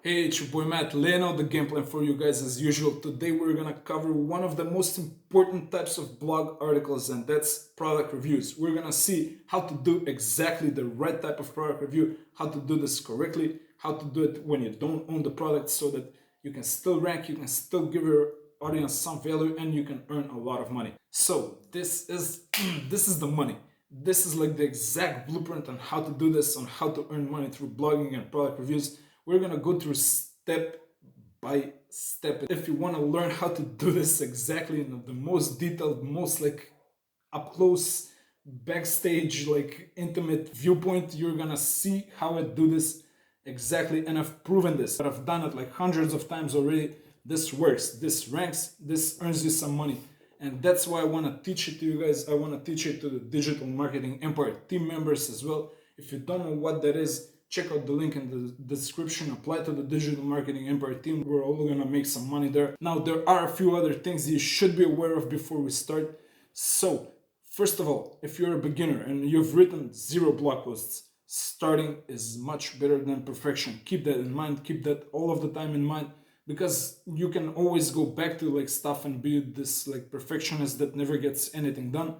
Hey, it's your boy Matt, laying out the game plan for you guys as usual. Today we're gonna cover one of the most important types of blog articles, and that's product reviews. We're gonna see how to do exactly the right type of product review, how to do this correctly, how to do it when you don't own the product so that you can still rank, you can still give your audience some value, and you can earn a lot of money. So this is this is the money. This is like the exact blueprint on how to do this, on how to earn money through blogging and product reviews. We're gonna go through step by step. If you want to learn how to do this exactly in the most detailed, most like up close, backstage, like intimate viewpoint, you're gonna see how I do this exactly. And I've proven this, but I've done it like hundreds of times already. This works, this ranks, this earns you some money. And that's why I want to teach it to you guys. I want to teach it to the digital marketing empire team members as well. If you don't know what that is, check out the link in the description. Apply to the digital marketing empire team. We're all gonna make some money there. Now, there are a few other things you should be aware of before we start. So, first of all, if you're a beginner and you've written 0 blog posts, starting is much better than perfection. Keep that in mind. Keep that all of the time in mind, because you can always go back to like stuff and be this like perfectionist that never gets anything done.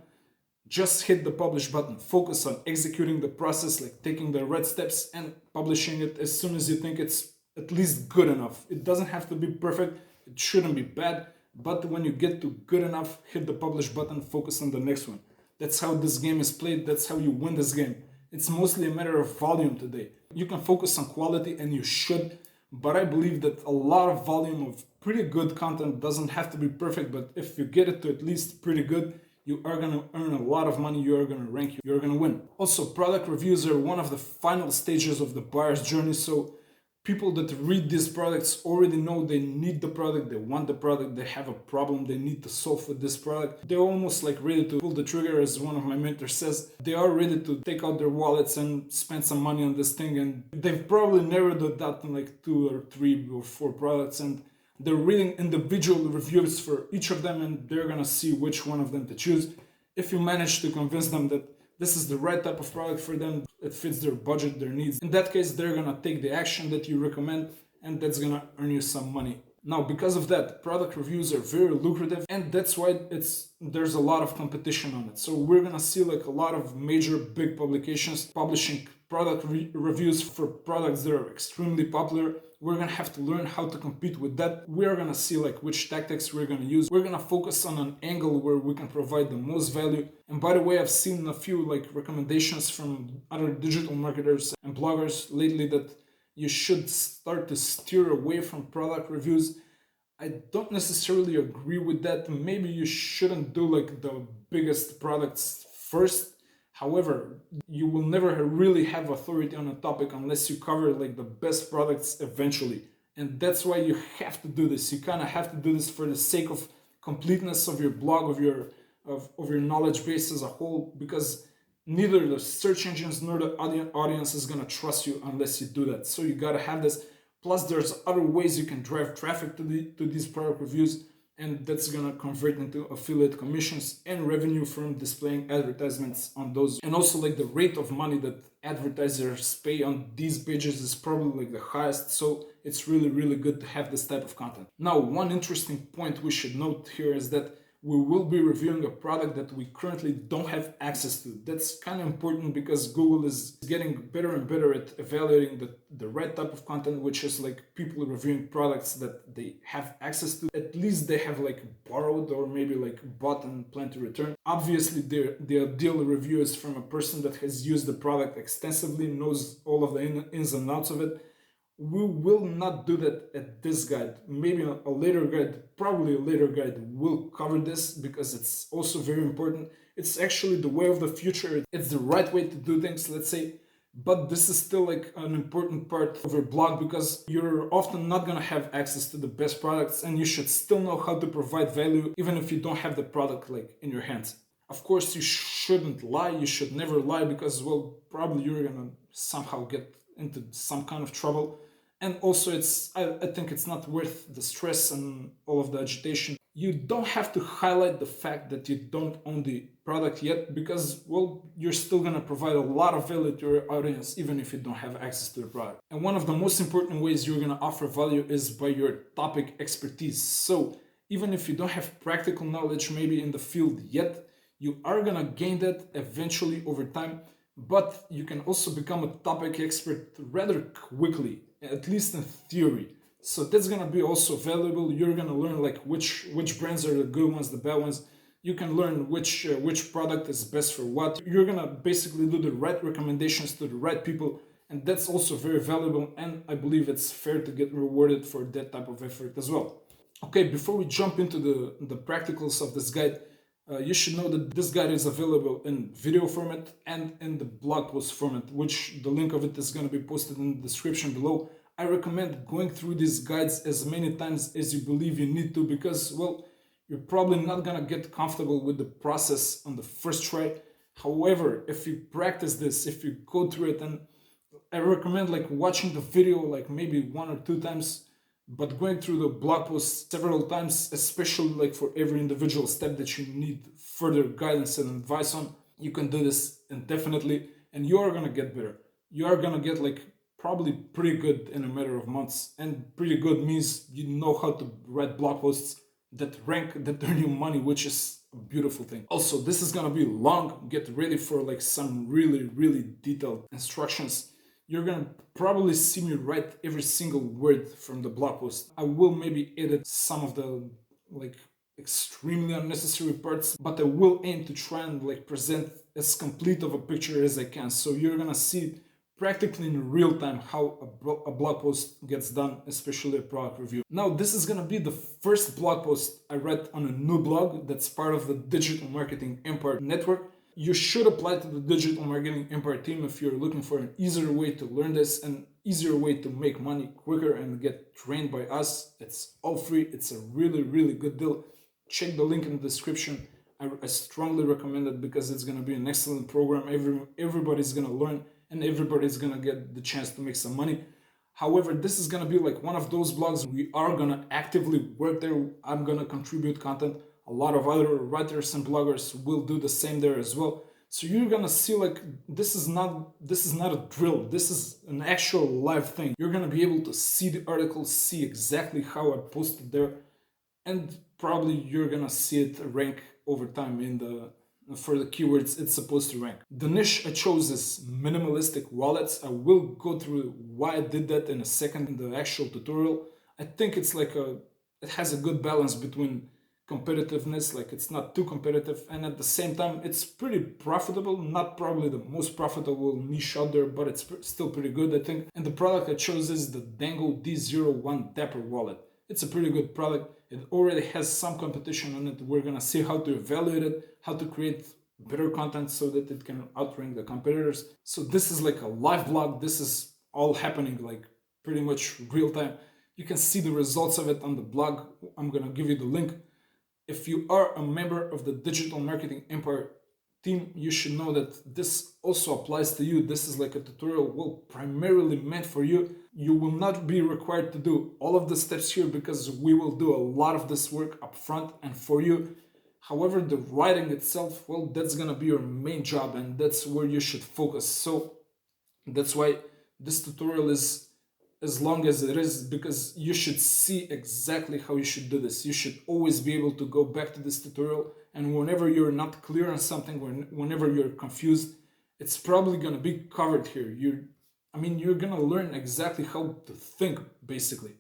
Just hit the publish button. Focus on executing the process, like taking the right steps and publishing it as soon as you think it's at least good enough. It doesn't have to be perfect, it shouldn't be bad, but when you get to good enough, hit the publish button, focus on the next one. That's how this game is played, that's how you win this game. It's mostly a matter of volume today. You can focus on quality, and you should, but I believe that a lot of volume of pretty good content doesn't have to be perfect, but if you get it to at least pretty good, you are going to earn a lot of money, you are going to rank, you're going to win. Also, product reviews are one of the final stages of the buyer's journey, so people that read these products already know they need the product, they want the product, they have a problem they need to solve with this product. They're almost like ready to pull the trigger, as one of my mentors says. They are ready to take out their wallets and spend some money on this thing, and they've probably narrowed it down to like 2 or 3 or 4 products, and they're reading individual reviews for each of them, and they're gonna see which one of them to choose. If you manage to convince them that this is the right type of product for them, it fits their budget, their needs, in that case, they're gonna take the action that you recommend, and that's gonna earn you some money. Now, because of that, product reviews are very lucrative, and that's why there's a lot of competition on it. So we're gonna see like a lot of major big publications publishing product reviews for products that are extremely popular. We're gonna have to learn how to compete with that. We're gonna see like which tactics we're gonna use. We're gonna focus on an angle where we can provide the most value. And by the way, I've seen a few like recommendations from other digital marketers and bloggers lately that you should start to steer away from product reviews. I don't necessarily agree with that. Maybe you shouldn't do like the biggest products first. However, you will never really have authority on a topic unless you cover like the best products eventually. And that's why you have to do this. You kind of have to do this for the sake of completeness of your blog, of your knowledge base as a whole, because neither the search engines nor the audience is going to trust you unless you do that. So you got to have this. Plus, there's other ways you can drive traffic to these product reviews, and that's gonna convert into affiliate commissions and revenue from displaying advertisements on those. And also, like, the rate of money that advertisers pay on these pages is probably like the highest, so it's really, really good to have this type of content. Now, one interesting point we should note here is that we will be reviewing a product that we currently don't have access to. That's kind of important because Google is getting better and better at evaluating the right type of content, which is like people reviewing products that they have access to. At least they have like borrowed or maybe like bought and plan to return. Obviously, the ideal review is from a person that has used the product extensively, knows all of the ins and outs of it. We will not do that at this guide. Maybe a later guide, probably a later guide will cover this because it's also very important. It's actually the way of the future. It's the right way to do things, let's say. But this is still like an important part of your blog because you're often not gonna have access to the best products, and you should still know how to provide value even if you don't have the product like in your hands. Of course, you shouldn't lie. You should never lie because, well, probably you're gonna somehow get into some kind of trouble. And also, I think it's not worth the stress and all of the agitation. You don't have to highlight the fact that you don't own the product yet because, well, you're still going to provide a lot of value to your audience even if you don't have access to the product. And one of the most important ways you're going to offer value is by your topic expertise. So even if you don't have practical knowledge maybe in the field yet, you are going to gain that eventually over time, but you can also become a topic expert rather quickly, at least in theory. So that's gonna be also valuable. You're gonna learn like which brands are the good ones, the bad ones. You can learn which product is best for what. You're gonna basically do the right recommendations to the right people, and that's also very valuable. And I believe it's fair to get rewarded for that type of effort as well. Okay, before we jump into the practicals of this guide, you should know that this guide is available in video format and in the blog post format, which the link of it is going to be posted in the description below. I recommend going through these guides as many times as you believe you need to because, well, you're probably not going to get comfortable with the process on the first try. However, if you practice this, if you go through it, and I recommend like watching the video like maybe 1 or 2 times, but going through the blog post several times, especially like for every individual step that you need further guidance and advice on, you can do this indefinitely and you are going to get better. You are going to get like probably pretty good in a matter of months, and pretty good means you know how to write blog posts that rank, that earn you money, which is a beautiful thing. Also, this is gonna be long. Get ready for like some really detailed instructions. You're gonna probably see me write every single word from the blog post. I will maybe edit some of the like extremely unnecessary parts, but I will aim to try and like present as complete of a picture as I can. So you're gonna see practically in real time how a blog post gets done, especially a product review. Now, this is gonna be the first blog post I read on a new blog that's part of the Digital Marketing Empire network. You should apply to the Digital Marketing Empire team if you're looking for an easier way to learn this, an easier way to make money quicker and get trained by us. It's all free. It's a really good deal. Check the link in the description. I strongly recommend it because it's gonna be an excellent program. Everybody's gonna learn and everybody's gonna get the chance to make some money. However, this is gonna be like one of those blogs we are gonna actively work there. I'm gonna contribute content. A lot of other writers and bloggers will do the same there as well. So you're gonna see like this is not a drill. This is an actual live thing. You're gonna be able to see the article, see exactly how I posted there, and probably you're gonna see it rank over time for the keywords it's supposed to rank. The niche I chose is minimalistic wallets. I will go through why I did that in a second in the actual tutorial. I think it's like it has a good balance between competitiveness, like it's not too competitive, and at the same time it's pretty profitable. Not probably the most profitable niche out there, but it's still pretty good, I think. And the product I chose is the Dango D01 Dapper wallet. It's a pretty good product. It already has some competition on it. We're gonna see how to evaluate it, how to create better content so that it can outrank the competitors. So this is like a live blog. This is all happening like pretty much real time. You can see the results of it on the blog. I'm gonna give you the link. If you are a member of the Digital Marketing Empire team, you should know that this also applies to you. This is like a tutorial, well, primarily meant for you. You will not be required to do all of the steps here because we will do a lot of this work up front and for you. However, the writing itself, well, that's gonna be your main job and that's where you should focus. So that's why this tutorial is as long as it is, because you should see exactly how you should do this. You should always be able to go back to this tutorial, and whenever you're not clear on something, whenever you're confused, it's probably gonna be covered here. You're gonna learn exactly how to think, basically,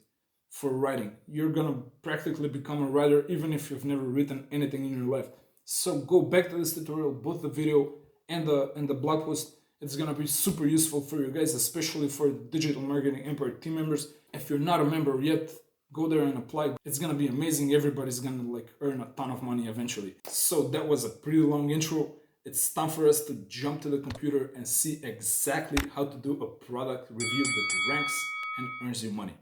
for writing. You're gonna practically become a writer even if you've never written anything in your life. So go back to this tutorial, both the video and the blog post. It's gonna be super useful for you guys, especially for Digital Marketing Empire team members. If you're not a member yet, go there and apply. It's gonna be amazing. Everybody's gonna like earn a ton of money eventually. So that was a pretty long intro. It's time for us to jump to the computer and see exactly how to do a product review that ranks and earns you money.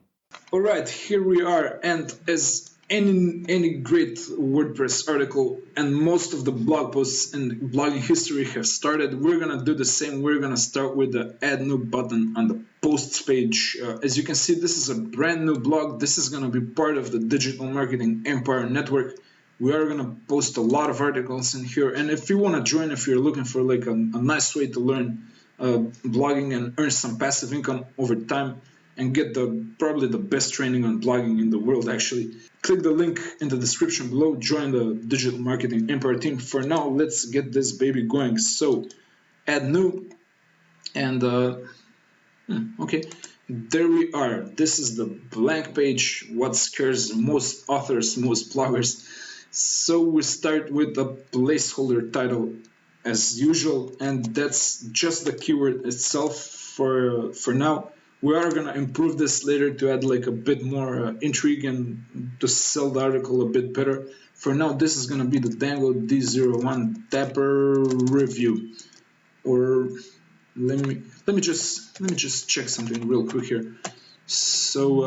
All right, here we are, and as any great WordPress article and most of the blog posts in blogging history have started, we're gonna do the same. We're gonna start with the add new button on the posts page. As you can see, this is a brand new blog. This is gonna be part of the Digital Marketing Empire network. We are gonna post a lot of articles in here, and if you want to join, if you're looking for like a nice way to learn blogging and earn some passive income over time and get probably the best training on blogging in the world, actually, click the link in the description below. Join the digital marketing empire team. For now, let's get this baby going. So add new, and okay, there we are. This is the blank page, what scares most authors, most bloggers. So we start with a placeholder title as usual, and that's just the keyword itself for now. We are gonna improve this later to add like a bit more intrigue and to sell the article a bit better. For now, this is gonna be the Dango D01 Dapper review. Or let me just check something real quick here. So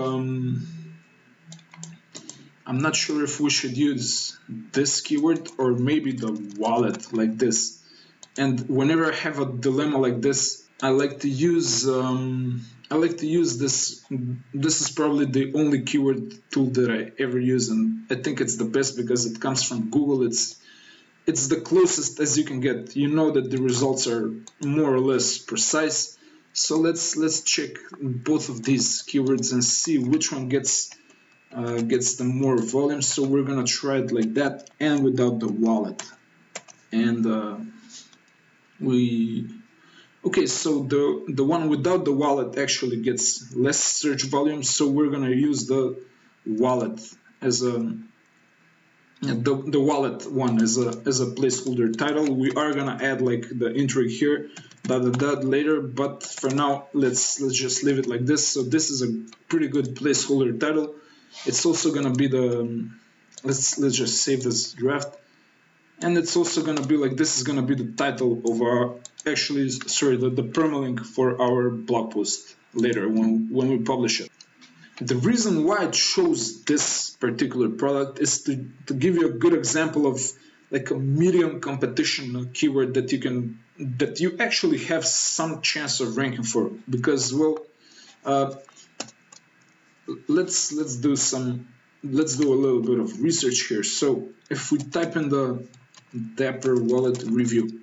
I'm not sure if we should use this keyword or maybe the wallet like this. And whenever I have a dilemma like this, I like to use this. This is probably the only keyword tool that I ever use, and I think it's the best because it comes from Google. It's the closest as you can get. You know that the results are more or less precise. So let's check both of these keywords and see which one gets the more volume. So we're gonna try it like that and without the wallet. And okay, so the one without the wallet actually gets less search volume. So we're gonna use the wallet as a the wallet one as a placeholder title. We are gonna add like the intrigue here, that later, but for now let's just leave it like this. So this is a pretty good placeholder title. It's also gonna be the let's just save this draft, and it's also gonna be like this is gonna be the title of our the permalink for our blog post later when we publish it. The reason why I chose this particular product is to give you a good example of like a medium competition keyword that you actually have some chance of ranking for, because let's do a little bit of research here. So if we type in the Dapper wallet review,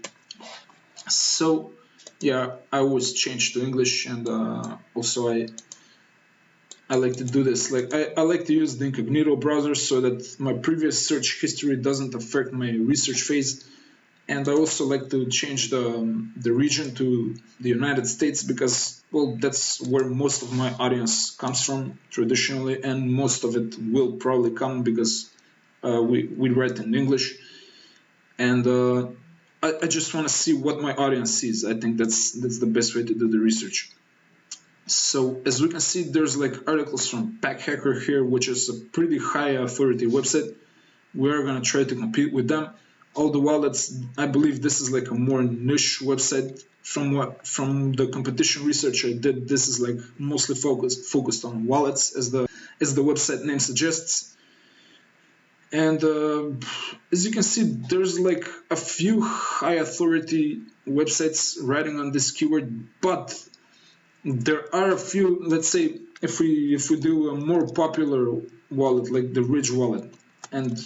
so yeah, I always change to English, and also I like to do this. Like I like to use the incognito browser so that my previous search history doesn't affect my research phase. And I also like to change the region to the United States because, well, that's where most of my audience comes from traditionally, and most of it will probably come because we write in English. And I just want to see what my audience sees. I think that's the best way to do the research. So as we can see, there's like articles from PackHacker here, which is a pretty high authority website. We're gonna try to compete with them. All the wallets, I believe this is like a more niche website. From the competition research I did, this is like mostly focused on wallets, as the website name suggests. And as you can see, there's like a few high authority websites writing on this keyword, but there are a few. Let's say if we do a more popular wallet like the Ridge wallet, and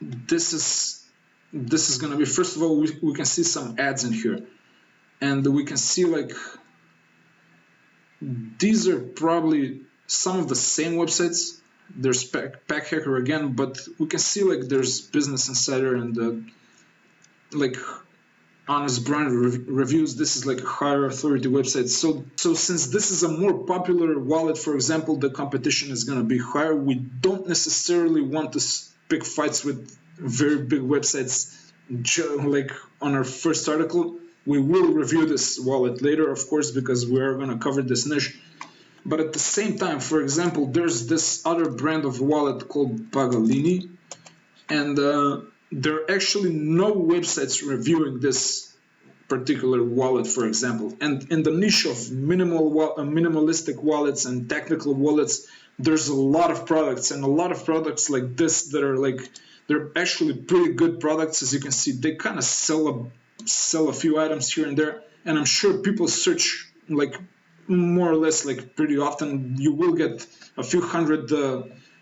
this is gonna be, first of all, we can see some ads in here, and we can see like these are probably some of the same websites. There's PackHacker again, but we can see like there's Business Insider and like Honest Brand Reviews. This is like a higher authority website. So since this is a more popular wallet, for example, the competition is going to be higher. We don't necessarily want to pick fights with very big websites. Like on our first article, we will review this wallet later, of course, because we are going to cover this niche. But at the same time, for example, there's this other brand of wallet called Pagalini, and there are actually no websites reviewing this particular wallet, for example. And in the niche of minimalistic wallets and technical wallets, there's a lot of products, and a lot of products like this that are like, they're actually pretty good products. As you can see, they kind of sell a few items here and there, and I'm sure people search like more or less like pretty often. You will get a few hundred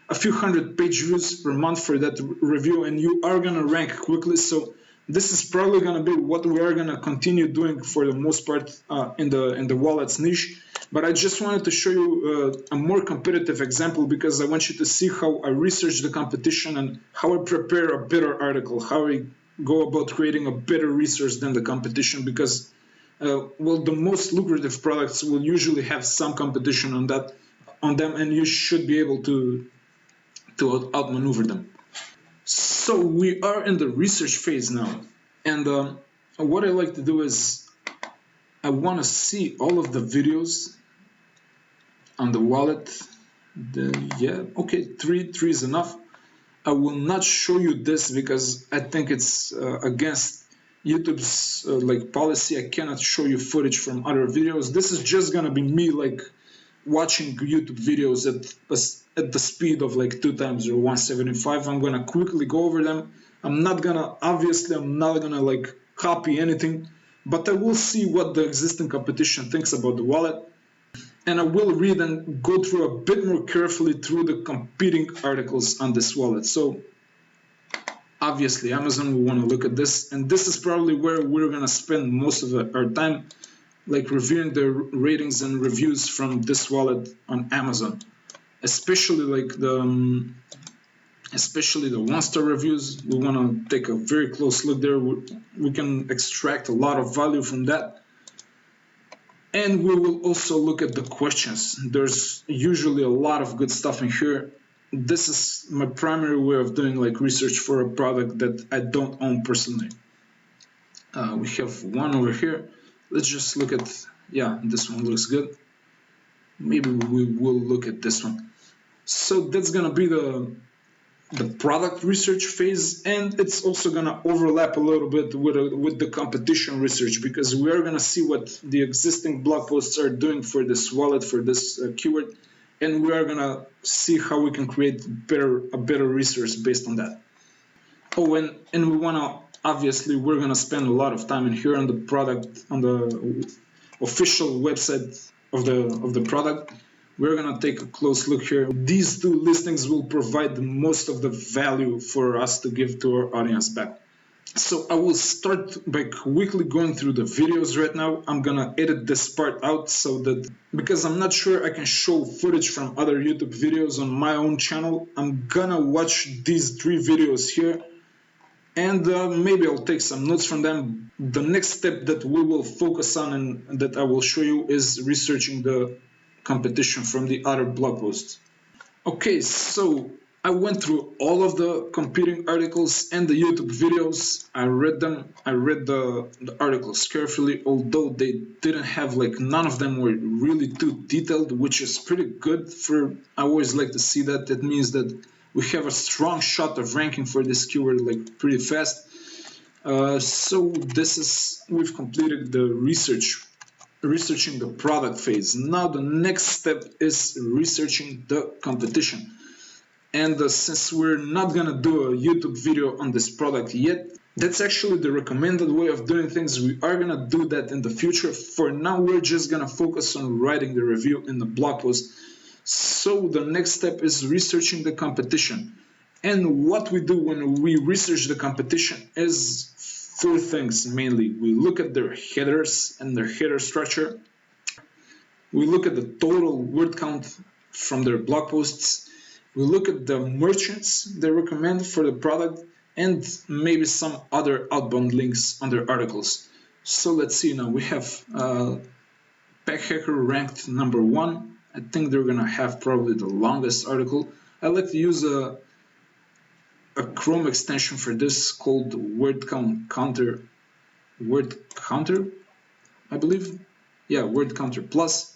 a few hundred page views per month for that review, and you are gonna rank quickly. So this is probably gonna be what we are gonna continue doing for the most part in the wallets niche. But I just wanted to show you a more competitive example, because I want you to see how I research the competition and how I prepare a better article, how I go about creating a better research than the competition. Because well, the most lucrative products will usually have some competition on them, and you should be able to outmaneuver them. So we are in the research phase now, and what I like to do is I want to see all of the videos on the wallet. Yeah, okay, three is enough. I will not show you this because I think it's against YouTube's like policy. I cannot show you footage from other videos. This is just gonna be me like watching YouTube videos at the speed of like 2 times or 175. I'm gonna quickly go over them. I'm not gonna like copy anything, but I will see what the existing competition thinks about the wallet, and I will read and go through a bit more carefully through the competing articles on this wallet. So obviously Amazon will want to look at this, and this is probably where we're gonna spend most of our time, like reviewing the ratings and reviews from this wallet on Amazon, especially like the 1-star reviews. We want to take a very close look there. We can extract a lot of value from that. And we will also look at the questions. There's usually a lot of good stuff in here. This is my primary way of doing like research for a product that I don't own personally. We have one over here. Let's just look at, yeah, this one looks good. Maybe we will look at this one. So that's gonna be the product research phase, and it's also gonna overlap a little bit with the competition research, because we are gonna see what the existing blog posts are doing for this wallet, for this keyword, and we are gonna see how we can create a better research based on that. Oh, and we wanna, obviously, we're gonna spend a lot of time in here on the product, on the official website of the product. We're gonna take a close look here. These two listings will provide the most of the value for us to give to our audience back. So I will start by quickly going through the videos right now. I'm gonna edit this part out so that, because I'm not sure I can show footage from other YouTube videos on my own channel, I'm gonna watch these 3 videos here, and maybe I'll take some notes from them. The next step that we will focus on and that I will show you is researching the competition from the other blog posts. Okay, so I went through all of the competing articles and the YouTube videos. I read them. I read the articles carefully, although they didn't have, like, none of them were really too detailed, which is pretty good I always like to see that. That means that we have a strong shot of ranking for this keyword like pretty fast. So we've completed the researching the product phase. Now the next step is researching the competition. And since we're not gonna do a YouTube video on this product yet, that's actually the recommended way of doing things. We are gonna do that in the future. For now, we're just gonna focus on writing the review in the blog post. So the next step is researching the competition. And what we do when we research the competition is 4 things mainly. We look at their headers and their header structure. We look at the total word count from their blog posts. We look at the merchants they recommend for the product, and maybe some other outbound links on their articles. So let's see now. We have Packhacker ranked number 1. I think they're gonna have probably the longest article. I like to use a Chrome extension for this called Word Counter, I believe. Yeah, Word Counter Plus.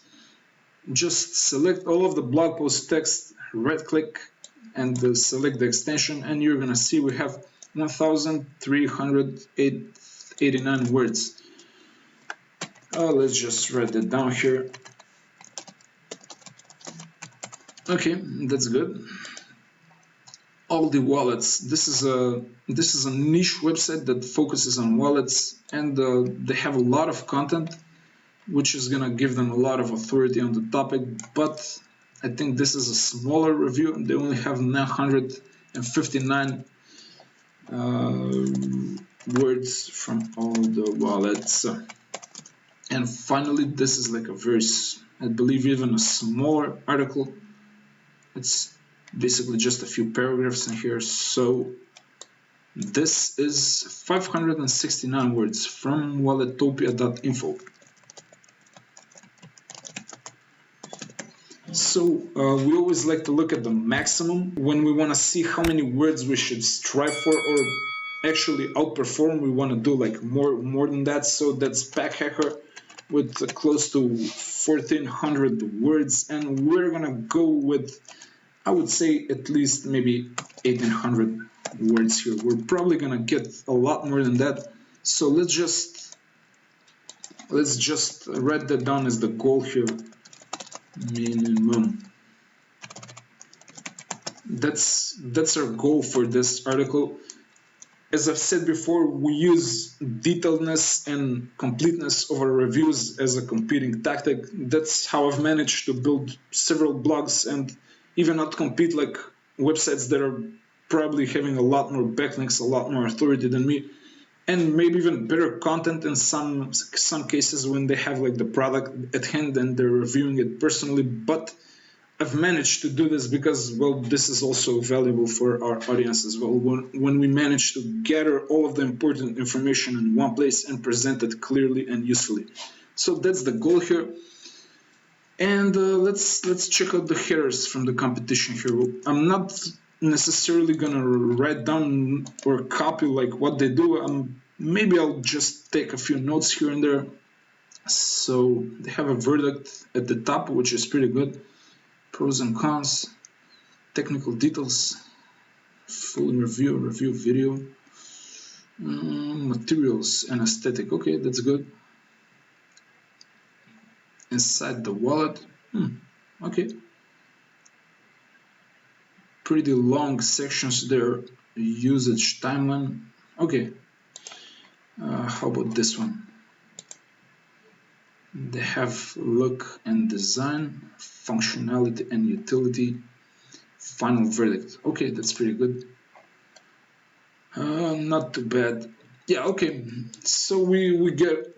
Just select all of the blog post text, right click, and select the extension, and you're gonna see we have 1,389 words. Let's just write that down here. Okay, that's good. All the wallets. This is a niche website that focuses on wallets, and they have a lot of content, which is gonna give them a lot of authority on the topic. But I think this is a smaller review. They only have 959 words from all the wallets. And finally, this is like a very, I believe, even a smaller article. It's basically just a few paragraphs in here. So this is 569 words from walletopia.info. So we always like to look at the maximum when we want to see how many words we should strive for, or actually outperform. We want to do like more than that. So that's Packhacker with close to 1400 words, and we're gonna go with, I would say, at least maybe 1800 words here. We're probably gonna get a lot more than that. So let's just write that down as the goal here. Minimum. That's our goal for this article. As I've said before, we use detailedness and completeness of our reviews as a competing tactic. That's how I've managed to build several blogs and even not compete like websites that are probably having a lot more backlinks, a lot more authority than me, and maybe even better content in some cases when they have like the product at hand and they're reviewing it personally. But I've managed to do this because, well, this is also valuable for our audience as well. When we manage to gather all of the important information in one place and present it clearly and usefully. So that's the goal here. And let's check out the headers from the competition here. I'm not necessarily gonna write down or copy like what they do. Maybe I'll just take a few notes here and there. So they have a verdict at the top, which is pretty good. Pros and cons, technical details, full review video, materials and aesthetic. Okay, that's good. Inside the wallet, okay. Pretty long sections there. Usage timeline. Okay. How about this one? They have look and design, functionality and utility, final verdict. Okay, that's pretty good. Not too bad. Yeah, okay. So we get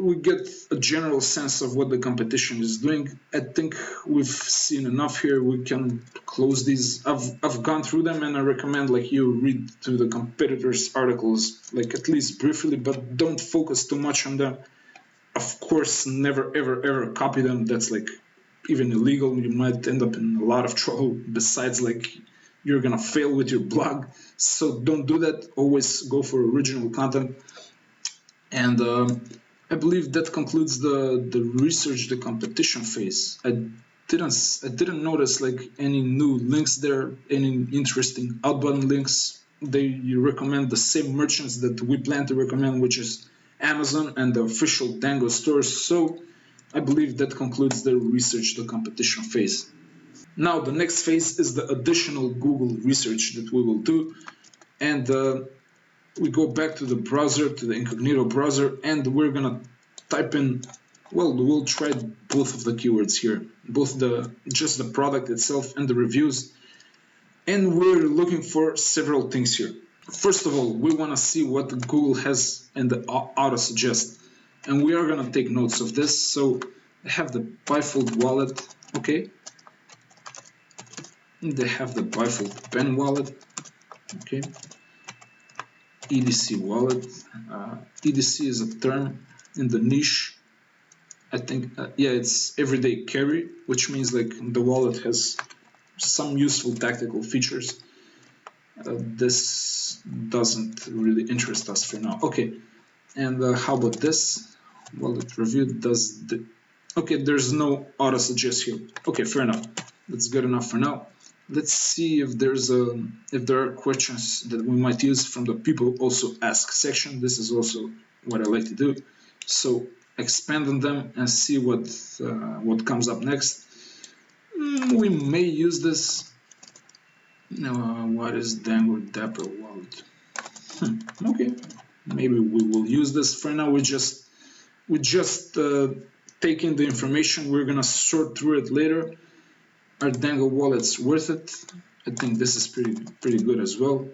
a general sense of what the competition is doing. I think we've seen enough here. We can close these. I've gone through them, and I recommend like you read through the competitors' articles, like at least briefly, but don't focus too much on them. Of course, never ever copy them. That's like even illegal. You might end up in a lot of trouble. Besides, like, you're gonna fail with your blog. So don't do that. Always go for original content. And I believe that concludes the research, the competition phase. I didn't notice like any new links there, any interesting outbound links. You recommend the same merchants that we plan to recommend, which is Amazon and the official Dango stores. So I believe that concludes the research, the competition phase. Now the next phase is the additional Google research that we will do, and we go back to the browser, to the incognito browser, and we're gonna type in, well, we'll try both of the keywords here, both just the product itself and the reviews, and we're looking for several things here. First of all, we want to see what Google has in the auto suggest, and we are gonna take notes of this. So they have the bifold wallet, okay. They have the bifold pen wallet, okay. EDC wallet. EDC is a term in the niche. I think, yeah, it's everyday carry, which means like the wallet has some useful tactical features. This doesn't really interest us for now. Okay, and how about this? Wallet review does the. Okay, there's no auto suggest here. Okay, fair enough. That's good enough for now. Let's see if there are questions that we might use from the people also ask section. This is also what I like to do. So expand on them and see what comes up next. We may use this. What is Dango Dapper wallet? Okay, maybe we will use this. For now, we just take in the information. We're gonna sort through it later. Are Dango wallets worth it? I think this is pretty good as well.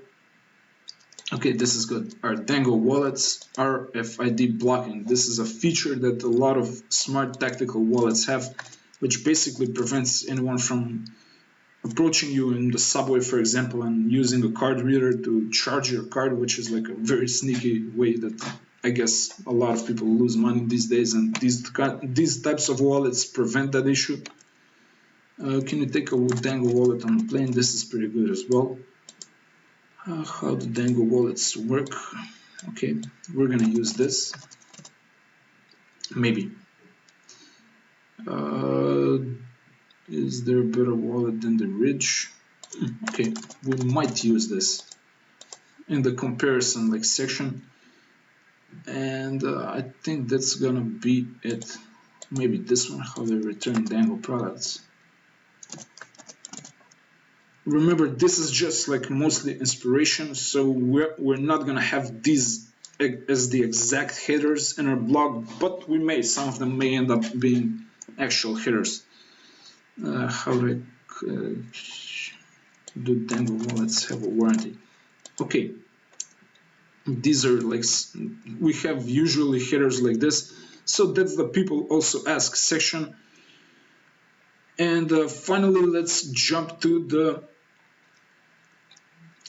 Okay, this is good. Are Dango wallets RFID blocking? This is a feature that a lot of smart tactical wallets have, which basically prevents anyone from approaching you in the subway, for example, and using a card reader to charge your card, which is like a very sneaky way that I guess a lot of people lose money these days, and these types of wallets prevent that issue. Can you take a Dango wallet on a plane? This is pretty good as well. How do Dango wallets work? Okay, we're gonna use this. Maybe. Is there a better wallet than the Ridge? Okay, we might use this in the comparison like section, and I think that's gonna be it. Maybe this one, how they return Dango products. Remember, this is just like mostly inspiration, so we're not gonna have these as the exact headers in our blog, but we may, some of them may end up being actual headers. How do do Dango wallets have a warranty? Okay, these are like, we have usually headers like this, so that's the people also ask section. And finally, let's jump to the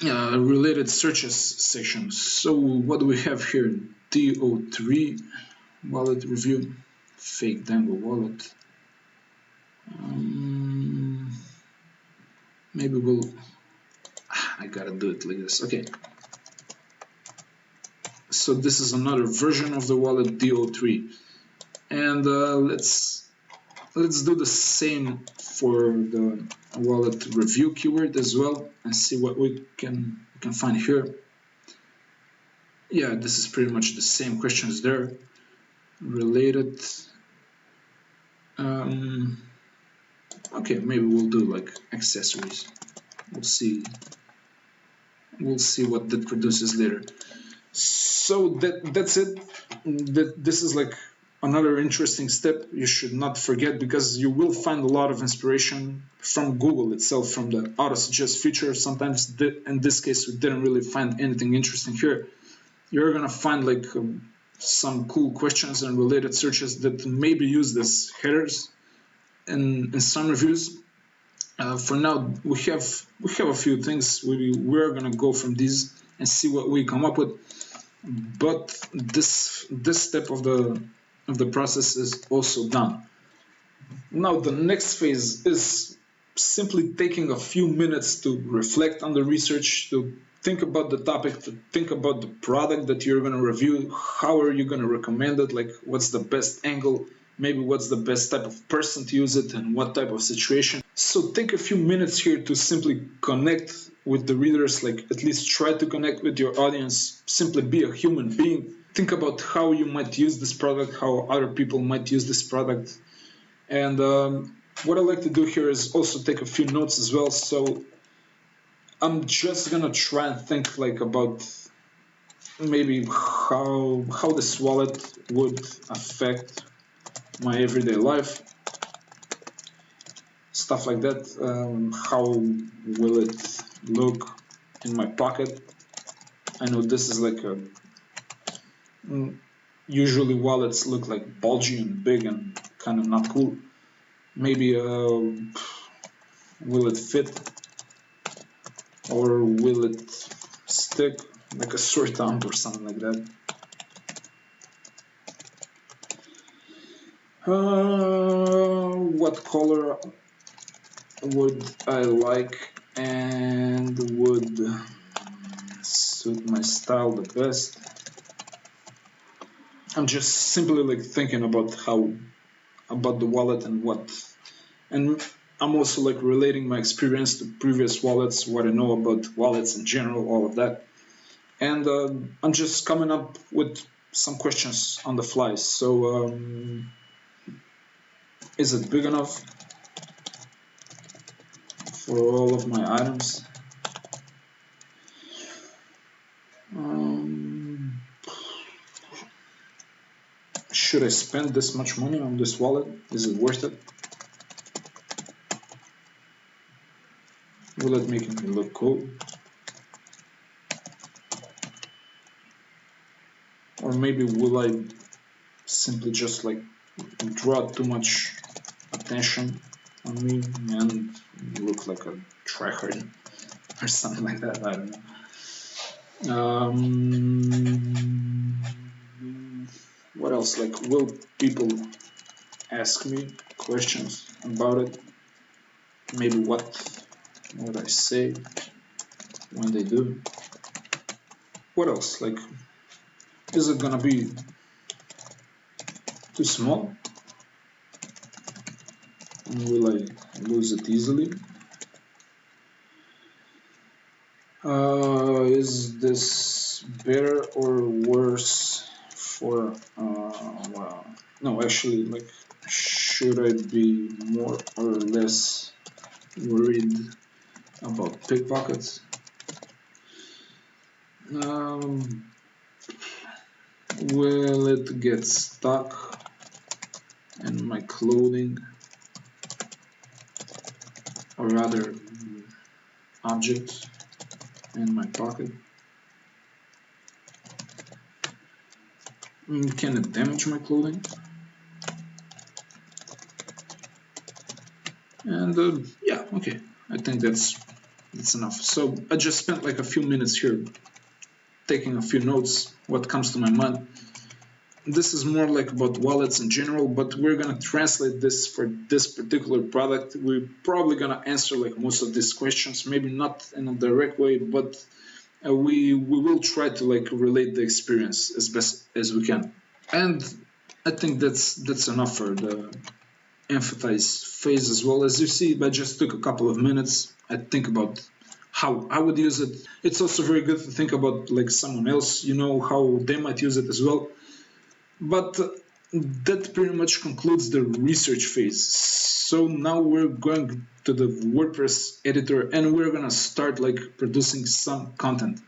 related searches section. So what do we have here? D03 wallet review, fake Dango wallet. Maybe we'll, I gotta do it like this. Okay, so this is another version of the wallet, D03, and let's do the same for the wallet review keyword as well, and see what we can find here. Yeah, this is pretty much the same questions there. Related. Okay, maybe we'll do like accessories. We'll see what that produces later. So that's it. This is like another interesting step you should not forget, because you will find a lot of inspiration from Google itself, from the auto suggest feature. Sometimes in this case we didn't really find anything interesting here. You're gonna find like some cool questions and related searches that maybe use as headers in some reviews. For now, we have a few things. We're gonna go from these and see what we come up with. But this step of the process is also done. Now the next phase is simply taking a few minutes to reflect on the research, to think about the topic, to think about the product that you're going to review. How are you going to recommend it? Like, what's the best angle? Maybe what's the best type of person to use it, and what type of situation. So take a few minutes here to simply connect with the readers, like at least try to connect with your audience. Simply be a human being. Think about how you might use this product, how other people might use this product. And what I like to do here is also take a few notes as well. So I'm just gonna try and think like about maybe how this wallet would affect my everyday life, stuff like that. How will it look in my pocket? I know this is like a usually wallets look like bulgy and big and kind of not cool. Maybe will it fit, or will it stick like a sore thumb or something like that? What color would I like and would suit my style the best? I'm just simply like thinking about the wallet and I'm also like relating my experience to previous wallets, what I know about wallets in general, all of that. And I'm just coming up with some questions on the fly. So is it big enough for all of my items? Should I spend this much money on this wallet? Is it worth it? Will it make me look cool? Or maybe will I simply just like draw too much attention on me and look like a tryhard or something like that? I don't know. What else? Like, will people ask me questions about it? Maybe what I say when they do. What else? Like, is it gonna be too small? And will I lose it easily? Is this better or worse for well, no, actually, like, should I be more or less worried about pickpockets? Will it get stuck in my clothing, or rather objects in my pocket? Can it damage my clothing? And yeah, okay, I think that's enough. So I just spent like a few minutes here taking a few notes, what comes to my mind. This is more like about wallets in general, but we're gonna translate this for this particular product. We're probably gonna answer like most of these questions, maybe not in a direct way, but we will try to like relate the experience as best as we can. And I think that's enough for the empathize phase as well. As you see, I just took a couple of minutes. I think about how I would use it. It's also very good to think about like someone else, you know, how they might use it as well. But that pretty much concludes the research phase. So now we're going to the WordPress editor and we're gonna start like producing some content.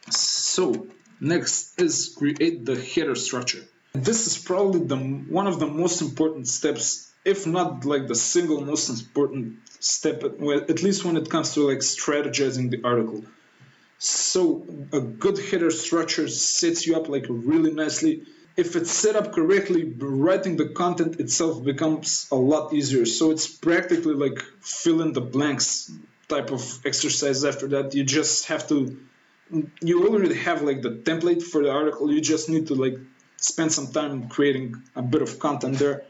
So next is create the header structure. This is probably one of the most important steps, if not like the single most important step, at least when it comes to like strategizing the article. So a good header structure sets you up like really nicely. If it's set up correctly, writing the content itself becomes a lot easier. So it's practically like fill in the blanks type of exercise. After that, you just have to, you already have like the template for the article. You just need to like spend some time creating a bit of content there,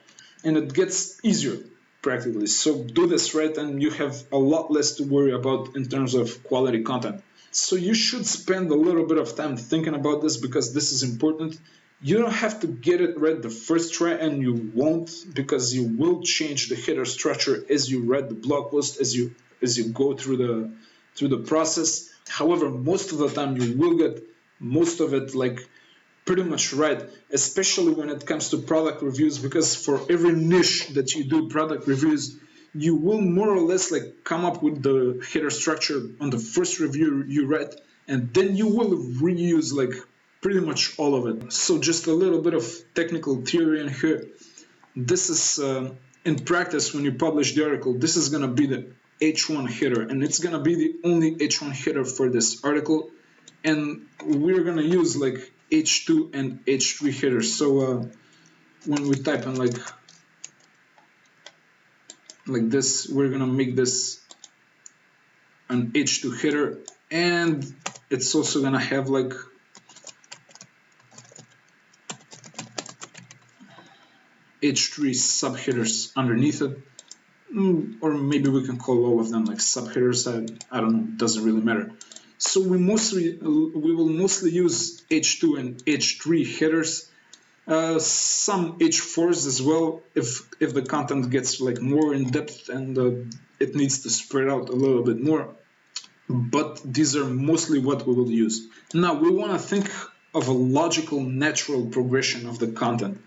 and it gets easier practically. So do this right and you have a lot less to worry about in terms of quality content. So you should spend a little bit of time thinking about this because this is important. You don't have to get it right the first try, and you won't, because you will change the header structure as you read the blog post, as you go through the process. However, most of the time you will get most of it like pretty much right, especially when it comes to product reviews, because for every niche that you do product reviews, you will more or less like come up with the header structure on the first review you write, and then you will reuse like pretty much all of it. So just a little bit of technical theory in here. This is in practice, when you publish the article, this is going to be the H1 header, and it's going to be the only H1 header for this article, and we're going to use like H2 and H3 headers. So when we type in like this, we're going to make this an H2 header, and it's also going to have like H3 subheaders underneath it, or maybe we can call all of them like subheaders. I don't know, it doesn't really matter. So we will mostly use H2 and H3 headers, some H4s as well if the content gets like more in depth and it needs to spread out a little bit more. But these are mostly what we will use. Now we want to think of a logical, natural progression of the content.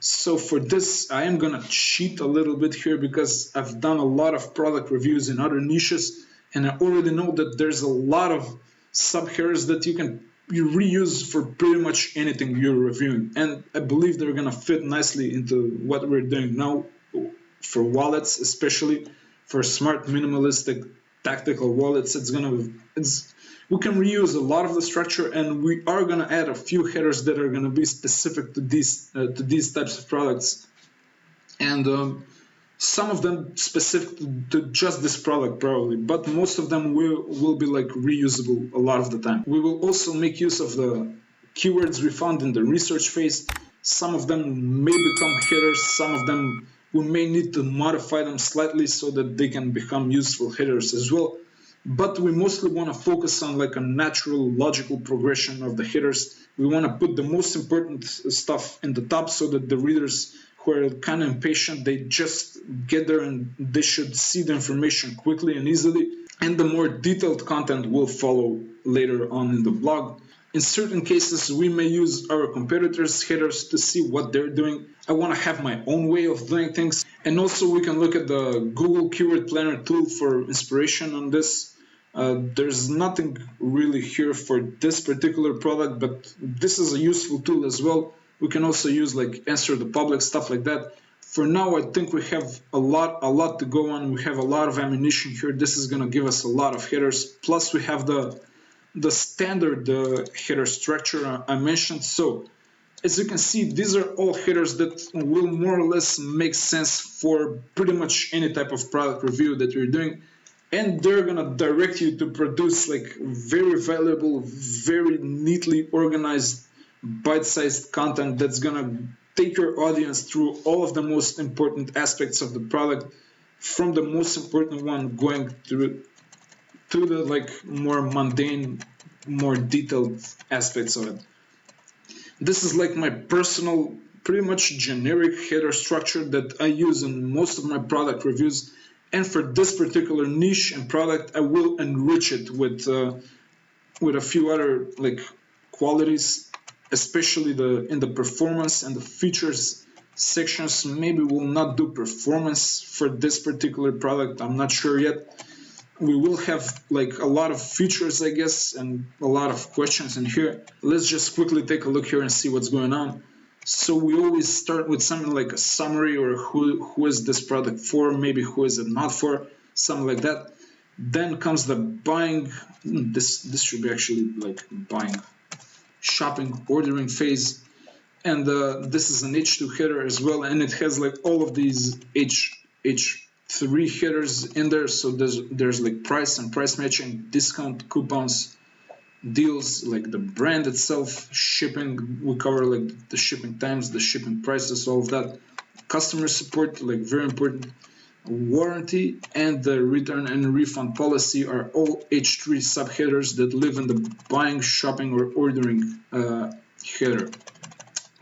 So for this, I am gonna cheat a little bit here because I've done a lot of product reviews in other niches, and I already know that there's a lot of subheaders that you reuse for pretty much anything you're reviewing, and I believe they're gonna fit nicely into what we're doing now for wallets, especially for smart minimalistic tactical wallets. We can reuse a lot of the structure, and we are gonna add a few headers that are gonna be specific to these types of products, and some of them specific to just this product probably, but most of them will be like reusable a lot of the time. We will also make use of the keywords we found in the research phase. Some of them may become headers, some of them we may need to modify them slightly so that they can become useful headers as well. But we mostly want to focus on like a natural, logical progression of the headers. We want to put the most important stuff in the top so that the readers who are kind of impatient, they just get there and they should see the information quickly and easily. And the more detailed content will follow later on in the blog. In certain cases, we may use our competitors' headers to see what they're doing. I want to have my own way of doing things. And also we can look at the Google Keyword Planner tool for inspiration on this. There's nothing really here for this particular product, but this is a useful tool as well. We can also use like answer the public, stuff like that. For now, I think we have a lot to go on. We have a lot of ammunition here. This is going to give us a lot of headers. Plus we have the standard header structure I mentioned. So as you can see, these are all headers that will more or less make sense for pretty much any type of product review that you're doing. And they're going to direct you to produce like very valuable, very neatly organized, bite-sized content that's going to take your audience through all of the most important aspects of the product, from the most important one going through to the like more mundane, more detailed aspects of it. This is like my personal, pretty much generic header structure that I use in most of my product reviews. And for this particular niche and product, I will enrich it with a few other like qualities, especially in the performance and the features sections. Maybe we'll not do performance for this particular product. I'm not sure yet. We will have like a lot of features, I guess, and a lot of questions in here. Let's just quickly take a look here and see what's going on. So we always start with something like a summary, or who is this product for, maybe who is it not for, something like that. Then comes the buying. This should be actually like buying, shopping, ordering phase. And this is an H2 header as well, and it has like all of these H3 headers in there. So there's like price and price matching, discount, coupons, deals, like the brand itself, shipping, we cover like the shipping times, the shipping prices, all of that, customer support, like very important, warranty, and the return and refund policy are all H3 subheaders that live in the buying, shopping, or ordering header.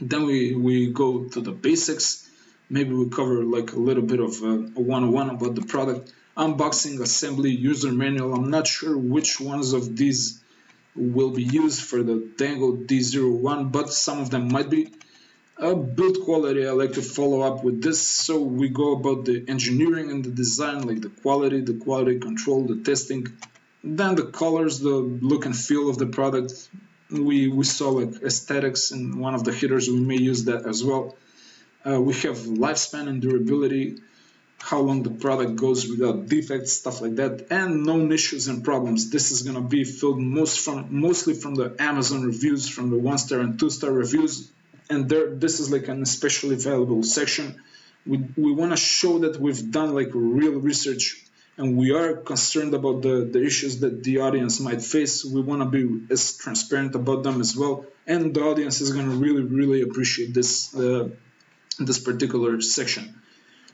Then we go to the basics. Maybe we cover like a little bit of a 101 about the product, unboxing, assembly, user manual. I'm not sure which ones of these will be used for the Dango D01, but some of them might be. Build quality, I like to follow up with this. So we go about the engineering and the design, like the quality control, the testing. Then the colors, the look and feel of the product. We saw like aesthetics in one of the headers. We may use that as well. We have lifespan and durability, how long the product goes without defects, stuff like that, and known issues and problems. This is going to be filled mostly from the Amazon reviews, from the 1-star and 2-star reviews, and this is like an especially valuable section. We want to show that we've done like real research, and we are concerned about the issues that the audience might face. We want to be as transparent about them as well, and the audience is going to really appreciate this particular section.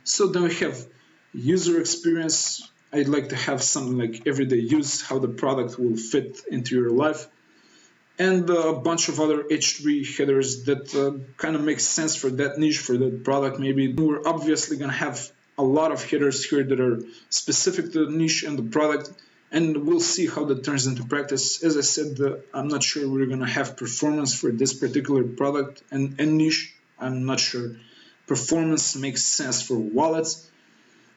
So then we have user experience. I'd like to have something like everyday use, how the product will fit into your life, and a bunch of other H3 headers that kind of make sense for that niche, for that product. Maybe we're obviously going to have a lot of headers here that are specific to the niche and the product, and we'll see how that turns into practice. As I said, I'm not sure we're going to have performance for this particular product and niche. I'm not sure. Performance makes sense for wallets,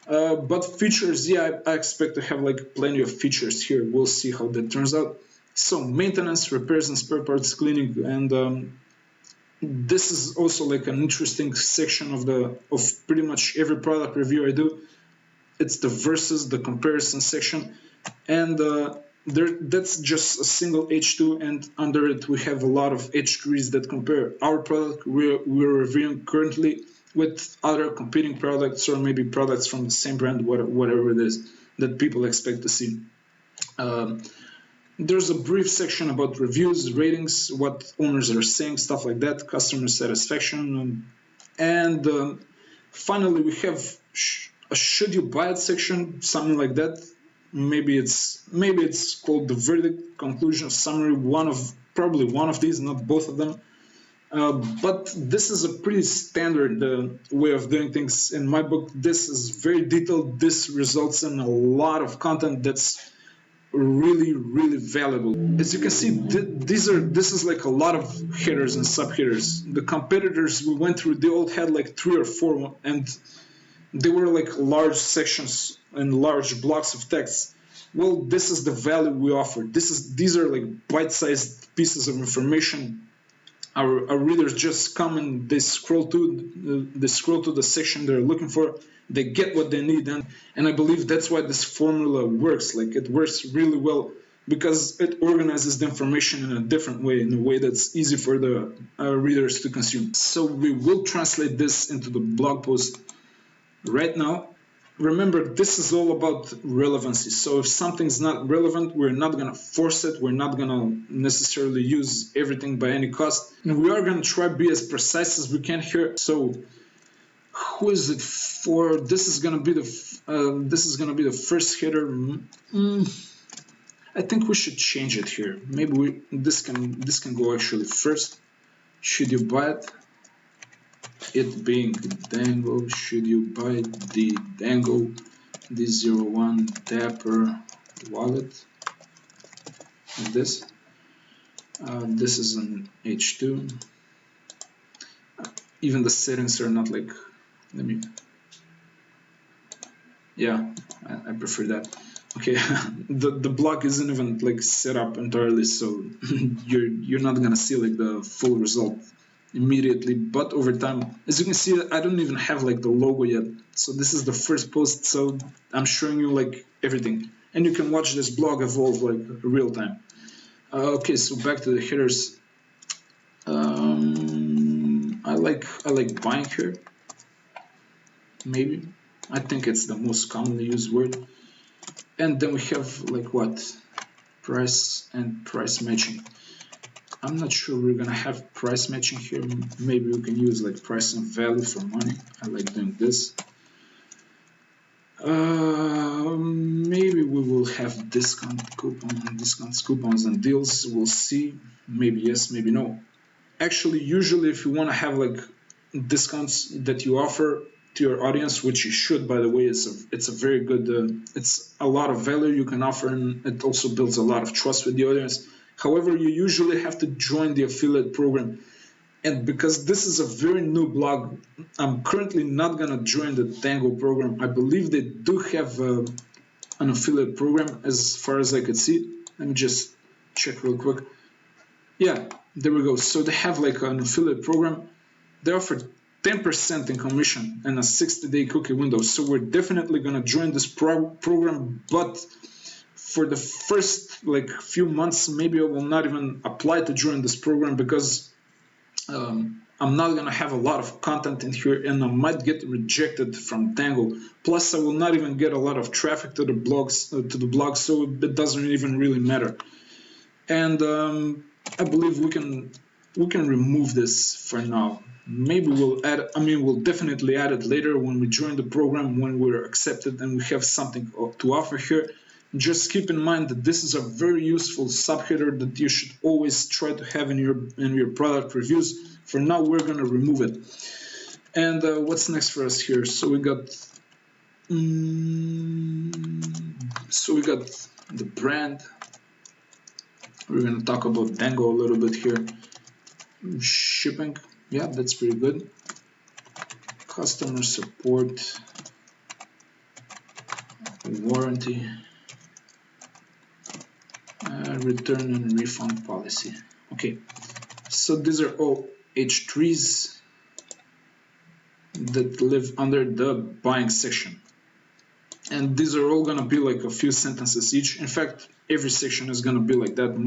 but features, yeah, I expect to have like plenty of features here. We'll see how that turns out. So maintenance, repairs, and spare parts cleaning, and this is also like an interesting section of pretty much every product review I do. It's the versus, the comparison section. and that's just a single H2, and under it we have a lot of H3s that compare our product we're reviewing currently with other competing products, or maybe products from the same brand, whatever it is that people expect to see. There's a brief section about reviews, ratings, what owners are saying, stuff like that, customer satisfaction, and finally we have a should you buy it section, something like that. Maybe it's called the verdict, conclusion, summary, probably one of these, not both of them. But this is a pretty standard way of doing things. In my book, this is very detailed. This results in a lot of content that's really, really valuable. As you can see, this is like a lot of headers and subheaders. The competitors we went through, they all had like 3 or 4, and they were like large sections and large blocks of text. Well, this is the value we offer. These are like bite-sized pieces of information. Our readers just come and they scroll to the section they're looking for. They get what they need, and I believe that's why this formula works. Like, it works really well because it organizes the information in a different way, in a way that's easy for the readers to consume. So we will translate this into the blog post right now. Remember, this is all about relevancy. So if something's not relevant, we're not going to force it. We're not going to necessarily use everything by any cost. And we are going to try to be as precise as we can here. So who is it for? This is going to be the first header. I think we should change it here. Maybe this can go actually first. Should you buy it? It being Dango, should you buy the Dango D01 Dapper wallet? Like this. This is an H2. Even the settings are not like, yeah, I prefer that. Okay, the block isn't even like set up entirely, so you're not gonna see like the full result immediately, but over time, as you can see, I don't even have like the logo yet. So this is the first post, so I'm showing you like everything, and you can watch this blog evolve like real time. Okay, so back to the headers. I like buying here. Maybe I think it's the most commonly used word. And then we have like what? Price and price matching. I'm not sure we're gonna have price matching here. Maybe we can use like price and value for money. I like doing this. Maybe we will have discounts, coupons, and deals. We'll see. Maybe yes, maybe no. Actually, usually if you want to have like discounts that you offer to your audience, which you should, by the way, it's a very good, it's a lot of value you can offer, and it also builds a lot of trust with the audience. However, you usually have to join the affiliate program, and because this is a very new blog, I'm currently not gonna join the Dango program. I believe they do have an affiliate program, as far as I could see. Let me just check real quick. Yeah, there we go. So they have like an affiliate program. They offer 10% in commission and a 60-day cookie window. So we're definitely going to join this program, but for the first like few months, maybe I will not even apply to join this program because I'm not going to have a lot of content in here, and I might get rejected from Dango. Plus, I will not even get a lot of traffic to the blog, so it doesn't even really matter. And I believe we can remove this for now. Maybe we'll add, we'll definitely add it later when we join the program, when we're accepted and we have something to offer here. Just keep in mind that this is a very useful subheader that you should always try to have in your product reviews. For now, we're going to remove it. And what's next for us here? So we got the brand. We're going to talk about Dango a little bit here. Shipping, yeah, that's pretty good. Customer support, warranty, return and refund policy. Okay, so these are all H3s that live under the buying section. And these are all gonna be like a few sentences each. In fact, every section is gonna be like that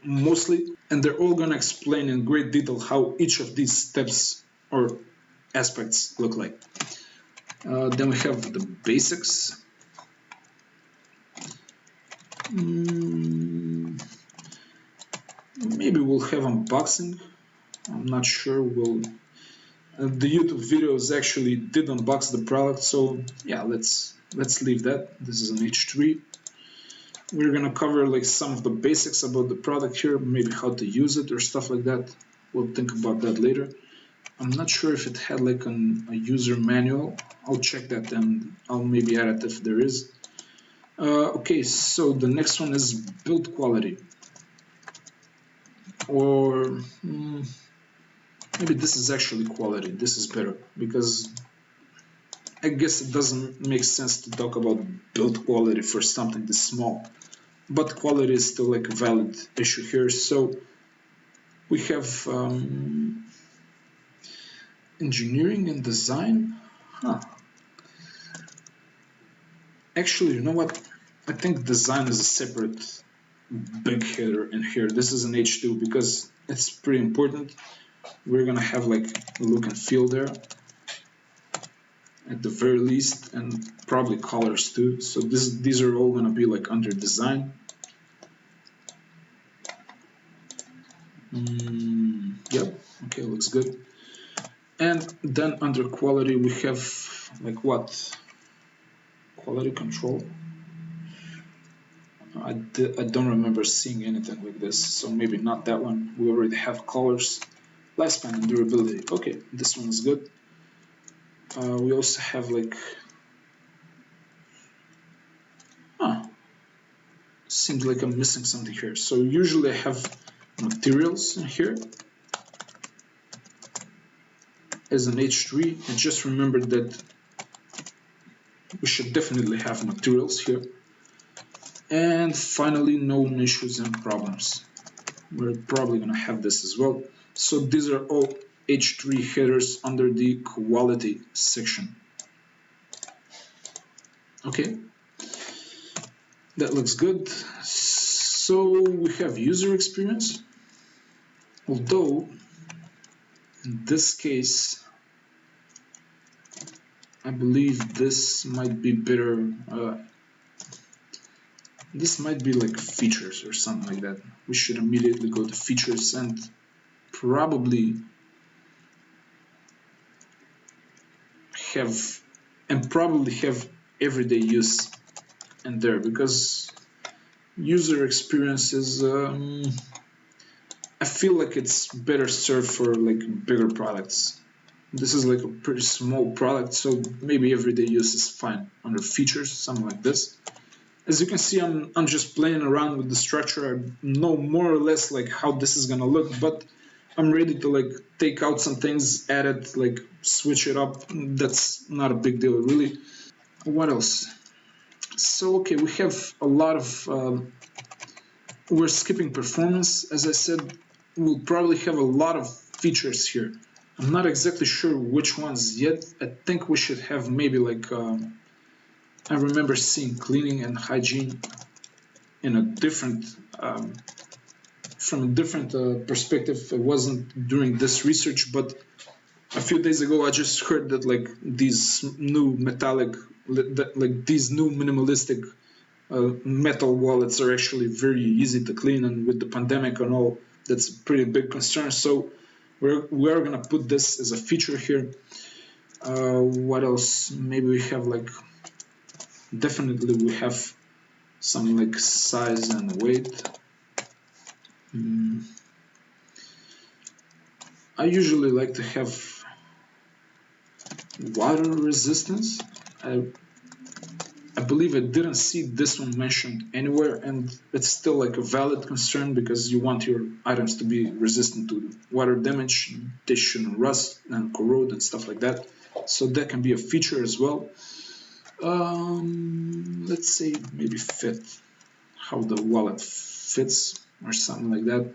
mostly, and they're all gonna explain in great detail how each of these steps or aspects look like. Then we have the basics. Maybe we'll have unboxing. I'm not sure. The YouTube videos actually did unbox the product, so yeah, let's leave that. This is an H3. We're gonna cover like some of the basics about the product here, maybe how to use it or stuff like that. We'll think about that later. I'm not sure if it had like a user manual. I'll check that and I'll maybe add it if there is. Okay, so the next one is build quality. Or maybe this is actually quality. This is better because I guess it doesn't make sense to talk about build quality for something this small. But quality is still like a valid issue here. So we have engineering and design. Actually, you know what? I think design is a separate big header in here. This is an H2 because it's pretty important. We're gonna have like look and feel there at the very least, and probably colors too. So these are all gonna be like under design. Yep, okay, looks good. And then under quality we have like what? Quality control. I don't remember seeing anything like this, so maybe not that one. We already have colors. Lifespan and durability. Okay, this one is good. We also have like seems like I'm missing something here. So usually I have materials in here as an H3, and just remember that we should definitely have materials here. And finally, known issues and problems. We're probably gonna have this as well. So these are all H3 headers under the quality section. Okay, that looks good. So we have user experience, although in this case I believe this might be better. This might be like features or something like that. We should immediately go to features and probably have everyday use in there, because user experience is I feel like it's better served for like bigger products. This is like a pretty small product, so maybe everyday use is fine under features, something like this. As you can see, I'm just playing around with the structure. I know more or less like how this is gonna look, but I'm ready to like take out some things, add it, like switch it up. That's not a big deal, really. What else? So okay, we have a lot of we're skipping performance. As I said, we'll probably have a lot of features here. I'm not exactly sure which ones yet. I think we should have maybe like I remember seeing cleaning and hygiene in a different from a different perspective. It wasn't during this research, but a few days ago I just heard that like these new metallic, like these new minimalistic metal wallets are actually very easy to clean, and with the pandemic and all, that's a pretty big concern. So we're gonna put this as a feature here. What else? Maybe we have like, definitely we have some like size and weight. I usually like to have water resistance. I believe I didn't see this one mentioned anywhere, and it's still like a valid concern because you want your items to be resistant to water damage. They shouldn't rust and corrode and stuff like that. So that can be a feature as well. Let's say maybe fit, how the wallet fits or something like that.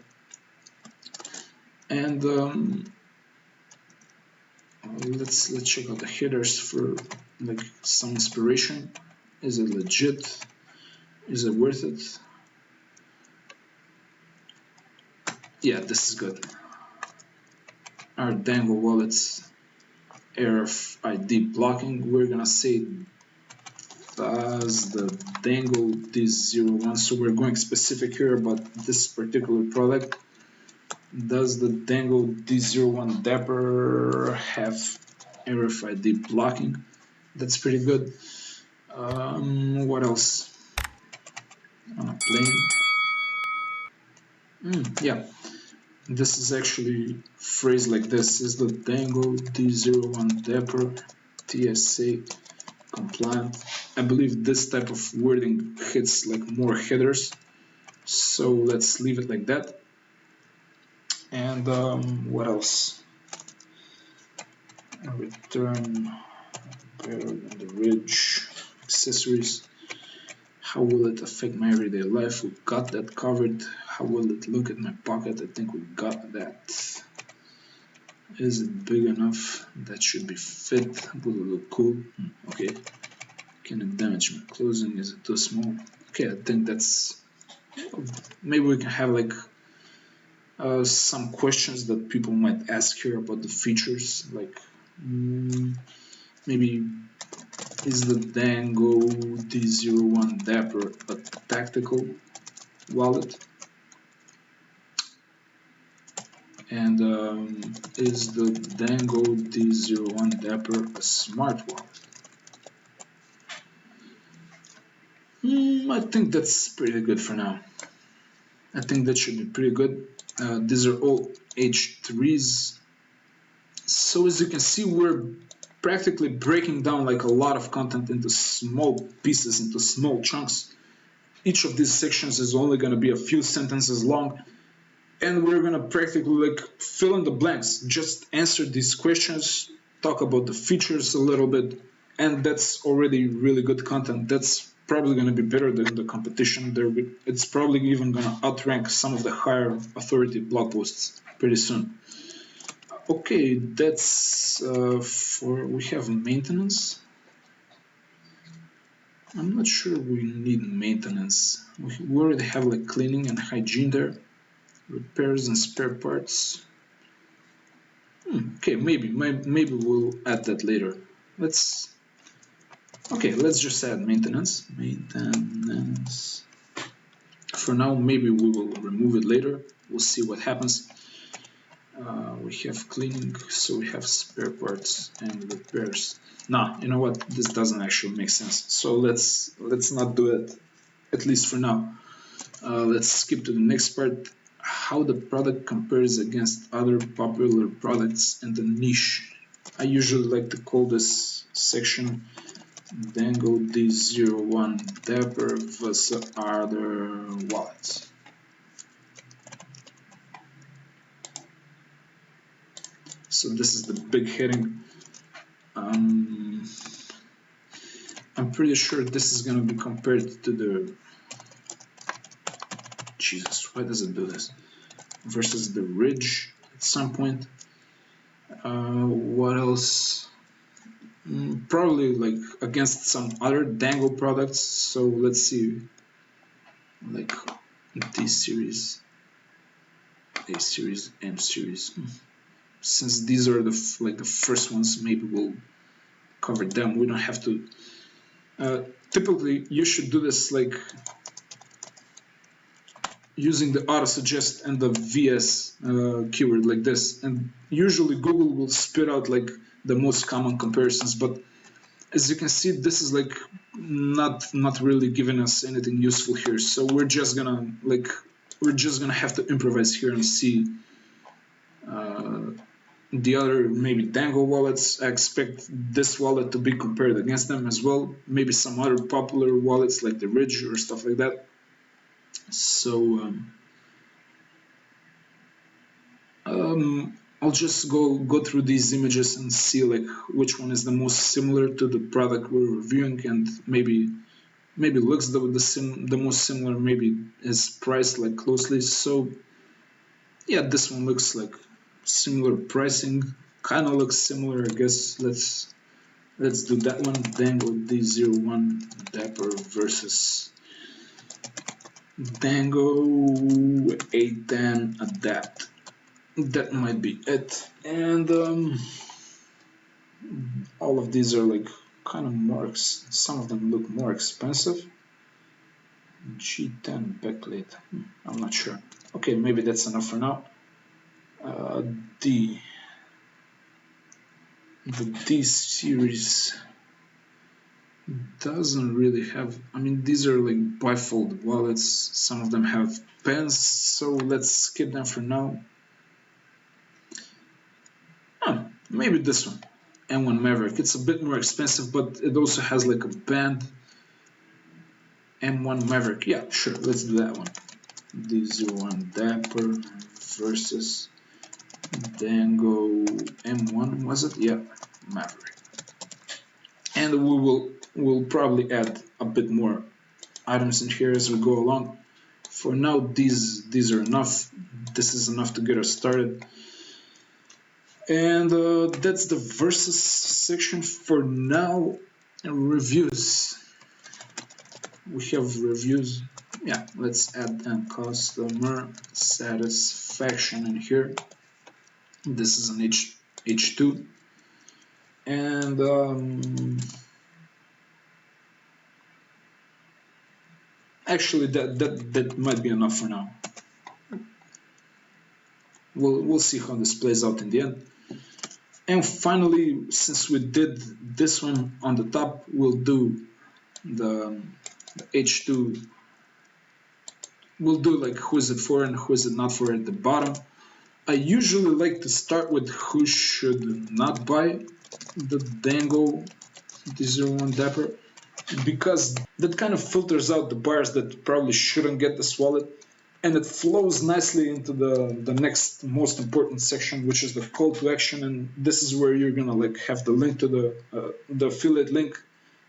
And let's check out the headers for like some inspiration. Is it legit? Is it worth it? Yeah, this is good. Our Dango wallets RFID blocking. We're gonna say that's the Dango D01. So we're going specific here about this particular product. Does the Dango D01 Dapper have RFID blocking? That's pretty good. What else? On a plane. Yeah. This is actually phrased like this: is the Dango D01 Dapper TSA compliant? I believe this type of wording hits like more headers, so let's leave it like that. And what else? Return better than the ridge. Accessories. How will it affect my everyday life? We got that covered. How will it look at my pocket? I think we got that. Is it big enough? That should be fit. Will it look cool? Okay. Can it damage my clothing? Is it too small? Okay, I think that's... Maybe we can have like some questions that people might ask here about the features. Like maybe, is the Dango D01 Dapper a tactical wallet? And is the Dango D01 Dapper a smart wallet? I think that's pretty good for now. I think that should be pretty good. These are all H3s. So as you can see, we're practically breaking down like a lot of content into small pieces, into small chunks. Each of these sections is only going to be a few sentences long, and we're going to practically like fill in the blanks, just answer these questions, talk about the features a little bit, and that's already really good content. That's probably going to be better than the competition. It's probably even going to outrank some of the higher authority blog posts pretty soon. Okay, that's we have maintenance. I'm not sure we need maintenance. We already have like cleaning and hygiene there. Repairs and spare parts. Okay, maybe we'll add that later. Let's just add maintenance. Maintenance. For now, maybe we will remove it later. We'll see what happens. We have cleaning, so we have spare parts and repairs. Nah, you know what? This doesn't actually make sense. So let's not do it, at least for now. Let's skip to the next part. How the product compares against other popular products in the niche. I usually like to call this section Dango D01 Dapper versus other wallets. So this is the big heading. I'm pretty sure this is going to be compared to the... Jesus, why does it do this? Versus the ridge at some point. What else? Probably like against some other Dango products. So let's see, like D series, A series, M series. Since these are the first ones, maybe we'll cover them. We don't have to. Typically, you should do this like using the auto suggest and the VS keyword like this, and usually Google will spit out like the most common comparisons. But as you can see, this is like not really giving us anything useful here. So we're just gonna have to improvise here and see. The other maybe Dango wallets, I expect this wallet to be compared against them as well. Maybe some other popular wallets like the Ridge or stuff like that. So I'll just go through these images and see like which one is the most similar to the product we're reviewing, and maybe looks the most similar, maybe is priced like closely. So yeah, this one looks like similar pricing, kind of looks similar, I guess. Let's Let's do that one. Dango D01 Dapper versus Dango 810 Adapt. That might be it. And all of these are like kind of more, some of them look more expensive. G10 backplate, I'm not sure. Okay, maybe that's enough for now. The D series doesn't really have, I mean, these are like bifold wallets, some of them have pens, so let's skip them for now. Maybe this one, M1 Maverick. It's a bit more expensive, but it also has like a band. M1 Maverick, yeah, sure, let's do that one. D01 Dapper versus Dango M1, was it? Yeah, Maverick. And we'll probably add a bit more items in here as we go along. For now, these are enough. This is enough to get us started. And that's the versus section for now. Reviews. We have reviews. Yeah, let's add a customer satisfaction in here. This is an H2. And actually that might be enough for now. We'll see how this plays out in the end. And finally, since we did this one on the top, we'll do the H2. We'll do like who is it for and who is it not for at the bottom. I usually like to start with who should not buy the Dango D01 Dapper, because that kind of filters out the buyers that probably shouldn't get this wallet, and it flows nicely into the next most important section, which is the call to action. And this is where you're gonna like have the link to the affiliate link,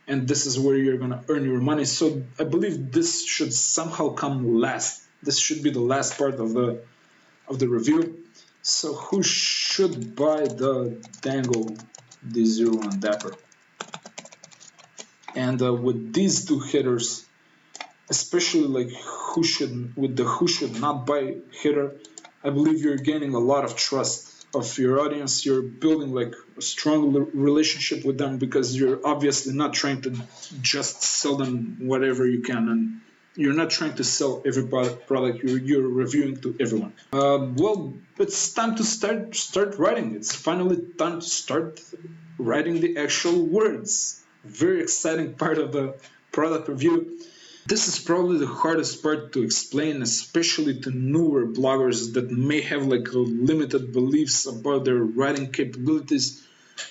and this is where you're gonna earn your money. So I believe this should somehow come last. This should be the last part of the review. So who should buy the Dango D01 Dapper? And with these two headers, especially like who should not buy header, I believe you're gaining a lot of trust of your audience. You're building like a strong relationship with them, because you're obviously not trying to just sell them whatever you can, and you're not trying to sell every product you're reviewing to everyone. Well, it's time to start writing. It's finally time to start writing the actual words. Very exciting part of the product review. This is probably the hardest part to explain, especially to newer bloggers that may have like limited beliefs about their writing capabilities,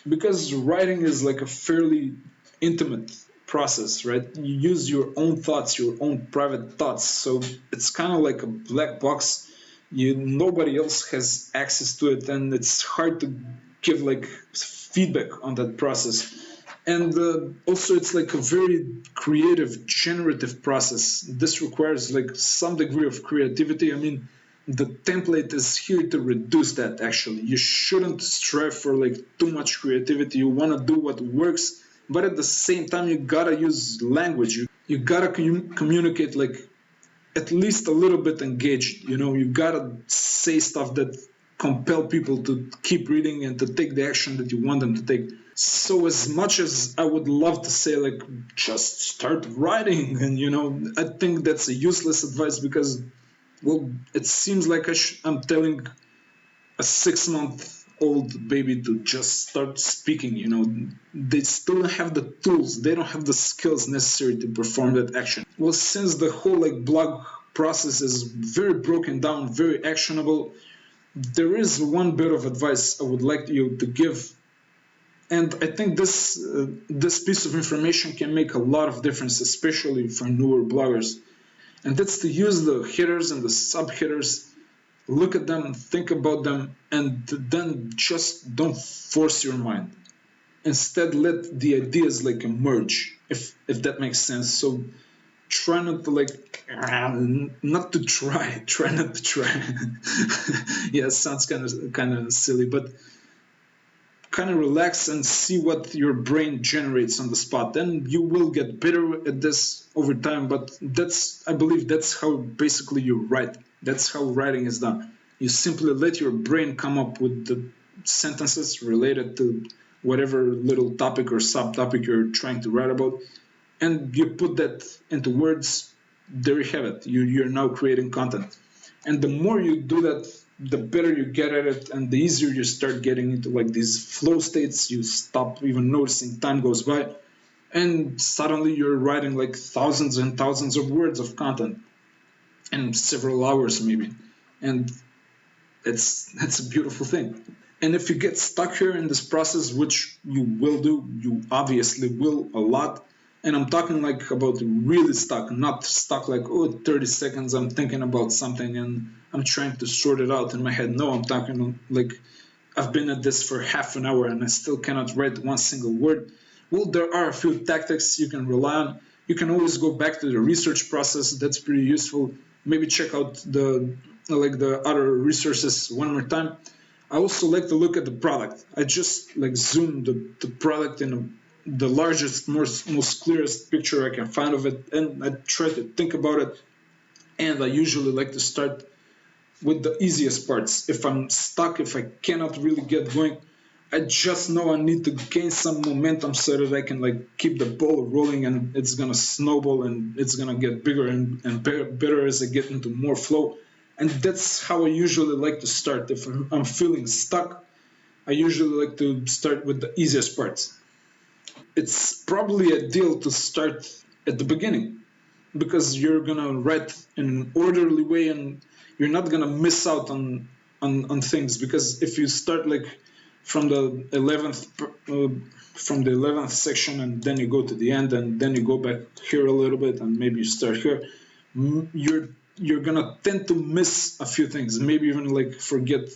because writing is like a fairly intimate process, right? You use your own thoughts, your own private thoughts, so it's kind of like a black box. Nobody else has access to it, and it's hard to give like feedback on that process. And also it's like a very creative, generative process. This requires like some degree of creativity. I mean, the template is here to reduce that actually. You shouldn't strive for like too much creativity. You want to do what works, but at the same time, you gotta use language. You gotta communicate like at least a little bit engaged. You gotta say stuff that compel people to keep reading and to take the action that you want them to take. So as much as I would love to say like just start writing, and I think that's a useless advice, because well, it seems like I'm telling a 6-month-old baby to just start speaking. They still don't have the tools, they don't have the skills necessary to perform that action. Well, since the whole like blog process is very broken down, very actionable, there is one bit of advice I would like you to give, and I think this piece of information can make a lot of difference, especially for newer bloggers. And that's to use the headers and the subheaders. Look at them, think about them, and then just don't force your mind. Instead, let the ideas like emerge, if that makes sense. So try not to like try not to try. Yeah, it sounds kind of silly, but kind of relax and see what your brain generates on the spot. And you will get better at this over time, but I believe that's how basically you write. That's how writing is done. You simply let your brain come up with the sentences related to whatever little topic or subtopic you're trying to write about, and you put that into words. There you have it. You're now creating content. And the more you do that, the better you get at it, and the easier you start getting into like these flow states. You stop even noticing time goes by, and suddenly you're writing like thousands and thousands of words of content in several hours maybe. And it's a beautiful thing. And if you get stuck here in this process, which you will do, you obviously will a lot. And I'm talking like about really stuck, not stuck like, oh, 30 seconds, I'm thinking about something and I'm trying to sort it out in my head. No, I'm talking like I've been at this for half an hour and I still cannot write one single word. Well, there are a few tactics you can rely on. You can always go back to the research process. That's pretty useful. Maybe check out the other resources one more time. I also like to look at the product. I just like zoom the product in the largest, most clearest picture I can find of it, and I try to think about it. And I usually like to start with the easiest parts. If I'm stuck, if I cannot really get going, I just know I need to gain some momentum so that I can like keep the ball rolling, and it's gonna snowball and it's gonna get bigger and better as I get into more flow. And that's how I usually like to start. If I'm feeling stuck, I usually like to start with the easiest parts. It's probably ideal to start at the beginning because you're gonna write in an orderly way and you're not gonna miss out on things. Because if you start like from the 11th section and then you go to the end and then you go back here a little bit and maybe you start here, you're gonna tend to miss a few things, maybe even like forget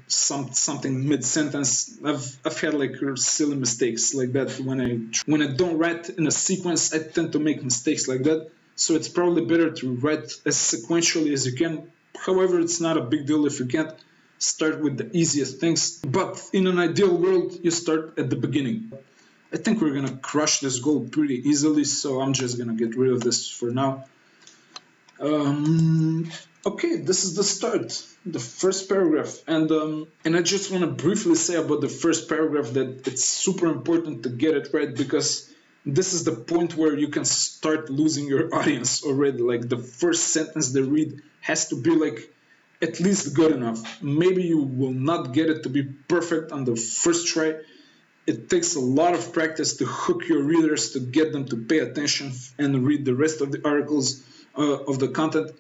something mid-sentence. I've had like silly mistakes like that. When I don't write in a sequence, I tend to make mistakes like that. So it's probably better to write as sequentially as you can. However, it's not a big deal if you can't. Start with the easiest things. But in an ideal world, you start at the beginning. I think we're gonna crush this goal pretty easily, so I'm just gonna get rid of this for now. Okay, this is the start, the first paragraph, and I just want to briefly say about the first paragraph that it's super important to get it right, because this is the point where you can start losing your audience already. Like the first sentence they read has to be like at least good enough. Maybe you will not get it to be perfect on the first try. It takes a lot of practice to hook your readers, to get them to pay attention and read the rest of the articles of the content.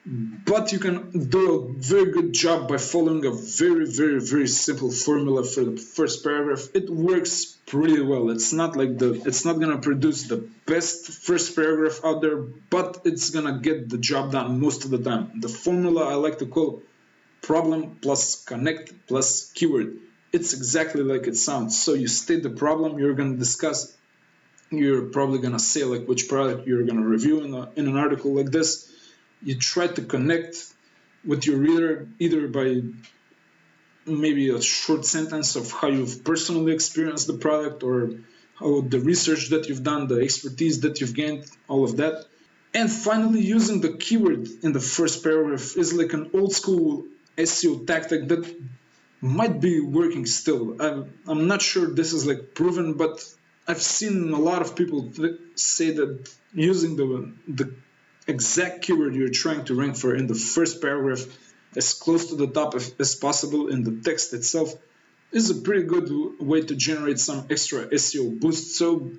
But you can do a very good job by following a very, very, very simple formula for the first paragraph. It works pretty well. It's not gonna produce the best first paragraph out there, but it's gonna get the job done most of the time. The formula I like to call problem plus connect plus keyword. It's exactly like it sounds. So you state the problem you're gonna discuss. You're probably gonna say like which product you're gonna review in an article like this. You try to connect with your reader either by maybe a short sentence of how you've personally experienced the product, or how the research that you've done, the expertise that you've gained, all of that. And finally, using the keyword in the first paragraph is like an old school SEO tactic that might be working still. I'm not sure this is like proven, but I've seen a lot of people say that using the exact keyword you're trying to rank for in the first paragraph as close to the top as possible in the text itself is a pretty good way to generate some extra SEO boost. So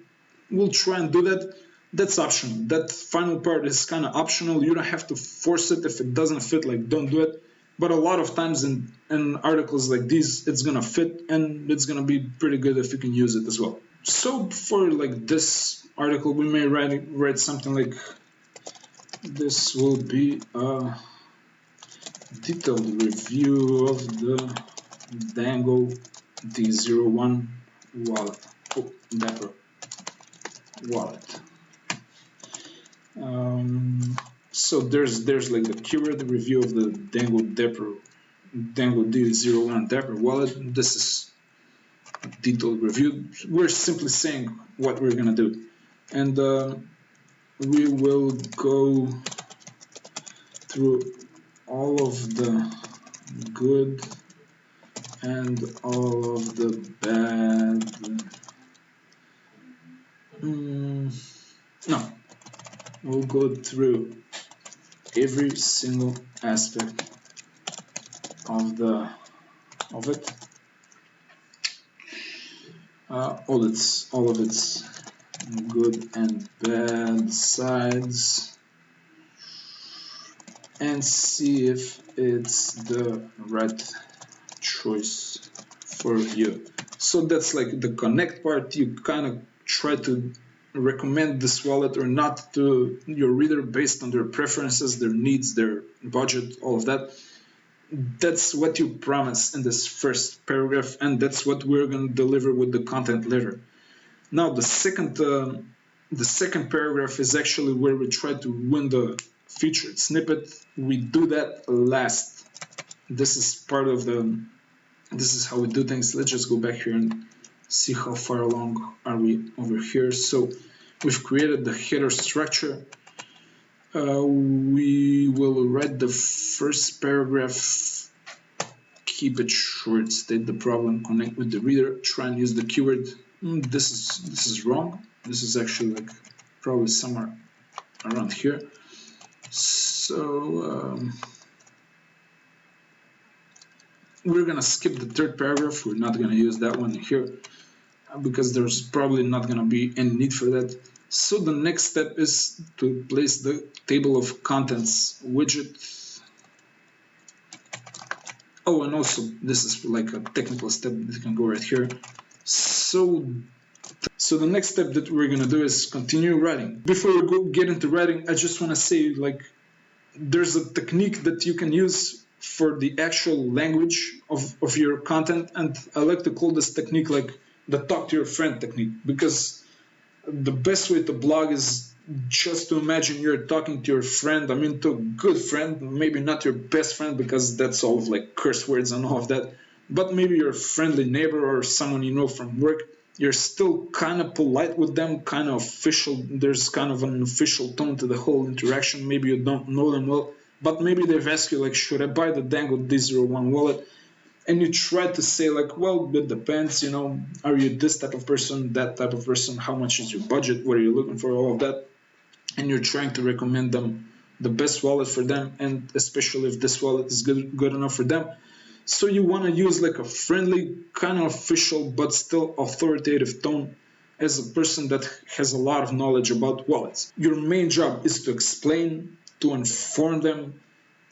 we'll try and do that. That's optional. That final part is kind of optional. You don't have to force it. If it doesn't fit, like don't do it. But a lot of times in articles like these, it's gonna fit and it's gonna be pretty good if you can use it as well. So for like this article, we may write something like, this will be a detailed review of the Dango D01 Dapper wallet. So there's like the keyword review of the Dango Dapper Dango D01 Dapper wallet. This is a detailed review. We're simply saying what we're gonna do, and we will go through all of the good and all of the bad. No, we'll go through every single aspect of it, all of its good and bad sides, and see if it's the right choice for you. So that's like the connect part. You kind of try to recommend this wallet or not to your reader based on their preferences, their needs, their budget, all of that. That's what you promise in this first paragraph, and that's what we're going to deliver with the content later. Now the second paragraph is actually where we try to win the featured snippet. We do that last. This is how we do things. Let's just go back here and see how far along are we over here. So we've created the header structure. We will write the first paragraph, keep it short, state the problem, connect with the reader, try and use the keyword. This is wrong. This is actually like probably somewhere around here. So we're gonna skip the third paragraph. We're not gonna use that one here because there's probably not gonna be any need for that. So the next step is to place the table of contents widget. Oh, and also this is like a technical step that can go right here. So the next step that we're gonna do is continue writing. Before we get into writing, I just wanna say like there's a technique that you can use for the actual language of your content, and I like to call this technique like the talk to your friend technique, because the best way to blog is just to imagine you're talking to your friend. I mean, to a good friend, maybe not your best friend because that's all of like curse words and all of that, but maybe your friendly neighbor or someone you know from work. You're still kind of polite with them, kind of official. There's kind of an official tone to the whole interaction. Maybe you don't know them well, but maybe they've asked you like, should I buy the Dango D01 wallet? And you try to say like, well, it depends, you know, are you this type of person, that type of person, how much is your budget, what are you looking for, all of that. And you're trying to recommend them the best wallet for them, and especially if this wallet is good enough for them. So you want to use like a friendly, kind of official, but still authoritative tone as a person that has a lot of knowledge about wallets. Your main job is to explain, to inform them,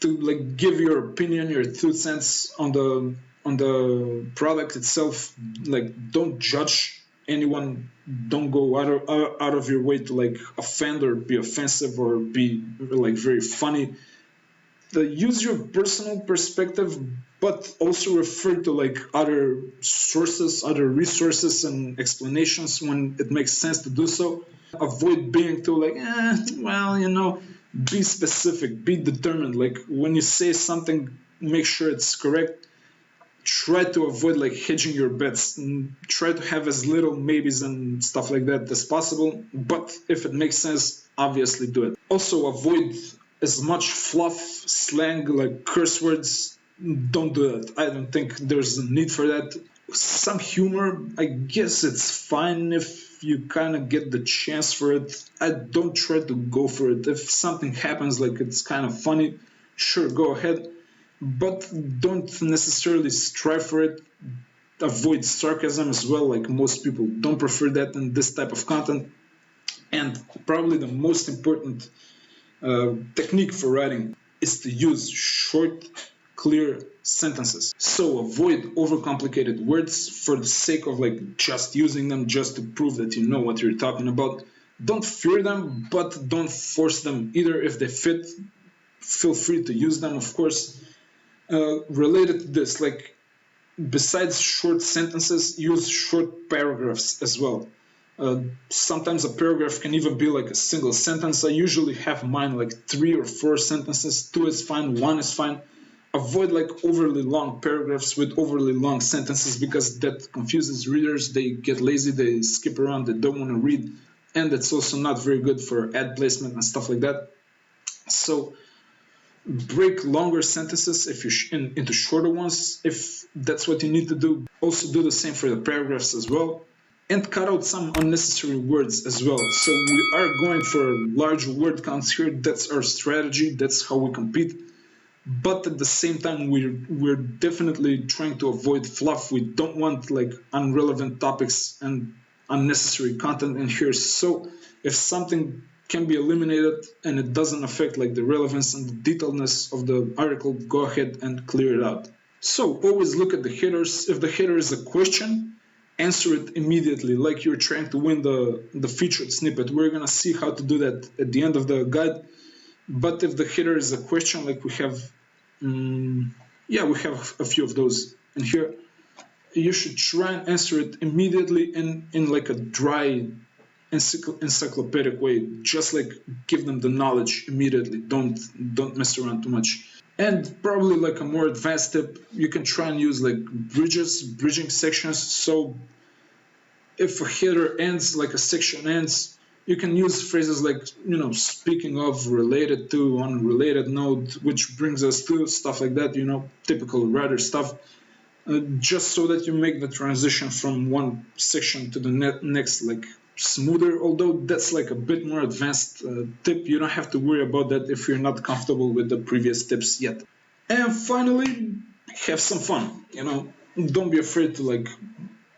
to like give your opinion, your 2 cents on the product itself. Like, don't judge anyone, don't go out of your way to like offend or be offensive or be like very funny. Use your personal perspective, but also refer to like other sources, other resources and explanations when it makes sense to do so. Avoid being too like, well, you know, be specific, be determined. Like when you say something, make sure it's correct. Try to avoid like hedging your bets, and try to have as little maybes and stuff like that as possible. But if it makes sense, obviously do it. Also avoid as much fluff, slang, like curse words. Don't do that. I don't think there's a need for that. Some humor, I guess it's fine if you kind of get the chance for it. I don't try to go for it. If something happens like it's kind of funny, sure, go ahead. But don't necessarily strive for it. Avoid sarcasm as well, like most people don't prefer that in this type of content. And probably the most important technique for writing is to use short, clear sentences. So avoid overcomplicated words for the sake of like just using them just to prove that you know what you're talking about. Don't fear them, but don't force them either. If they fit, feel free to use them, of course. Related to this, like besides short sentences, use short paragraphs as well. Sometimes a paragraph can even be like a single sentence. I usually have mine like 3 or 4 sentences. 2 is fine, 1 is fine. avoid like overly long paragraphs with overly long sentences, because that confuses readers. They get lazy, they skip around, they don't want to read, and it's also not very good for ad placement and stuff like that. So break longer sentences if you into shorter ones if that's what you need to do. Also do the same for the paragraphs as well, and cut out some unnecessary words as well. So we are going for large word counts here. That's our strategy, that's how we compete. But at the same time, we're definitely trying to avoid fluff. We don't want like irrelevant topics and unnecessary content in here. So if something can be eliminated and it doesn't affect like the relevance and the detailedness of the article, go ahead and clear it out. So always look at the headers. If the header is a question, answer it immediately, like you're trying to win the featured snippet. We're gonna see how to do that at the end of the guide. But if the header is a question, like we have a few of those in here, you should try and answer it immediately in like a dry encyclopedic way. Just like give them the knowledge immediately. Don't mess around too much. And probably like a more advanced tip, you can try and use like bridging sections. So if a header ends, like a section ends, you can use phrases like, speaking of, related to, on a related note, which brings us to, stuff like that, typical writer stuff, just so that you make the transition from one section to the next like smoother. Although that's like a bit more advanced tip, you don't have to worry about that if you're not comfortable with the previous tips yet. And finally, have some fun. Don't be afraid to like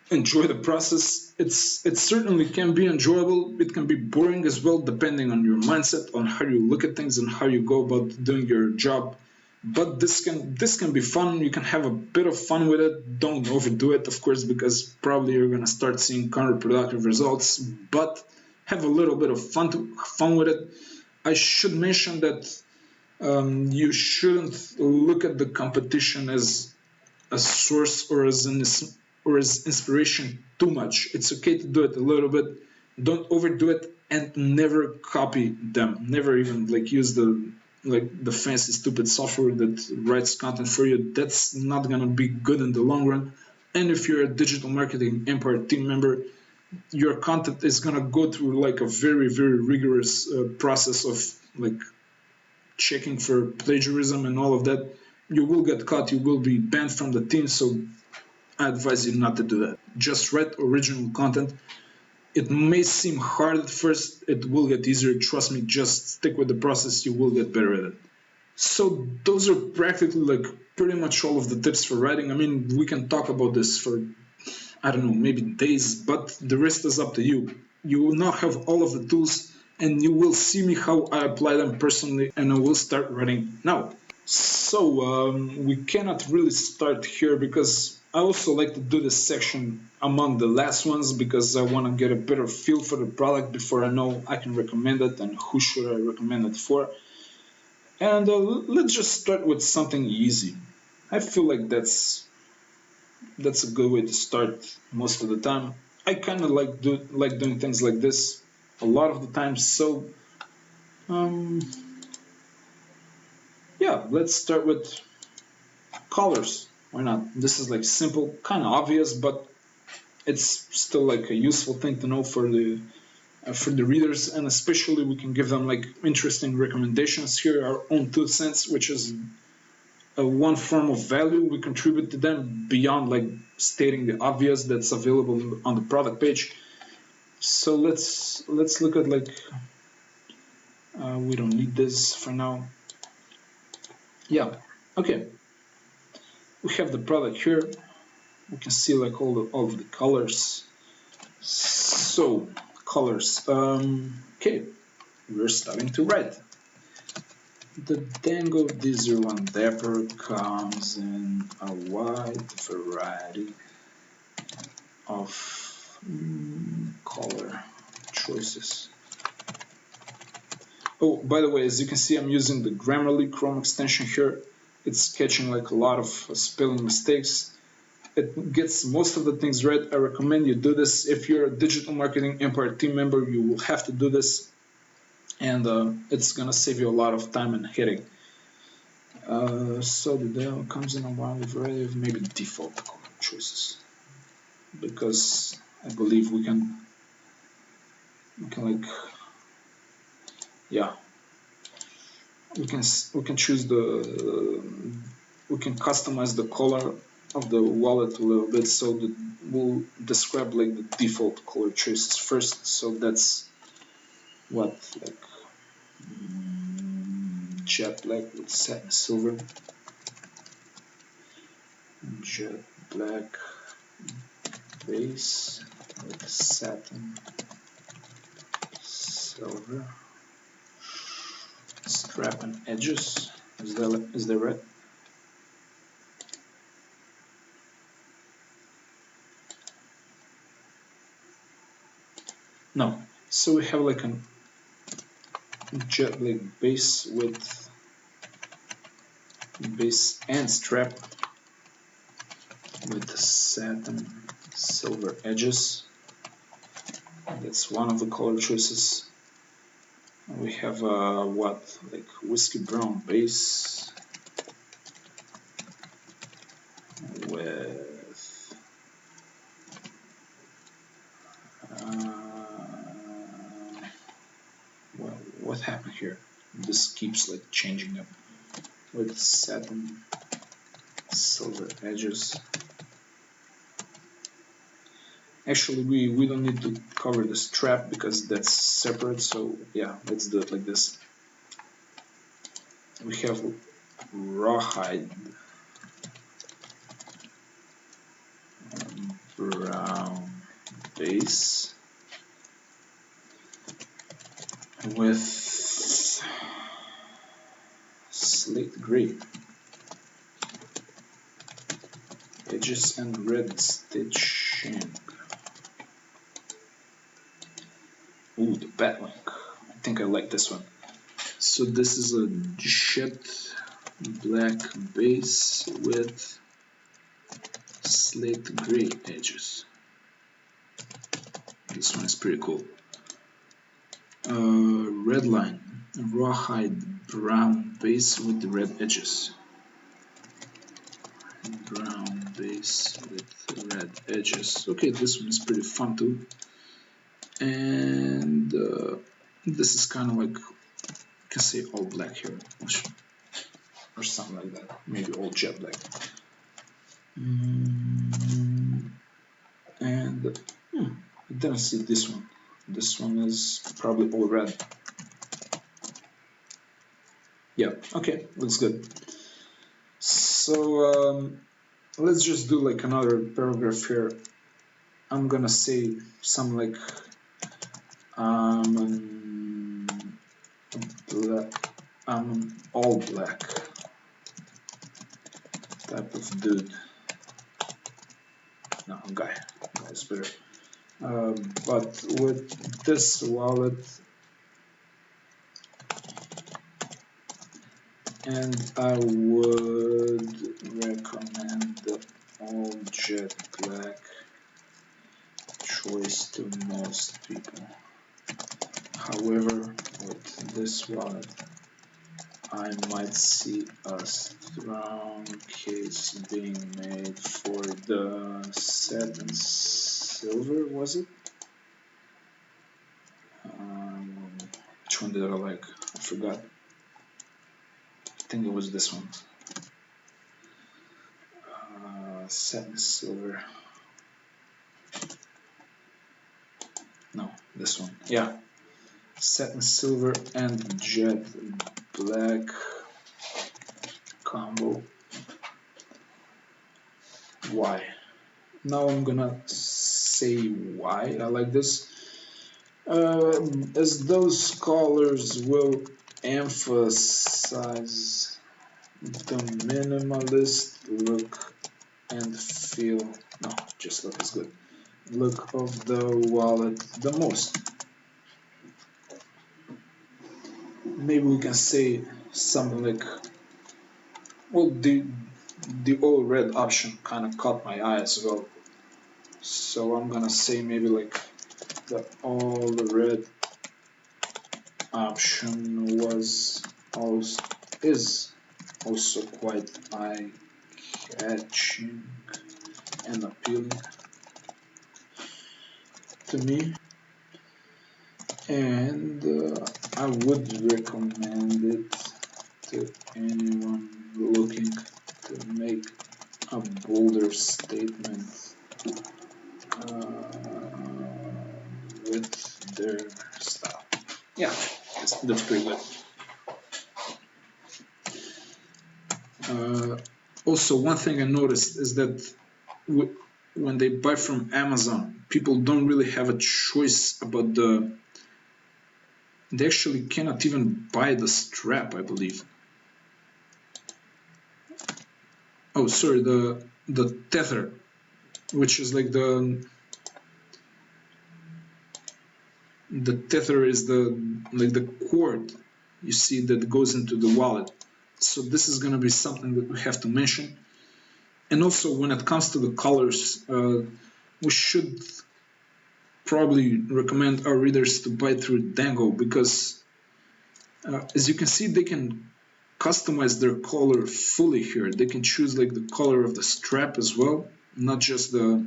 enjoy the process. It certainly can be enjoyable. It can be boring as well, depending on your mindset, on how you look at things and how you go about doing your job. But this can be fun. You can have a bit of fun with it. Don't overdo it, of course, because probably you're gonna start seeing counterproductive results. But have a little bit of fun with it. I should mention that you shouldn't look at the competition as a source or as inspiration too much. It's okay to do it a little bit. Don't overdo it, and never copy them. Never even like use the fancy stupid software that writes content for you. That's not gonna be good in the long run. And if you're a digital marketing empire team member, your content is gonna go through like a very, very rigorous process of like checking for plagiarism and all of that. You will get caught, you will be banned from the team, so I advise you not to do that. Just write original content. It may seem hard at first, it will get easier, trust me, just stick with the process, you will get better at it. So those are practically like pretty much all of the tips for writing. I mean, we can talk about this for, I don't know, maybe days, but the rest is up to you. You will now have all of the tools, and you will see me how I apply them personally, and I will start writing now. So we cannot really start here because I also like to do this section among the last ones, because I want to get a better feel for the product before I know I can recommend it and who should I recommend it for. And let's just start with something easy. I feel like that's a good way to start most of the time. I kind of like doing things like this a lot of the time. So yeah, let's start with colors. Why not? This is like simple, kind of obvious, but it's still like a useful thing to know for the readers, and especially we can give them like interesting recommendations. Here, our own 2 cents, which is one form of value we contribute to them beyond like stating the obvious that's available on the product page. So let's look at like we don't need this for now. Yeah, okay. We have the product here. We can see like all of the colors. So colors. Okay, we're starting to write. The Dango D01 Dapper comes in a wide variety of color choices. Oh, by the way, as you can see, I'm using the Grammarly Chrome extension here. It's catching like a lot of spelling mistakes. It gets most of the things right. I recommend you do this. If you're a digital marketing empire team member, you will have to do this, and it's gonna save you a lot of time and headache. So the demo comes in a wide variety of maybe default color choices, because I believe we can like, yeah, we can choose we can customize the color of the wallet a little bit, so that we'll describe like the default color choices first. So that's what, like, jet black with satin silver, jet black base with satin silver, strap and edges. Is that right? No. So we have like a jet black base with base and strap with satin silver edges. That's one of the color choices. We have what, like whiskey brown base with well, what happened here? This keeps like changing up. With satin silver edges. Actually, we don't need to cover the strap because that's separate, so yeah, let's do it like this. We have rawhide brown base with slate gray edges and red stitching. Ooh, the Batwing. I think I like this one. So this is a jet black base with slate gray edges. This one is pretty cool. Red line, rawhide brown base with the red edges. Brown base with red edges. Okay, this one is pretty fun too. And this is kind of like, you can say all black here, or something like that. Maybe all jet black. And I didn't see this one. This one is probably all red. Yeah, okay, looks good. So let's just do like another paragraph here. I'm gonna say something like I'm an all black type of dude. No, guy is better. But with this wallet, and I would recommend the all jet black choice to most people. However, with this wallet, I might see a strong case being made for the satin silver, was it? Which one did I like? I forgot. I think it was this one. Satin silver. No, this one. Yeah. Satin silver and jet black combo. Why? Now I'm gonna say why I like this. As those colors will emphasize the minimalist look and feel, no, just look is good, look of the wallet the most. Maybe we can say something like, well, the all red option kind of caught my eye as well, so I'm gonna say maybe like the all red option is also quite eye-catching and appealing to me, and I would recommend it to anyone looking to make a bolder statement with their style. Yeah, that's pretty good. Also, one thing I noticed is that when they buy from Amazon, people don't really have a choice about they actually cannot even buy the strap, I believe. Oh, sorry, the tether, which is like the tether is the cord you see that goes into the wallet. So this is going to be something that we have to mention. And also, when it comes to the colors, we should probably recommend our readers to buy through Dango, because as you can see, they can customize their color fully here. They can choose like the color of the strap as well, not just the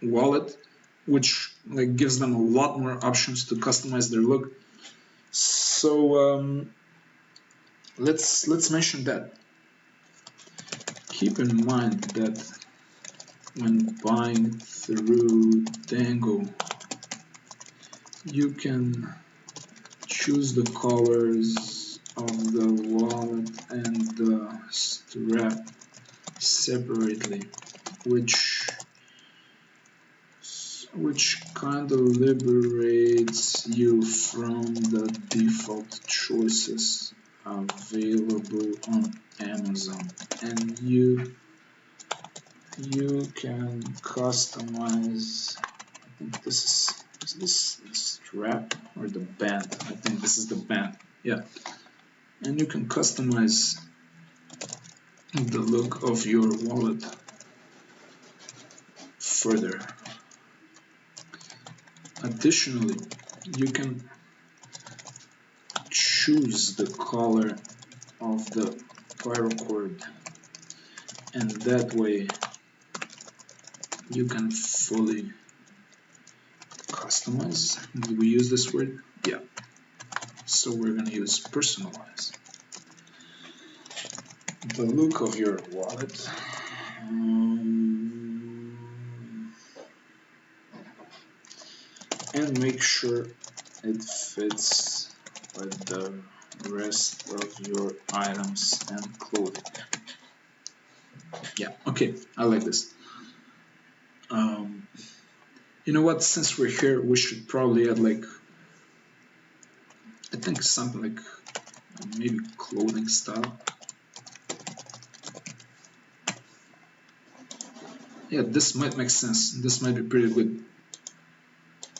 wallet, which like gives them a lot more options to customize their look. So let's mention that. Keep in mind that when buying through Dango, you can choose the colors of the wallet and the strap separately, which kind of liberates you from the default choices available on Amazon, and you can customize. I think this is this the strap or the band? I think this is the band. Yeah, and you can customize the look of your wallet further. Additionally, you can choose the color of the paracord, and that way you can fully customize. Did we use this word? Yeah. So we're going to use personalize. The look of your wallet. And make sure it fits with the rest of your items and clothing. Yeah, okay, I like this. You know what, since we're here, we should probably add like, I think something like maybe clothing style. Yeah, this might make sense. This might be pretty good.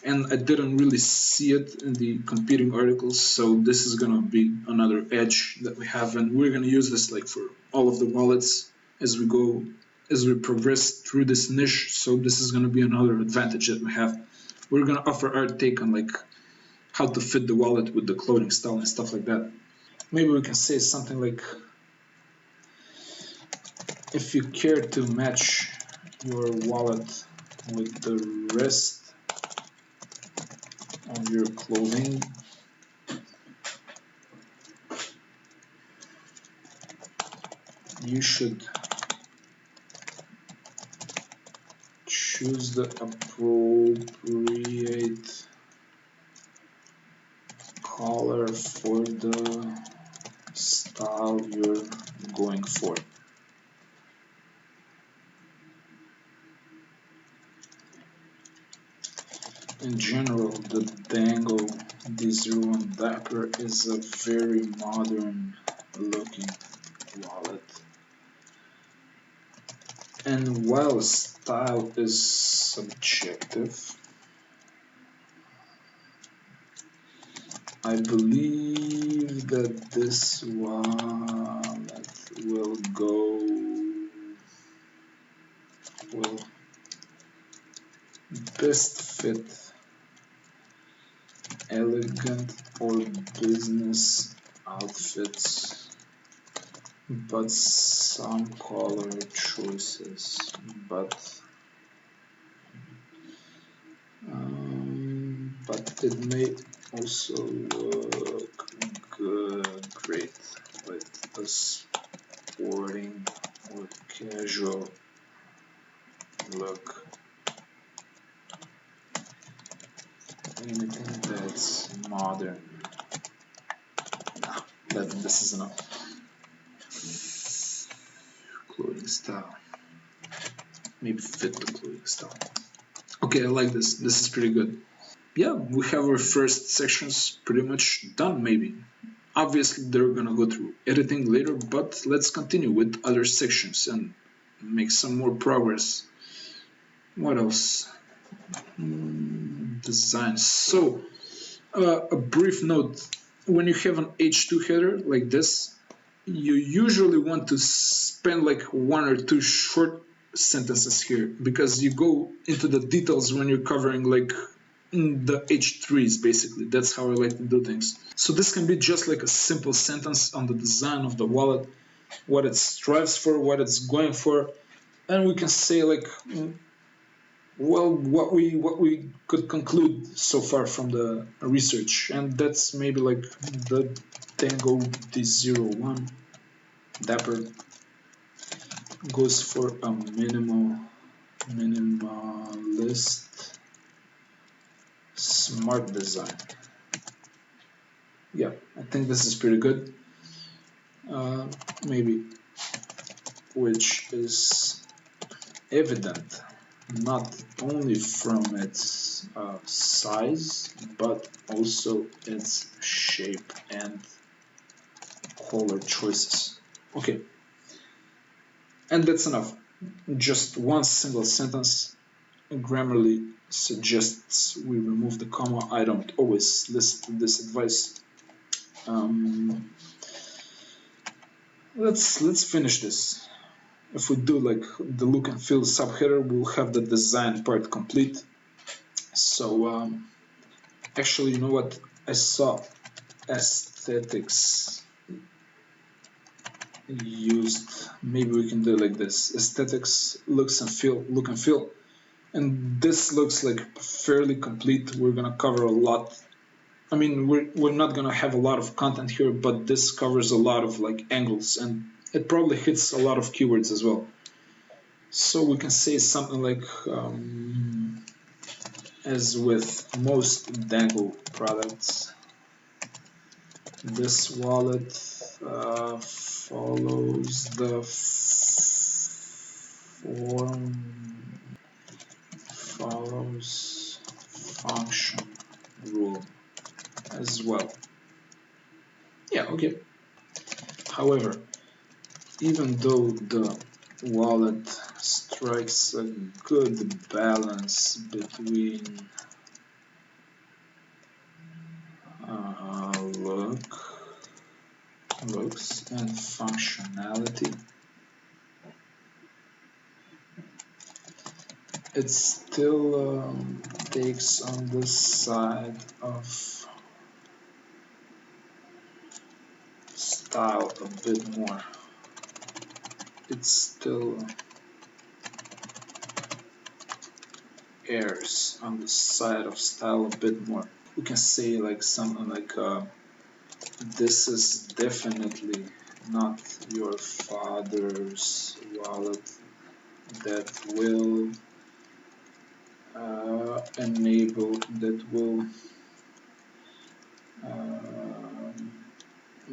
And I didn't really see it in the competing articles, so this is gonna be another edge that we have, and we're gonna use this like for all of the wallets as we progress through this niche. So this is gonna be another advantage that we have. We're gonna offer our take on like how to fit the wallet with the clothing style and stuff like that. Maybe we can say something like, if you care to match your wallet with the rest of your clothing, you should choose the appropriate color for the style you're going for. In general, the Dango D01 Dapper is a very modern looking wallet. And while style is subjective, I believe that this wallet will best fit elegant or business outfits but some color choices, but it may also look great with a sporting or casual look. Anything that's modern. This is enough. Clothing style. Maybe fit the clothing style. Okay, I like this. This is pretty good. Yeah, we have our first sections pretty much done, maybe. Obviously, they're gonna go through editing later, but let's continue with other sections and make some more progress. What else? Design. So, a brief note. When you have an H2 header like this, you usually want to spend like one or two short sentences here because you go into the details when you're covering like the H3s basically. That's how I like to do things. So this can be just like a simple sentence on the design of the wallet, what it strives for, what it's going for, and we can say like, well, what we could conclude so far from the research, and that's maybe like the Dango D01 Dapper goes for a minimalist smart design. Yeah, I think this is pretty good. Maybe, which is evident not only from its size, but also its shape and color choices. Okay, and that's enough. Just one single sentence. Grammarly suggests we remove the comma. I don't always listen to this advice. Let's finish this. If we do like the look and feel subheader, we'll have the design part complete. So actually, you know what? I saw aesthetics used. Maybe we can do like this: aesthetics, look and feel, and this looks like fairly complete. We're gonna cover a lot. I mean, we're not gonna have a lot of content here, but this covers a lot of like angles, and it probably hits a lot of keywords as well. So we can say something like, as with most Dango products, this wallet follows the function rule as well. Yeah, okay. However, even though the wallet strikes a good balance between looks and functionality, it still takes on the side of style a bit more. It still errs on the side of style a bit more. We can say like something like, this is definitely not your father's wallet that will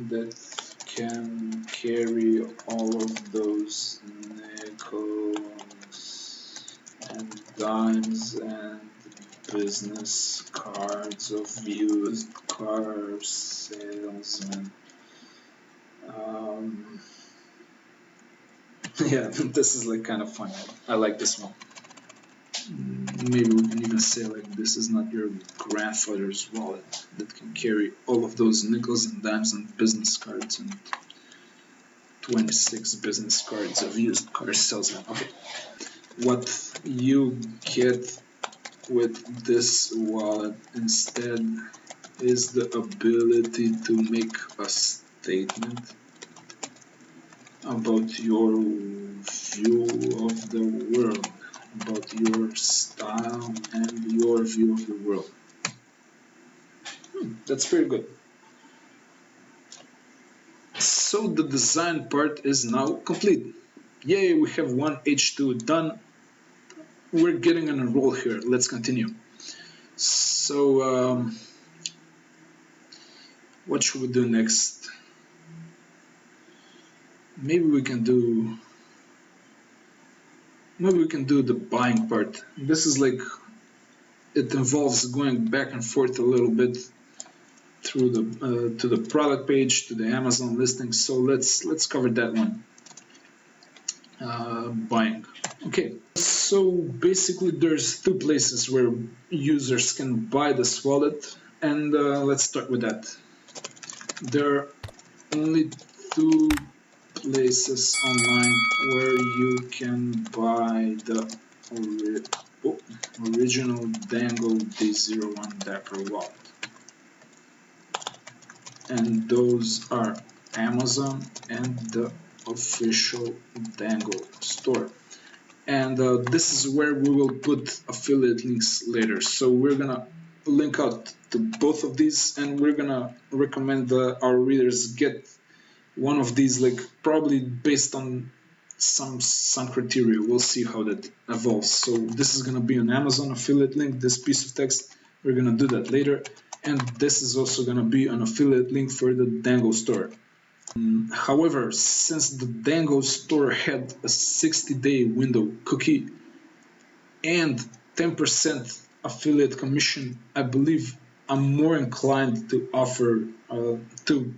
that can carry all of those nickels and dimes and business cards of used car salesmen. Yeah, this is like kind of funny. I like this one. Maybe we can even say like, this is not your grandfather's wallet that can carry all of those nickels and dimes and business cards and 26 business cards of used car salesmen. Okay, what you get with this wallet instead is the ability to make a statement about your view of the world, about your style and your view of the world. That's pretty good. So the design part is now complete. Yay, we have one H2 done. We're getting on a roll here. Let's continue. So what should we do next? Maybe we can do the buying part. This is like, it involves going back and forth a little bit through the to the product page, to the Amazon listing. So let's cover that one. Buying. Okay, so basically there's two places where users can buy this wallet, and let's start with that. There are only two places online where you can buy the original Dango D01 Dapper wallet, and those are Amazon and the official Dango store. And this is where we will put affiliate links later. So we're gonna link out to both of these, and we're gonna recommend our readers get one of these, like probably based on some criteria. We'll see how that evolves. So this is gonna be an Amazon affiliate link, this piece of text. We're gonna do that later. And this is also gonna be an affiliate link for the Dango store. However, since the Dango store had a 60-day window cookie and 10% affiliate commission, I believe I'm more inclined to offer to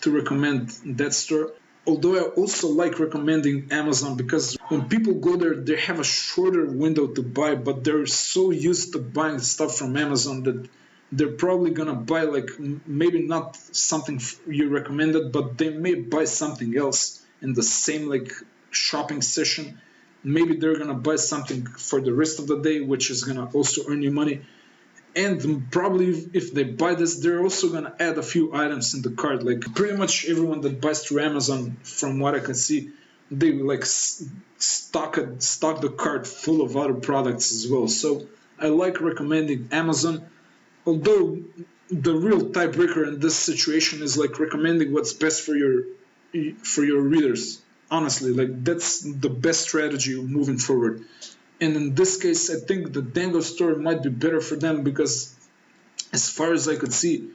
recommend that store. Although I also like recommending Amazon, because when people go there, they have a shorter window to buy, but they're so used to buying stuff from Amazon that they're probably gonna buy, like, maybe not something you recommended, but they may buy something else in the same like shopping session. Maybe they're gonna buy something for the rest of the day, which is gonna also earn you money. And probably if they buy this, they're also gonna add a few items in the cart. Like pretty much everyone that buys through Amazon, from what I can see, they like stock the cart full of other products as well. So I like recommending Amazon. Although the real tiebreaker in this situation is like recommending what's best for your readers. Honestly, like that's the best strategy moving forward. And in this case, I think the Dango store might be better for them, because as far as I could see,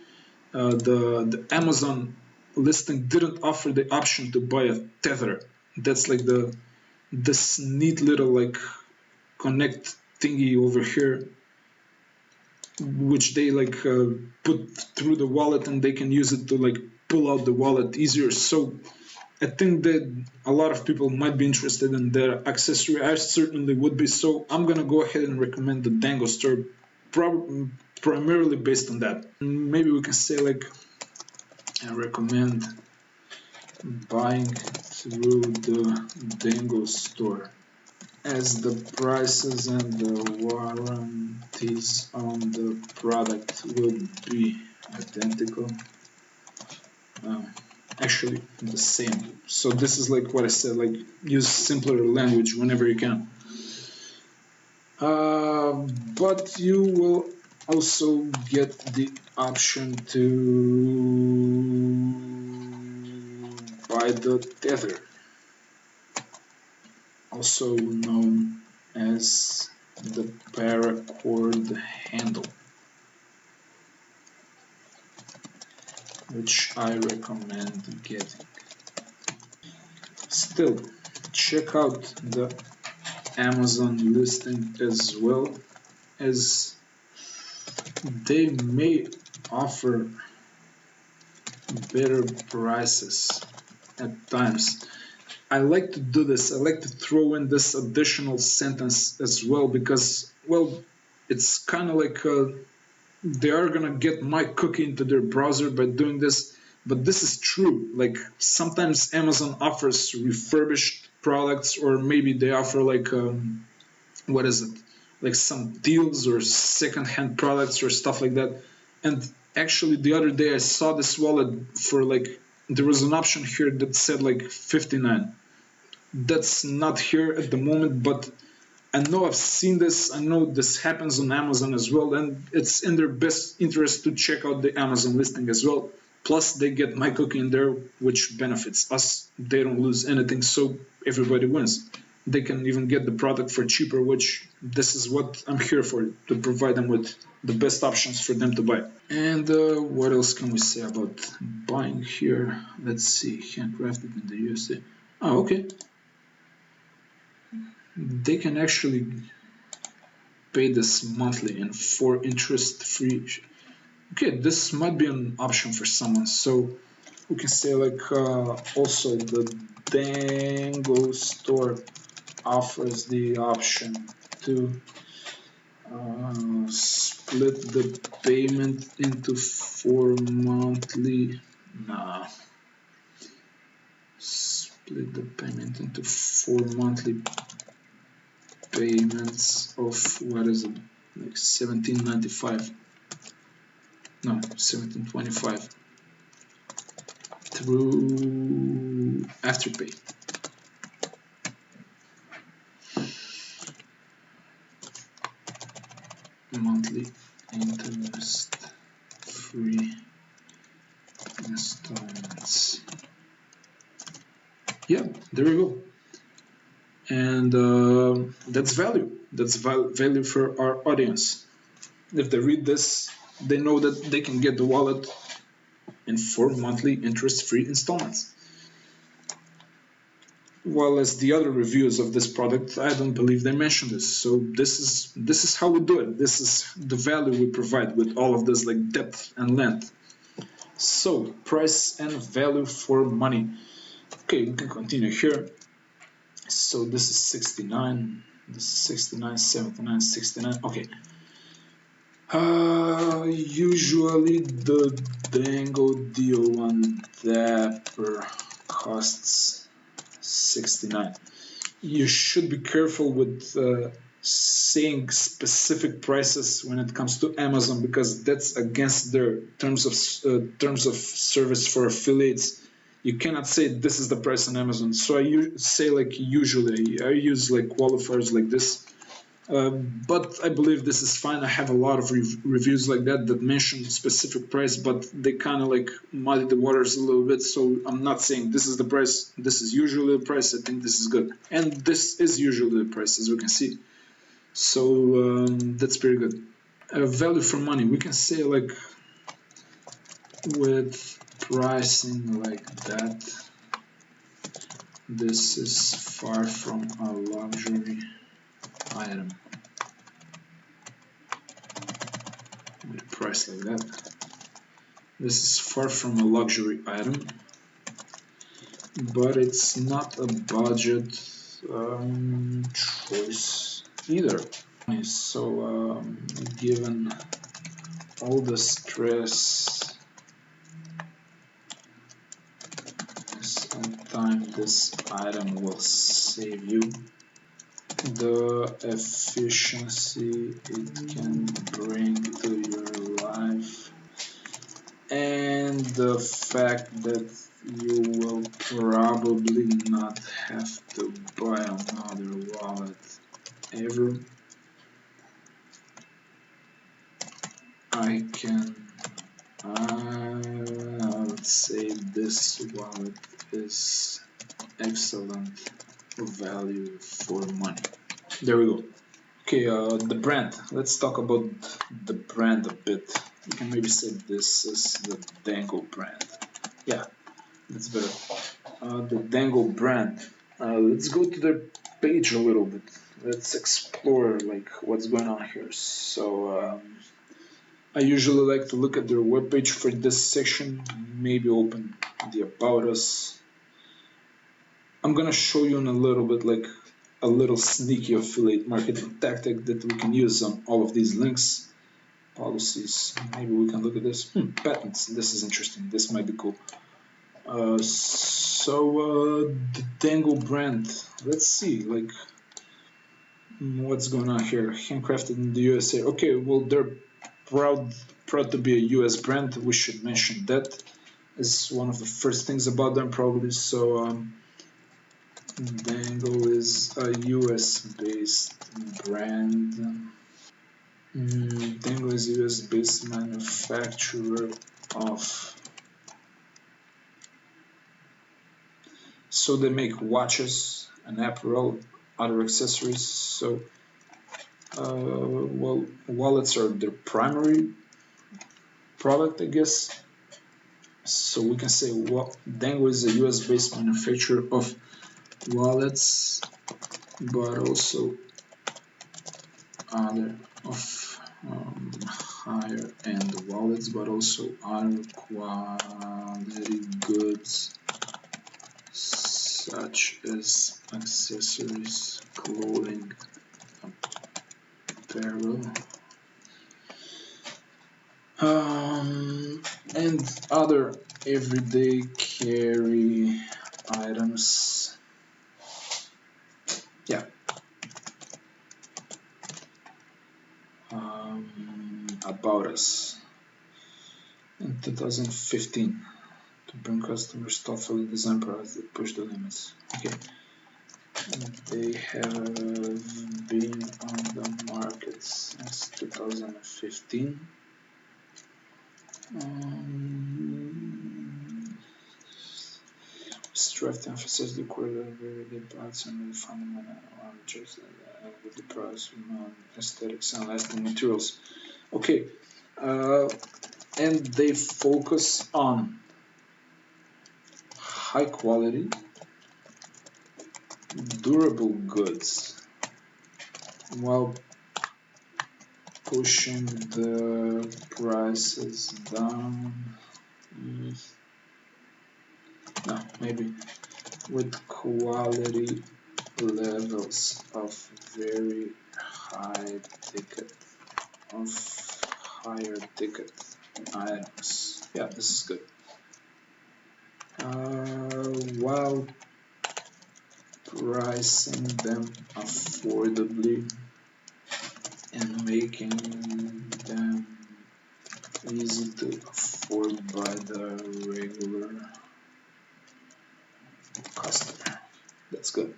the Amazon listing didn't offer the option to buy a tether. That's like this neat little like connect thingy over here, which they like put through the wallet, and they can use it to like pull out the wallet easier. So I think that a lot of people might be interested in that accessory. I certainly would be. So I'm gonna go ahead and recommend the Dango store, primarily based on that. Maybe we can say like, I recommend buying through the Dango store, as the prices and the warranties on the product will be identical. Actually, the same. So this is like what I said, like use simpler language whenever you can. But you will also get the option to buy the tether, also known as the paracord handle, which I recommend getting. Still, check out the Amazon listing as well, as they may offer better prices at times. I like to do this. I like to throw in this additional sentence as well, because, well, it's kind of like they are gonna get my cookie into their browser by doing this. But this is true. Like sometimes Amazon offers refurbished products, or maybe they offer like what is it? Like some deals or second-hand products or stuff like that. And actually, the other day I saw this wallet for like there was an option here that said like 59. That's not here at the moment, but I know I've seen this. I know this happens on Amazon as well, and it's in their best interest to check out the Amazon listing as well. Plus, they get my cookie in there, which benefits us. They don't lose anything, so everybody wins. They can even get the product for cheaper, which this is what I'm here for, to provide them with the best options for them to buy. And what else can we say about buying here? Let's see, handcrafted in the USA. Oh, okay. They can actually pay this monthly and for interest-free. Okay, this might be an option for someone. So we can say like also the Dango store offers the option to split the payment into 4 monthly. Nah. Split the payment into 4 monthly payments of what is it, like 17.95. No, 17.25 through Afterpay. Monthly interest-free installments. Yeah, there we go. And that's value. That's value for our audience. If they read this, they know that they can get the wallet in 4 monthly interest-free installments. While as the other reviews of this product, I don't believe they mentioned this. So this is how we do it. This is the value we provide with all of this like depth and length. So price and value for money. Okay, we can continue here. So this is 69. This is 69, 79, 69. Okay. Usually the Dango D01 Dapper costs 69. You should be careful with saying specific prices when it comes to Amazon, because that's against their terms of service for affiliates. You cannot say this is the price on Amazon. So I say like usually I use like qualifiers like this. But I believe this is fine. I have a lot of reviews like that mention specific price, but they kind of like muddy the waters a little bit. So I'm not saying this is the price. This is usually the price. I think this is good, and this is usually the price, as we can see. So that's pretty good. Value for money. We can say like with pricing like that, this is far from a luxury item. With a price like that, this is far from a luxury item, but it's not a budget choice either. So given all the stress and time this item will save you, the efficiency it can bring to your life, and the fact that you will probably not have to buy another wallet ever, I would say this wallet is excellent value for money. There we go. Okay, the brand. Let's talk about the brand a bit. You can maybe say this is the Dango brand. Yeah, that's better. The Dango brand. Let's go to their page a little bit. Let's explore like what's going on here. So I usually like to look at their webpage for this section. Maybe open the About Us. I'm gonna show you in a little bit like a little sneaky affiliate marketing tactic that we can use on all of these links. Policies, maybe we can look at this. Patents, this is interesting, this might be cool. The Dango brand, let's see, like, what's going on here? Handcrafted in the USA. Okay, well, they're proud to be a US brand, we should mention that. is one of the first things about them probably. So Dango is a US based brand. Dango is a US based manufacturer of, so they make watches and apparel, other accessories. So well, wallets are their primary product, I guess. So we can say Dango is a US based manufacturer of wallets, but also other of higher end wallets, but also other quality goods such as accessories, clothing, apparel, and other everyday carry items. Yeah. About us in 2015 to bring customers thoughtfully design products that push the limits. Okay. They have been on the market since 2015. Strive to emphasize the core of everyday parts and the fundamental features with the products on aesthetics and lasting materials. Okay, and they focus on high quality, durable goods while pushing the prices down. No, maybe with quality levels of very high ticket, of higher ticket items. Yeah, this is good. While pricing them affordably and making them easy to afford by the regular customer. That's good.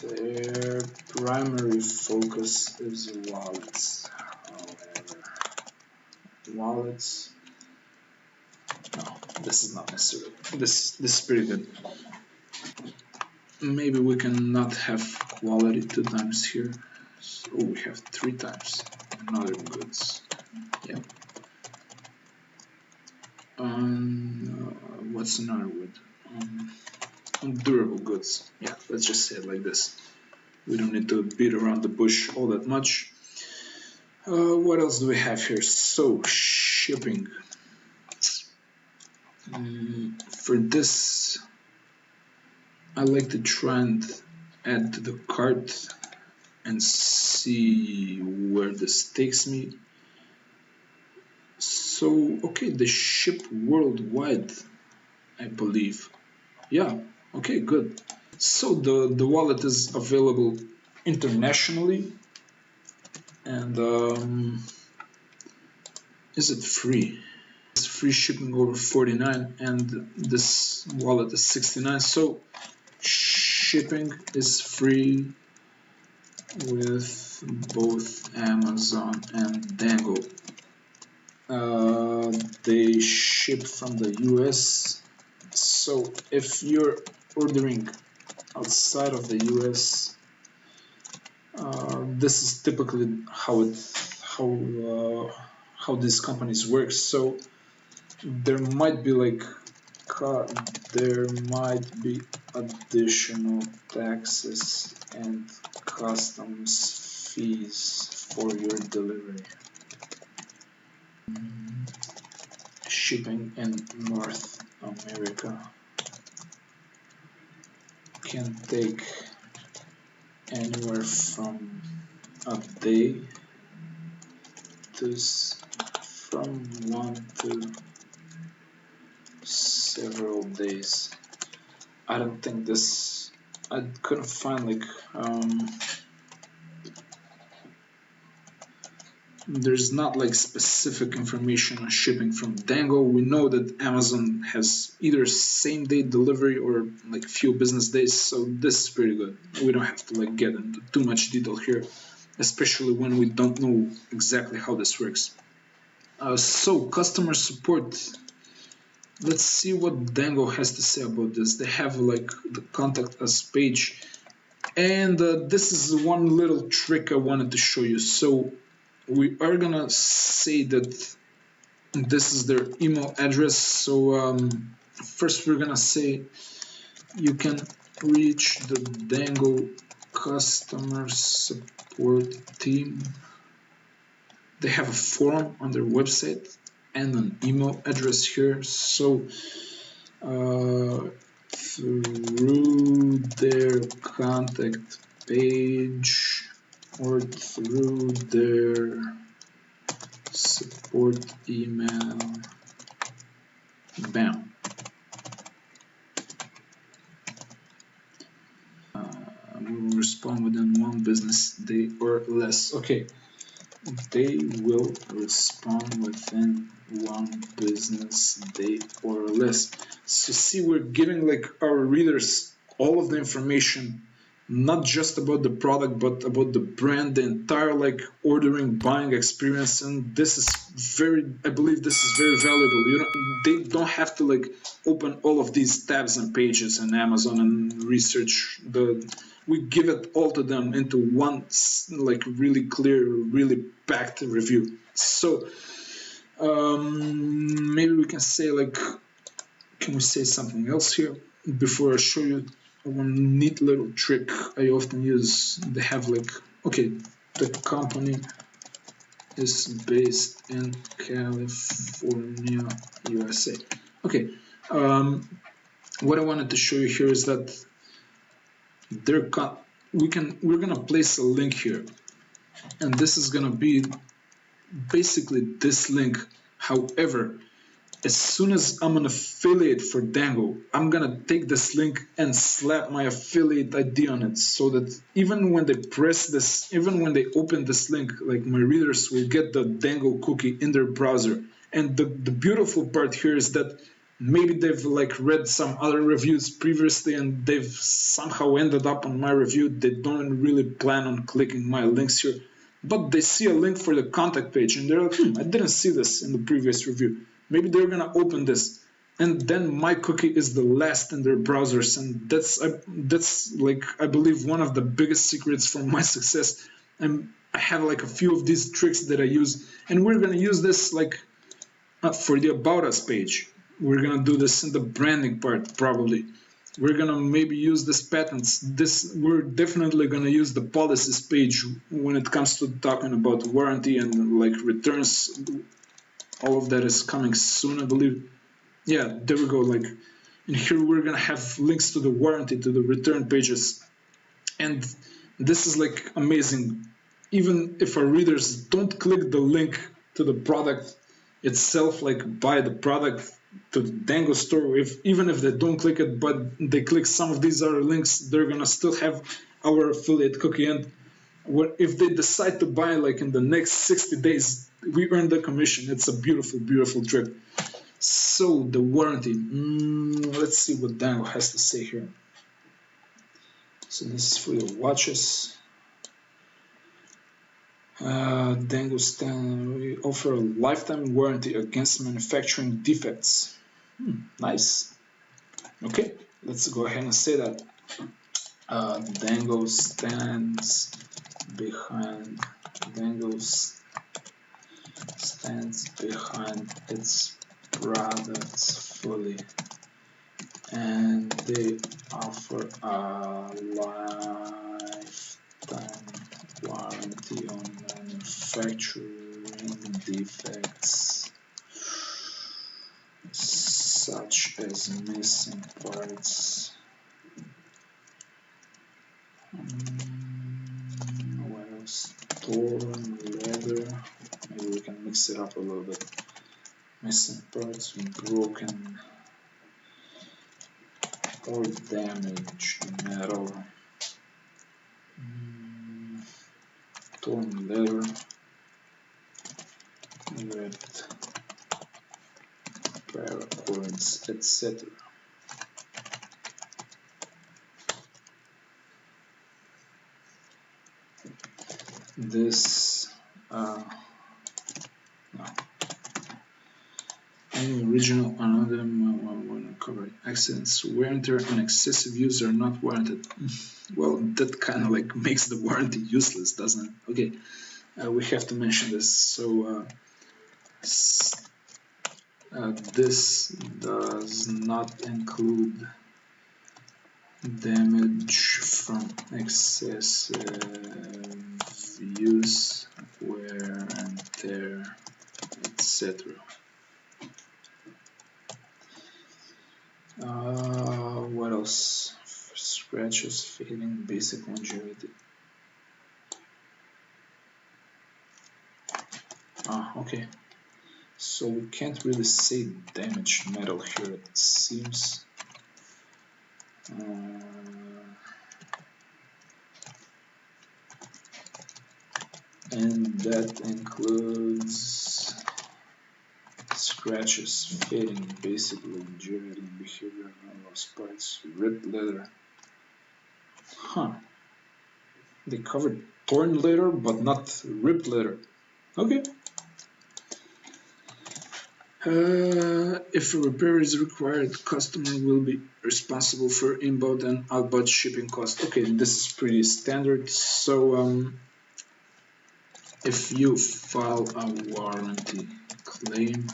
Their primary focus is wallets. However, wallets. No, this is not necessary. This is pretty good. Maybe we can not have quality 2 times here. So we have 3 times. Another goods. Yeah. What's another word? Durable goods. Yeah, let's just say it like this. We don't need to beat around the bush all that much. What else do we have here? So, shipping. For this, I like to try and add to the cart and see where this takes me. So, okay, they ship worldwide, I believe. Yeah, okay, good. So the wallet is available internationally, and is it free? It's free shipping over 49, and this wallet is 69. So shipping is free with both Amazon and Dango. They ship from the US. So if you're ordering outside of the US, this is typically how these companies work. So there might be additional taxes and customs fees for your delivery. Shipping in North America can take anywhere from a day to from 1 to several days. I don't think this. I couldn't find there's not like specific information on shipping from Dango. We know that Amazon has either same day delivery or like few business days, so this is pretty good. We don't have to like get into too much detail here, especially when we don't know exactly how this works. So customer support. Let's see what Dango has to say about this. They have like the contact us page, and this is one little trick I wanted to show you. So we are gonna say that this is their email address. So first we're gonna say you can reach the Dango customer support team. They have a forum on their website and an email address here. So through their contact page or through their support email, bam. We will respond within 1 business day or less. Okay, they will respond within 1 business day or less. So see, we're giving like our readers all of the information, not just about the product, but about the brand, the entire like ordering, buying experience. And this is I believe this is very valuable. They don't have to like open all of these tabs and pages in Amazon and research we give it all to them into one like really clear, really packed review. So maybe we can say like, can we say something else here before I show you one neat little trick I often use? They have like, okay, the company is based in California, USA. Okay, what I wanted to show you here is that we're gonna place a link here, and this is gonna be basically this link. However, as soon as I'm an affiliate for Dango, I'm gonna take this link and slap my affiliate ID on it, so that even when they press this, even when they open this link, like my readers will get the Dango cookie in their browser. And the beautiful part here is that maybe they've like read some other reviews previously and they've somehow ended up on my review. They don't really plan on clicking my links here, but they see a link for the contact page and they're like, I didn't see this in the previous review. Maybe they're gonna open this, and then my cookie is the last in their browsers, and that's like I believe one of the biggest secrets for my success. And I have like a few of these tricks that I use, and we're gonna use this like for the About Us page. We're gonna do this in the branding part probably. We're gonna maybe use this patents. We're definitely gonna use the policies page when it comes to talking about warranty and like returns. All of that is coming soon, I believe. Yeah, there we go. Like, and here we're gonna have links to the warranty, to the return pages, and this is like amazing. Even if our readers don't click the link to the product itself, like buy the product to the Dango store, even if they don't click it, but they click some of these other links, they're gonna still have our affiliate cookie. And if they decide to buy like in the next 60 days, we earn the commission. It's a beautiful, beautiful trick. So the warranty, let's see what Dango has to say here. So this is for your watches. Dango stand, we offer a lifetime warranty against manufacturing defects. Nice. Okay, let's go ahead and say that. Dango stands behind its products fully, and they offer a lifetime warranty on manufacturing defects such as missing parts. What else? Torn leather. Maybe we can mix it up a little bit. Missing parts, broken or damaged metal. Torn leather. with paracords, etc. This no. Any original another when covered accidents, wear and tear and excessive use are not warranted. Well, that kind of like makes the warranty useless, doesn't it? Okay, we have to mention this. So this does not include damage from excessive use, wear and tear, etc. What else? Scratches, fading, basic longevity. Okay. So we can't really say damaged metal here, it seems. And that includes scratches, fading, basic longevity, behavior, lost parts, ripped leather. Huh. They covered torn leather, but not ripped leather. Okay. If a repair is required, customer will be responsible for inbound and outbound shipping costs. Okay, this is pretty standard. So if you file a warranty claim,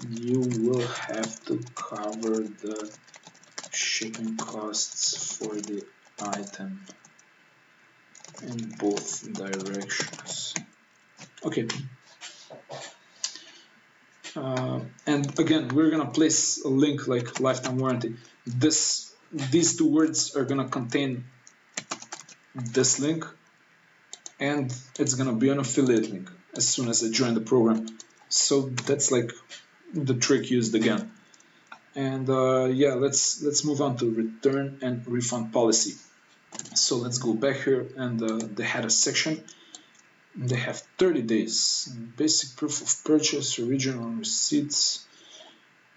you will have to cover the shipping costs for the item in both directions. Okay. And again, we're gonna place a link like lifetime warranty. These two words are gonna contain this link, and it's gonna be an affiliate link as soon as I join the program. So that's like the trick used again. And yeah, let's move on to return and refund policy. So let's go back here, and they had a section. They have 30 days, basic proof of purchase, original receipts,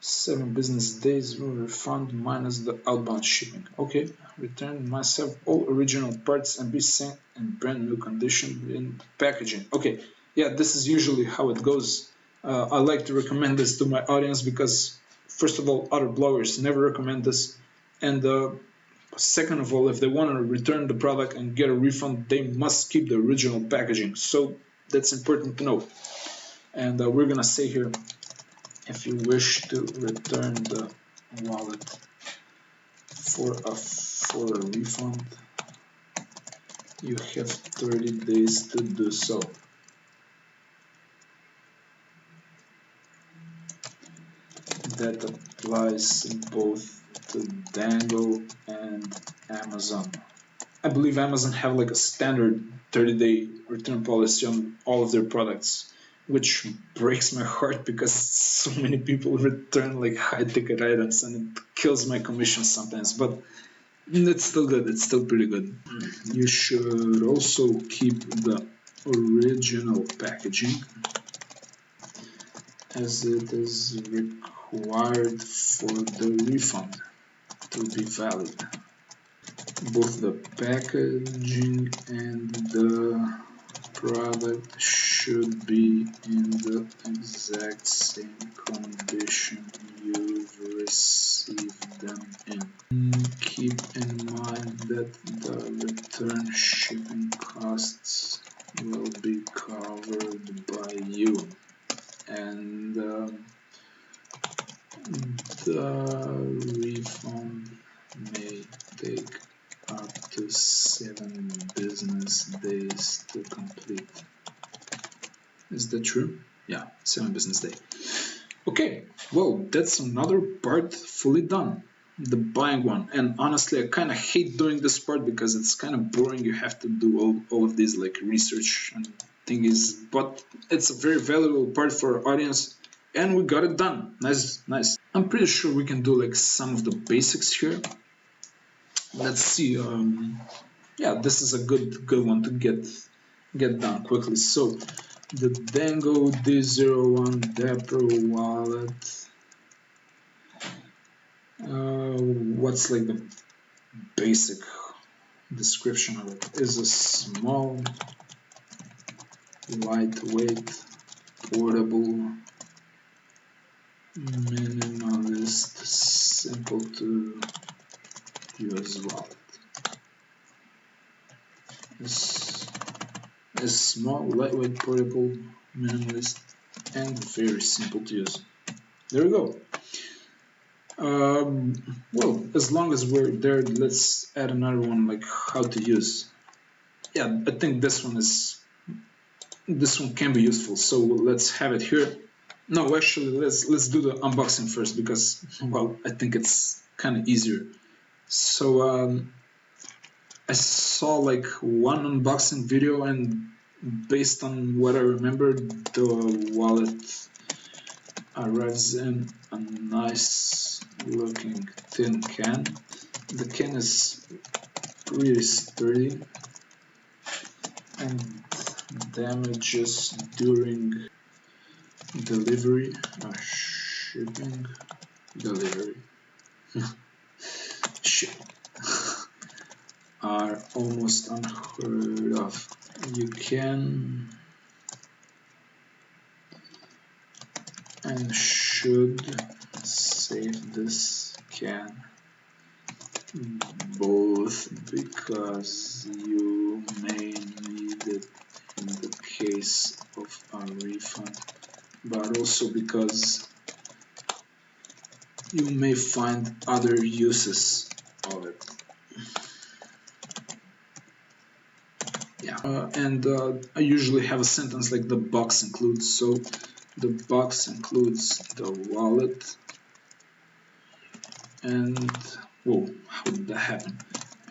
7 business days, refund minus the outbound shipping. Okay, return myself all original parts and be sent in brand new condition in packaging. Okay, yeah, this is usually how it goes. I like to recommend this to my audience because, first of all, other bloggers never recommend this, and second of all, if they want to return the product and get a refund, they must keep the original packaging. So that's important to know. And we're gonna say here, if you wish to return the wallet for a refund, you have 30 days to do so. That applies both to Dango and Amazon. I believe Amazon have like a standard 30-day return policy on all of their products, which breaks my heart because so many people return like high-ticket items, and it kills my commission sometimes. But it's still good. It's still pretty good. You should also keep the original packaging, as it is required for the refund to be valid. Both the packaging and the product should be in the exact same condition you've received them in. Keep in mind that the return shipping costs will be covered by you, and the refund may take up to 7 business days to complete. Is that true? Yeah, 7 business days. Okay, well, that's another part fully done. The buying one. And honestly, I kind of hate doing this part because it's kind of boring. You have to do all of these like research and thingies, but it's a very valuable part for our audience, and we got it done. Nice. I'm pretty sure we can do like some of the basics here. Let's see. Yeah, this is a good one to get done quickly. So the Dango D01 Dapper wallet. What's like the basic description of it? Is a small, lightweight, portable, minimalist, simple to use wallet. Is small, lightweight, portable, minimalist, and very simple to use. There we go. Well, as long as we're there, let's add another one, like how to use. Yeah, I think this one can be useful. So let's have it here. No, actually, let's do the unboxing first because, well, I think it's kind of easier. So I saw like one unboxing video, and based on what I remember, the wallet arrives in a nice looking tin can. The can is pretty sturdy, and damages during delivery or shipping delivery shipping are almost unheard of. You can and should save this can, both because you may need it in the case of a refund, but also because you may find other uses of it. Yeah, and I usually have a sentence like the box includes, so the box includes the wallet and, whoa, how did that happen?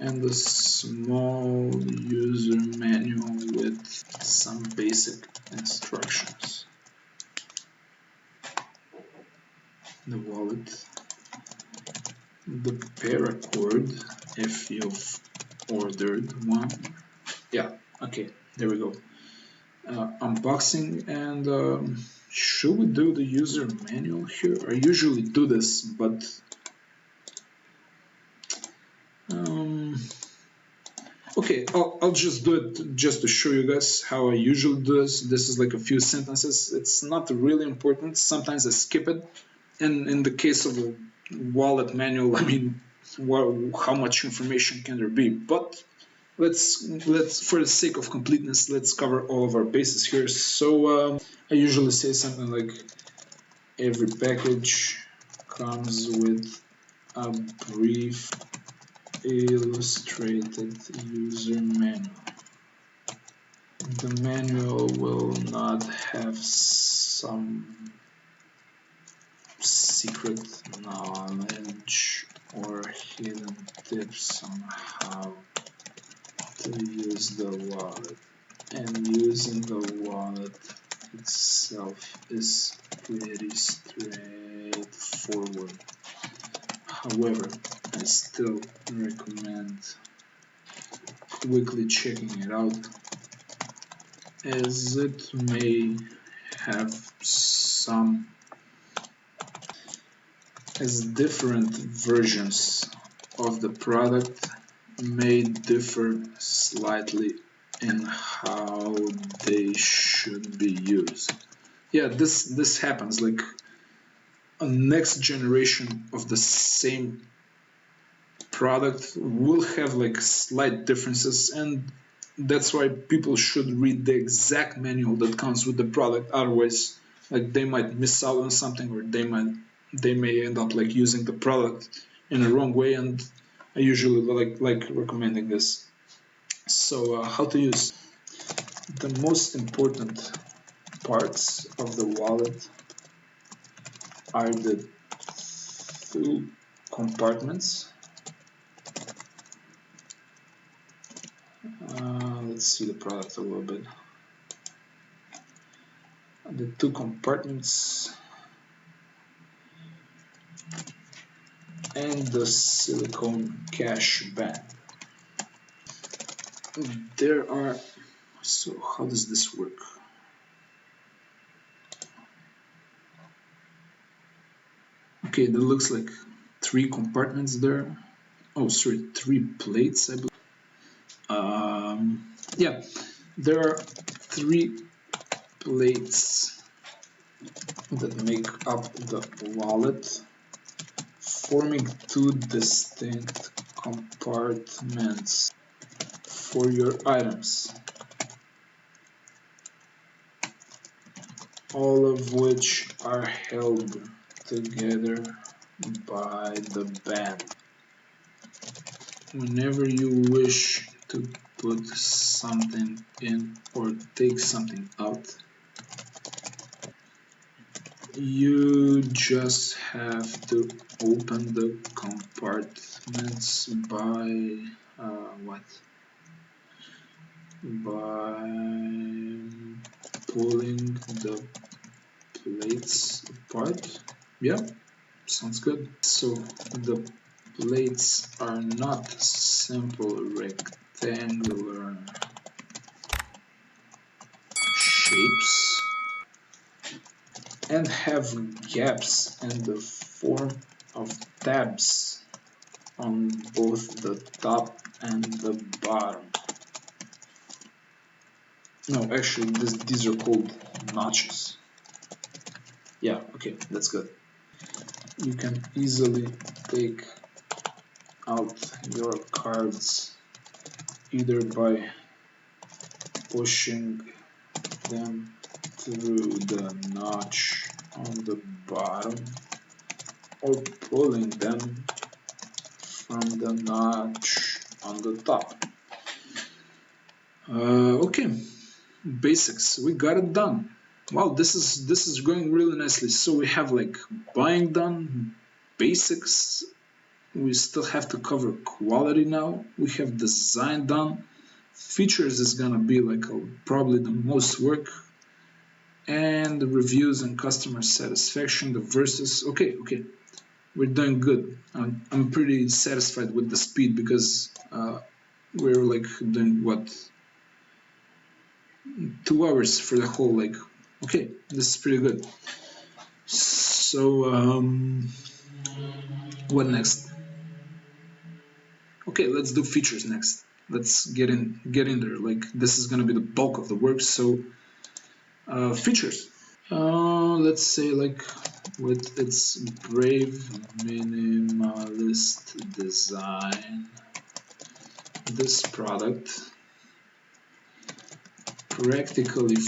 And a small user manual with some basic instructions. The wallet, the paracord if you've ordered one. Yeah, okay, there we go. Unboxing, and should we do the user manual here? I usually do this, but okay, I'll just do it just to show you guys how I usually do this. This is like a few sentences. It's not really important. Sometimes I skip it. And in the case of a wallet manual, I mean, how much information can there be? But let's for the sake of completeness, let's cover all of our bases here. So I usually say something like every package comes with a brief illustrated user manual. The manual will not have some secret knowledge or hidden tips on how to use the wallet, and using the wallet itself is pretty straightforward. However, I still recommend quickly checking it out, as it may have some different versions of the product may differ slightly in how they should be used. Yeah, this happens, like a next generation of the same product will have like slight differences, and that's why people should read the exact manual that comes with the product. Otherwise, like, they might miss out on something, or they may end up like using the product in a wrong way, and I usually like recommending this. So how to use. The most important parts of the wallet are the two compartments. Let's see the product a little bit. The two compartments and the silicone cash bag. There are, so how does this work? Okay, that looks like 3 compartments there. Oh, sorry, 3 plates, I believe. Yeah, there are 3 plates that make up the wallet, forming 2 distinct compartments for your items, all of which are held together by the band. Whenever you wish to put something in or take something out, you just have to open the compartments by by pulling the plates apart. Yeah, sounds good. So the plates are not simple rectangular shapes and have gaps in the form of tabs on both the top and the bottom. No, actually, these are called notches. Yeah, okay, that's good. You can easily take out your cards either by pushing them through the notch on the bottom or pulling them from the notch on the top. Okay, basics, we got it done. Wow, this is going really nicely. So we have like buying done, basics. We still have to cover quality now. We have design done. Features is gonna be like probably the most work, and the reviews and customer satisfaction. The verses. Okay, we're doing good. I'm pretty satisfied with the speed because we're like doing what, 2 hours for the whole like. Okay, this is pretty good. So what next? Okay, let's do features next. Let's get in there. Like this is gonna be the bulk of the work. So features. Let's say like with its brave minimalist design, this product practically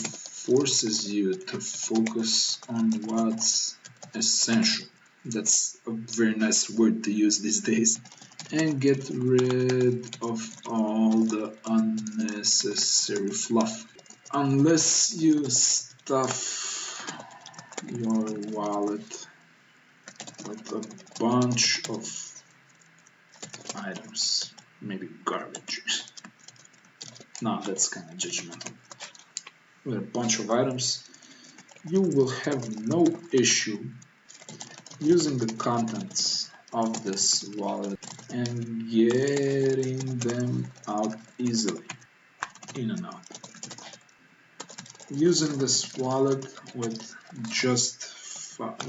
forces you to focus on what's essential. That's a very nice word to use these days. And get rid of all the unnecessary fluff. Unless you stuff your wallet with a bunch of items, maybe garbage. No, that's kind of judgmental. With a bunch of items, you will have no issue using the contents of this wallet and getting them out easily, in and out. Using this wallet with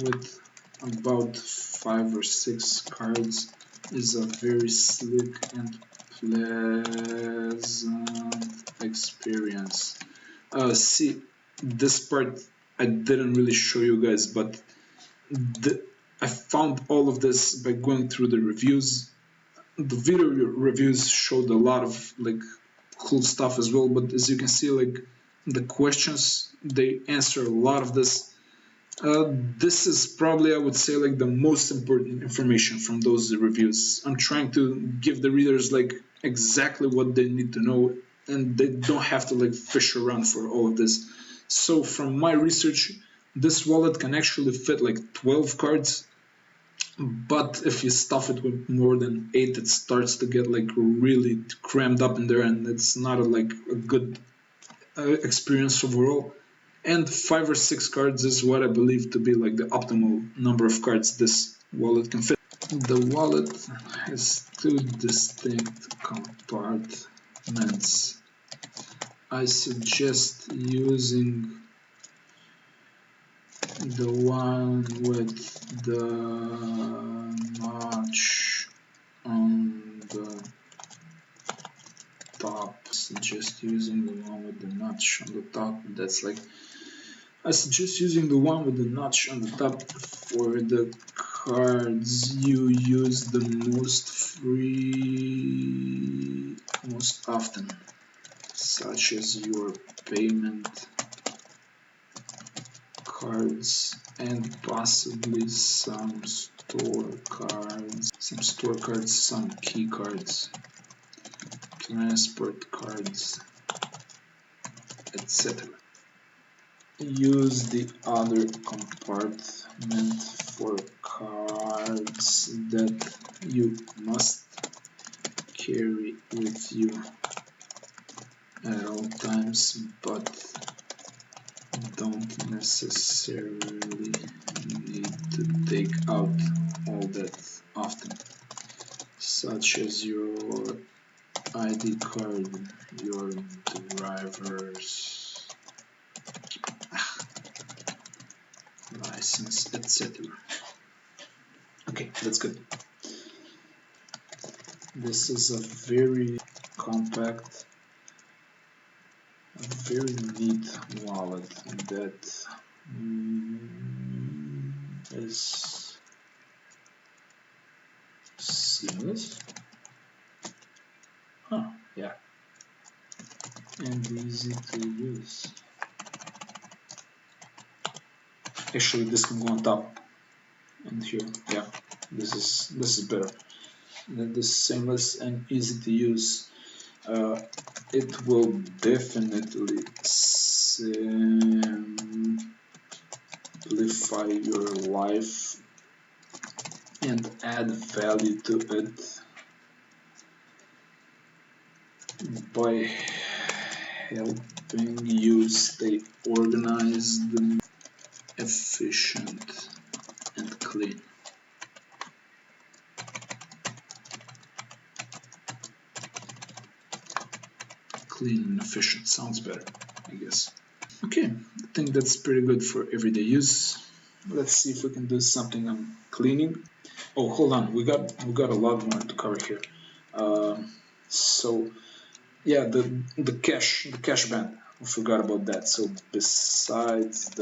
with about 5 or 6 cards is a very slick and pleasant experience. See, this part I didn't really show you guys, but I found all of this by going through the reviews. The video reviews showed a lot of like cool stuff as well, but as you can see, like the questions, they answer a lot of this. This is probably, I would say, like the most important information from those reviews. I'm trying to give the readers like exactly what they need to know, and they don't have to like fish around for all of this. So from my research, this wallet can actually fit like 12 cards, but if you stuff it with more than 8, it starts to get like really crammed up in there, and it's not like a good experience overall. And 5 or 6 cards is what I believe to be like the optimal number of cards this wallet can fit. The wallet has 2 distinct compartments. I suggest using the one with the notch on the top. Suggest using the one with the notch on the top. That's like, I suggest using the one with the notch on the top for the cards you use the most often, such as your payment cards and possibly some store cards, some key cards, transport cards, etc. Use the other compartment for cards that you must carry with you at all times, but don't necessarily need to take out all that often, such as your ID card, your driver's license, etc. Okay, that's good. This is a very compact, a very neat wallet that is seamless. Huh, yeah. And easy to use. Actually, this can go on top and here. Yeah, this is better. This is seamless and easy to use. It will definitely simplify your life and add value to it by helping you stay organized, efficient, and clean. Clean and efficient sounds better, I guess. Okay, I think that's pretty good for everyday use. Let's see if we can do something on cleaning. Oh, hold on, we got a lot more to cover here. So yeah, the cache band. I forgot about that. So besides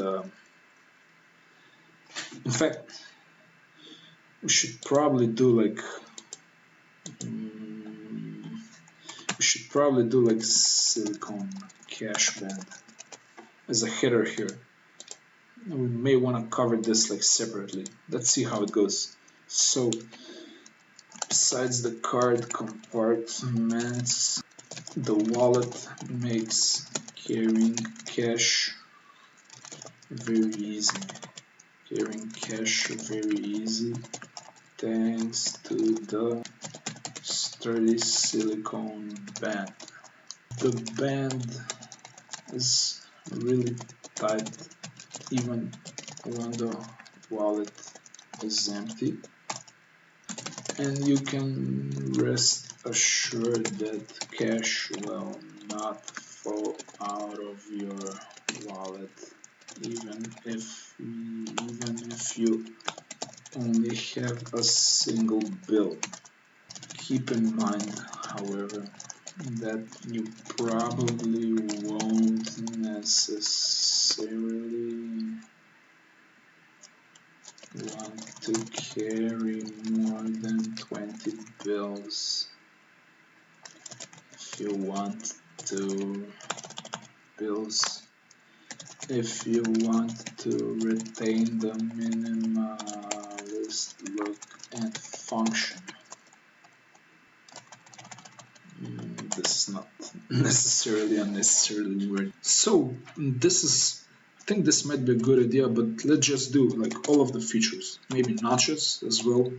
in fact, we should probably do like silicone cache band as a header here. We may want to cover this like separately. Let's see how it goes. So besides the card compartments, the wallet makes carrying cache very easy. Thanks to the sturdy silicone band. The band is really tight even when the wallet is empty, and you can rest assured that cache will not fall out of your wallet even if you only have a single bill. Keep in mind, however, that you probably won't necessarily want to carry more than 20 bills. If you want to retain the minimalist look and function. This is not necessarily unnecessarily weird. So I think this might be a good idea, but let's just do like all of the features, maybe notches as well,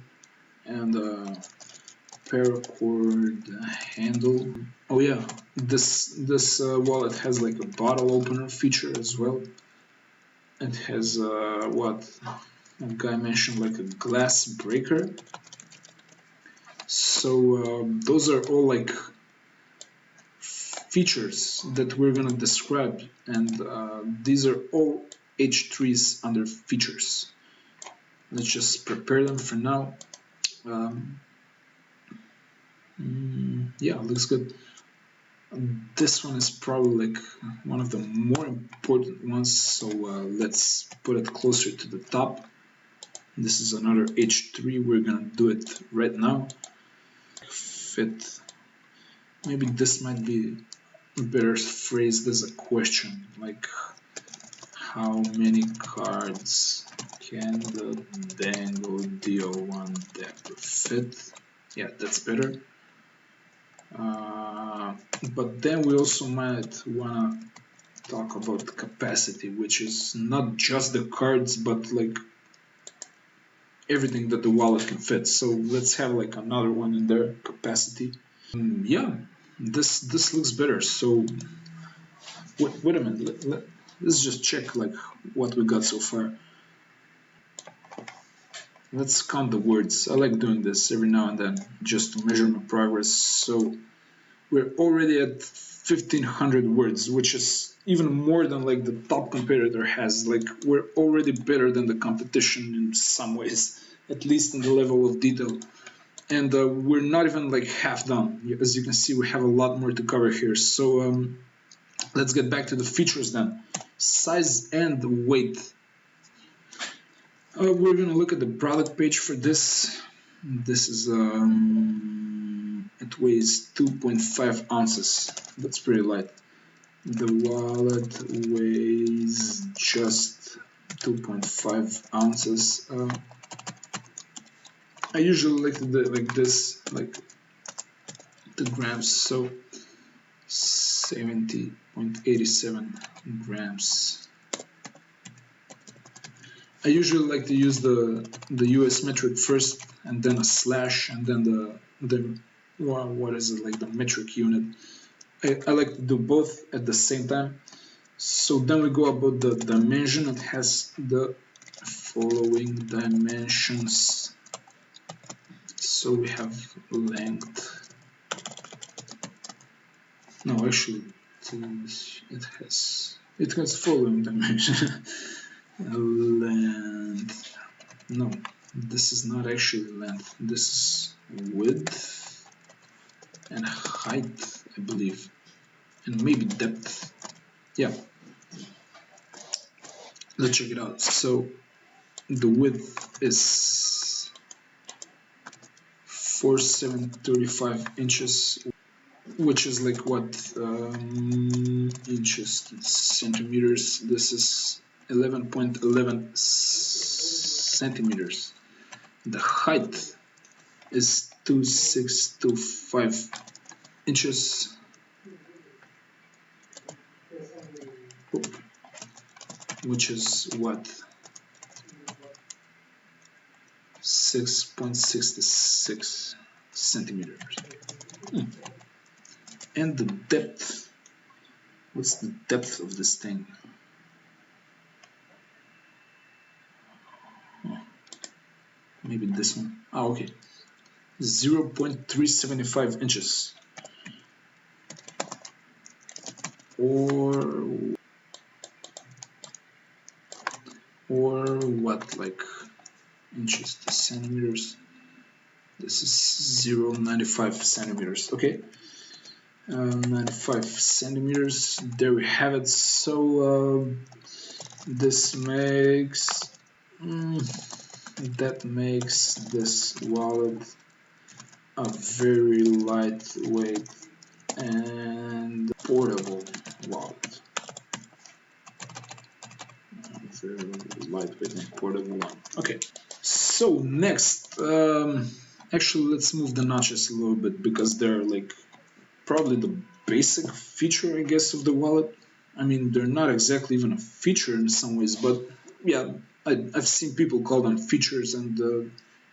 and paracord handle. Oh yeah, this wallet has like a bottle opener feature as well. It has what a guy mentioned, like a glass breaker. So those are all like features that we're gonna describe, and these are all H3s under features. Let's just prepare them for now. Yeah, looks good. This one is probably like one of the more important ones, so let's put it closer to the top. This is another H3. We're gonna do it right now. Fit. Maybe this might be better phrased as a question, like how many cards can the Dango D01 Dapper fit? Yeah, that's better. But then we also might wanna talk about capacity, which is not just the cards, but like everything that the wallet can fit. So let's have like another one in there, capacity. Yeah, this looks better. So wait a minute. Let's just check like what we got so far. Let's count the words. I like doing this every now and then just to measure my progress. So we're already at 1500 words, which is even more than like the top competitor has. Like we're already better than the competition in some ways, at least in the level of detail. And we're not even like half done. As you can see, we have a lot more to cover here. So let's get back to the features then. Size and weight. We're gonna look at the product page for this. This is it weighs 2.5 ounces. That's pretty light. The wallet weighs just 2.5 ounces. I usually like to do it like this, like the grams. So 70.87 grams. I usually like to use the US metric first, and then a slash, and then the what is it, like the metric unit. I like to do both at the same time. So then we go about the dimension. It has the following dimensions. So we have length. No, actually, it has following dimension. Length. No, this is not actually length. This is width and height, I believe, and maybe depth. Yeah. Let's check it out. So the width is 4735 inches, which is like what inches to centimeters. This is 11.11 centimeters. The height is 2625 inches. Which is what? 6.66 centimeters. And the depth. What's the depth of this thing? Maybe this one. Ah, okay. 0.375 inches. Or what, like inches to centimeters? This is 0.95 centimeters. Okay, 95 centimeters. There we have it. So this makes that makes this wallet a very lightweight and portable wallet. Very lightweight and portable one. Okay, so next, actually let's move the notches a little bit because they're like probably the basic feature, I guess, of the wallet. I mean, they're not exactly even a feature in some ways, but yeah, I've seen people call them features, and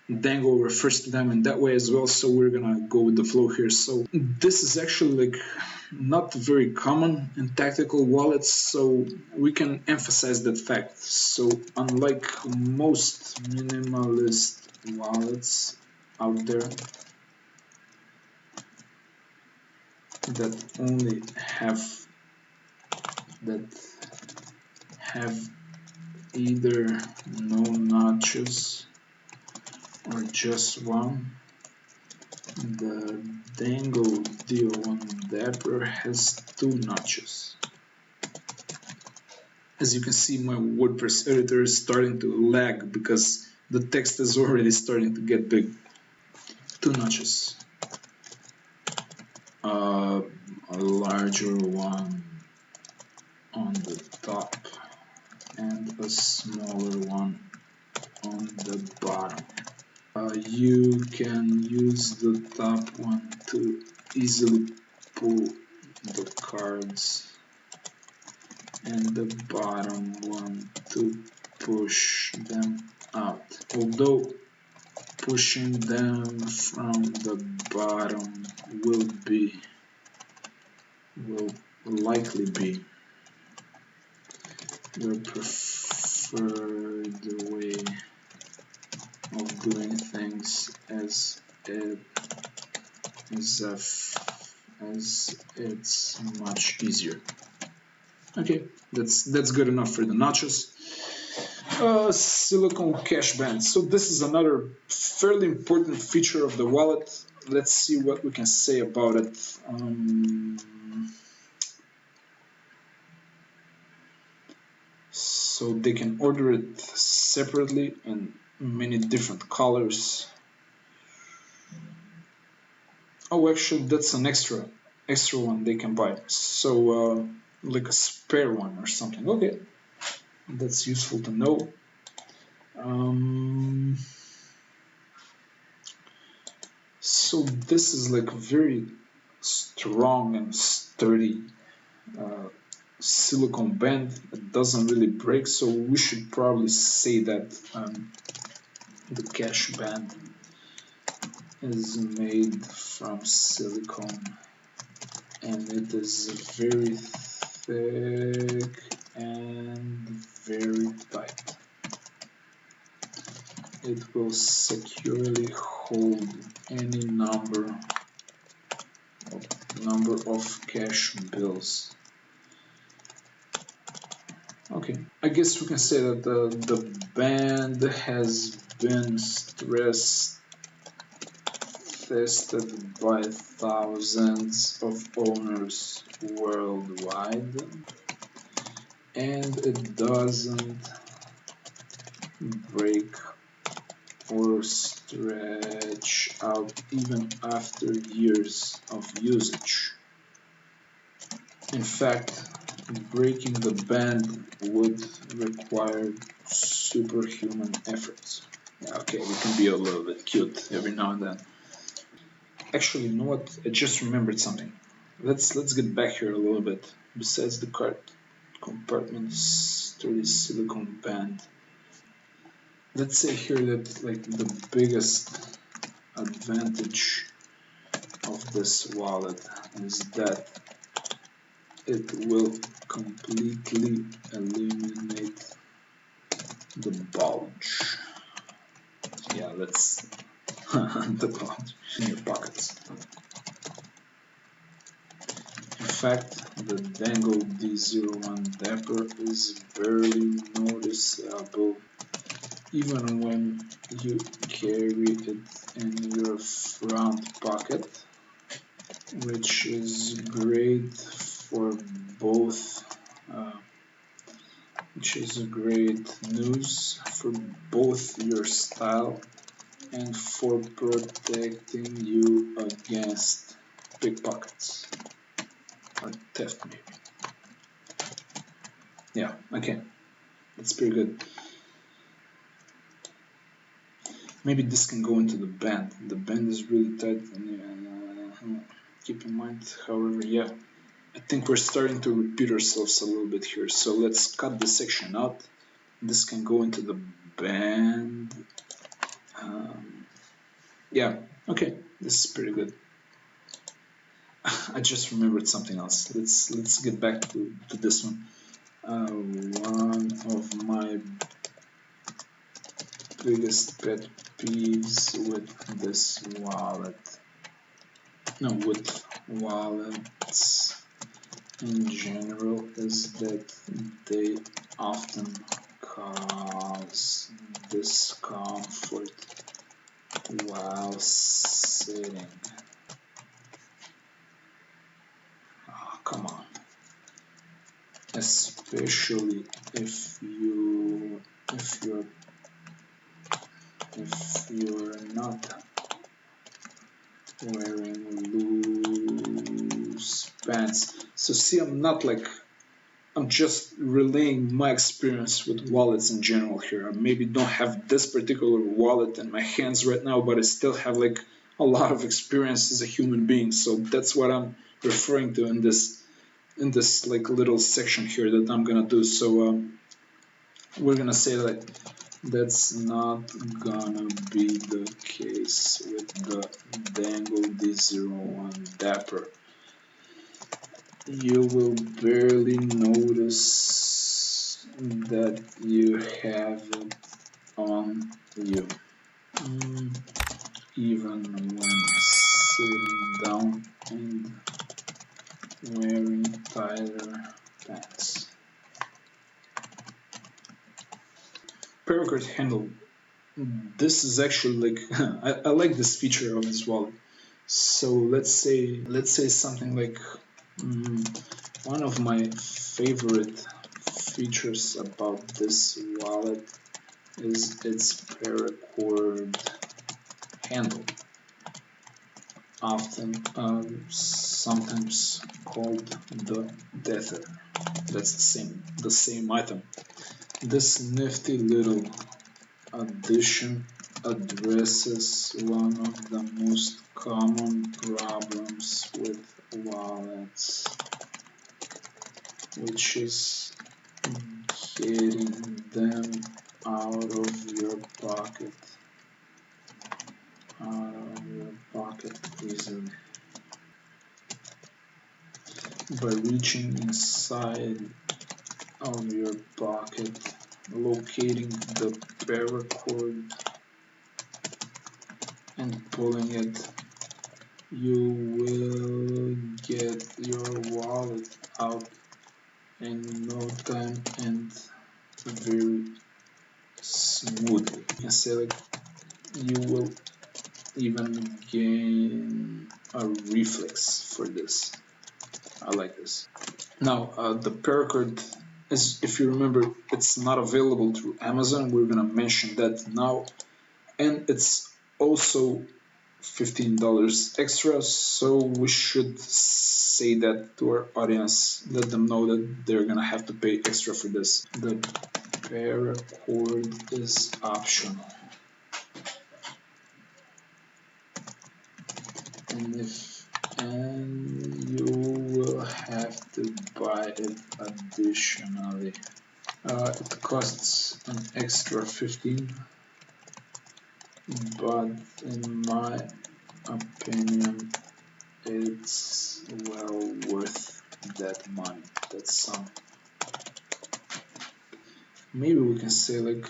Dango refers to them in that way as well, so we're gonna go with the flow here. So this is actually like not very common in tactical wallets, so we can emphasize that fact. So unlike most minimalist wallets out there that only have either no notches or just one. The Dango D01 Dapper has 2 notches. As you can see, my WordPress editor is starting to lag because the text is already starting to get big. 2 notches. A larger one on the top and a smaller one on the bottom. You can use the top one to easily pull the cards and the bottom one to push them out. Although pushing them from the bottom will likely be your preferred way of doing things as it's much easier. Okay, that's good enough for the notches. Silicone cache band. So this is another fairly important feature of the wallet. Let's see what we can say about it. So they can order it separately in many different colors. Oh, actually, that's an extra one they can buy. So like a spare one or something. Okay, that's useful to know. So this is like very strong and sturdy silicone band. It doesn't really break, so we should probably say that the cache band is made from silicone, and it is very thick and very tight. It will securely hold any number of cash bills. Okay, I guess we can say that the band has been stress tested by thousands of owners worldwide, and it doesn't break or stretch out even after years of usage. In fact, breaking the band would require superhuman efforts. Yeah, okay, we can be a little bit cute every now and then. Actually, you know what? I just remembered something. Let's get back here a little bit. Besides the card compartment, sturdy silicone band. Let's say here that like the biggest advantage of this wallet is that it will completely eliminate the bulge. Yeah, let's the bulge in your pockets. In fact, the Dango D01 Dapper is barely noticeable even when you carry it in your front pocket, which is great for both which is great news for both your style and for protecting you against pickpockets or theft, maybe. Yeah, okay, that's pretty good. Maybe this can go into the band. The band is really tight. Keep in mind, however, yeah, I think we're starting to repeat ourselves a little bit here. So let's cut this section out. This can go into the band. Yeah, okay, this is pretty good. I just remembered something else. Let's get back to this one. One of my biggest pet peeves with this wallet, with wallets in general, is that they often cause discomfort while sitting. Oh, come on. Especially if you're not wearing loose pants. So see, I'm just relaying my experience with wallets in general here. I maybe don't have this particular wallet in my hands right now, but I still have like a lot of experience as a human being. So that's what I'm referring to in this like little section here that I'm gonna do. So we're gonna say that that's not gonna be the case with the Dango D01 Dapper. You will barely notice that you have it on you, even when sitting down and wearing tighter pants. Paracord handle. This is actually like I like this feature of this wallet. So let's say something like one of my favorite features about this wallet is its paracord handle, often sometimes called the tether. That's the same item. This nifty little addition addresses one of the most common problems with wallets, which is getting them out of your pocket easily. By reaching inside of your pocket, locating the paracord and pulling it, you will get your wallet out in no time and very smoothly. You can say like you will even gain a reflex for this. I like this. Now the paracord, as if you remember, it's not available through Amazon. We're gonna mention that now, and it's also $15 extra, so we should say that to our audience, let them know that they're gonna have to pay extra for this. The paracord is optional, and you will have to buy it additionally. It costs an extra 15, but in my opinion, it's well worth that money, that sum. Maybe we can say like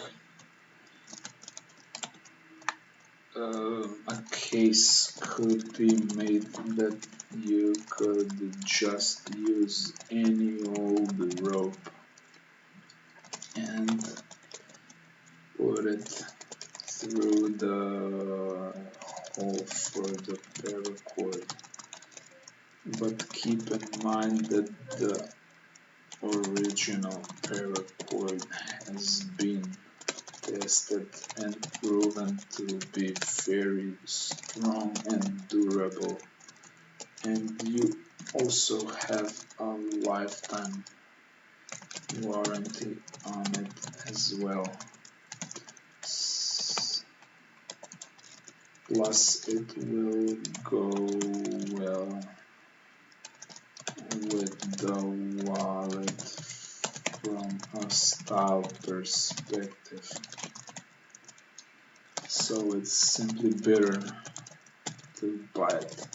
a case could be made that you could just use any old rope and put it through the hole for the paracord. But keep in mind that the original paracord has been tested and proven to be very strong and durable, and you also have a lifetime warranty on it as well. Plus it will go well with the wallet from a style perspective. So it's simply better to buy it,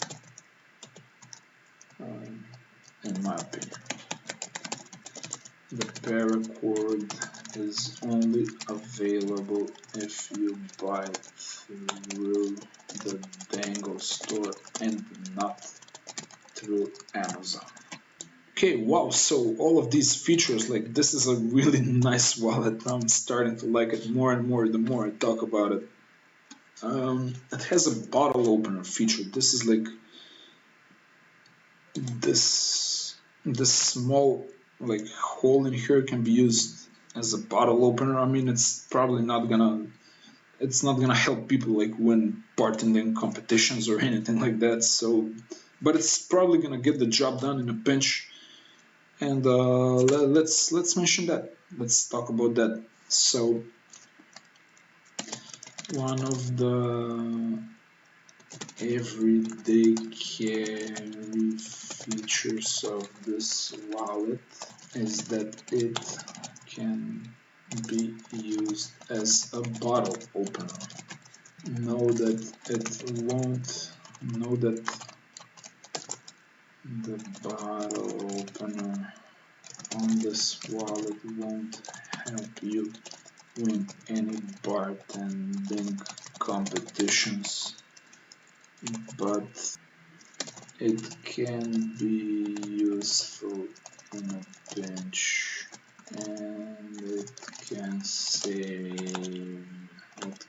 in my opinion. The paracord is only available if you buy it through the Dango store and not through Amazon. Okay, wow, so all of these features, like this is a really nice wallet. I'm starting to like it more and more the more I talk about it. It has a bottle opener feature. This is like this small like hole in here can be used as a bottle opener. I mean, it's not gonna help people like win bartending competitions or anything like that. So, but it's probably gonna get the job done in a pinch. And let's mention that. Let's talk about that. So one of the everyday carry features of this wallet is that it can be used as a bottle opener. Know that the bottle opener on this wallet won't help you win any bartending competitions, but it can be useful in a pinch, and it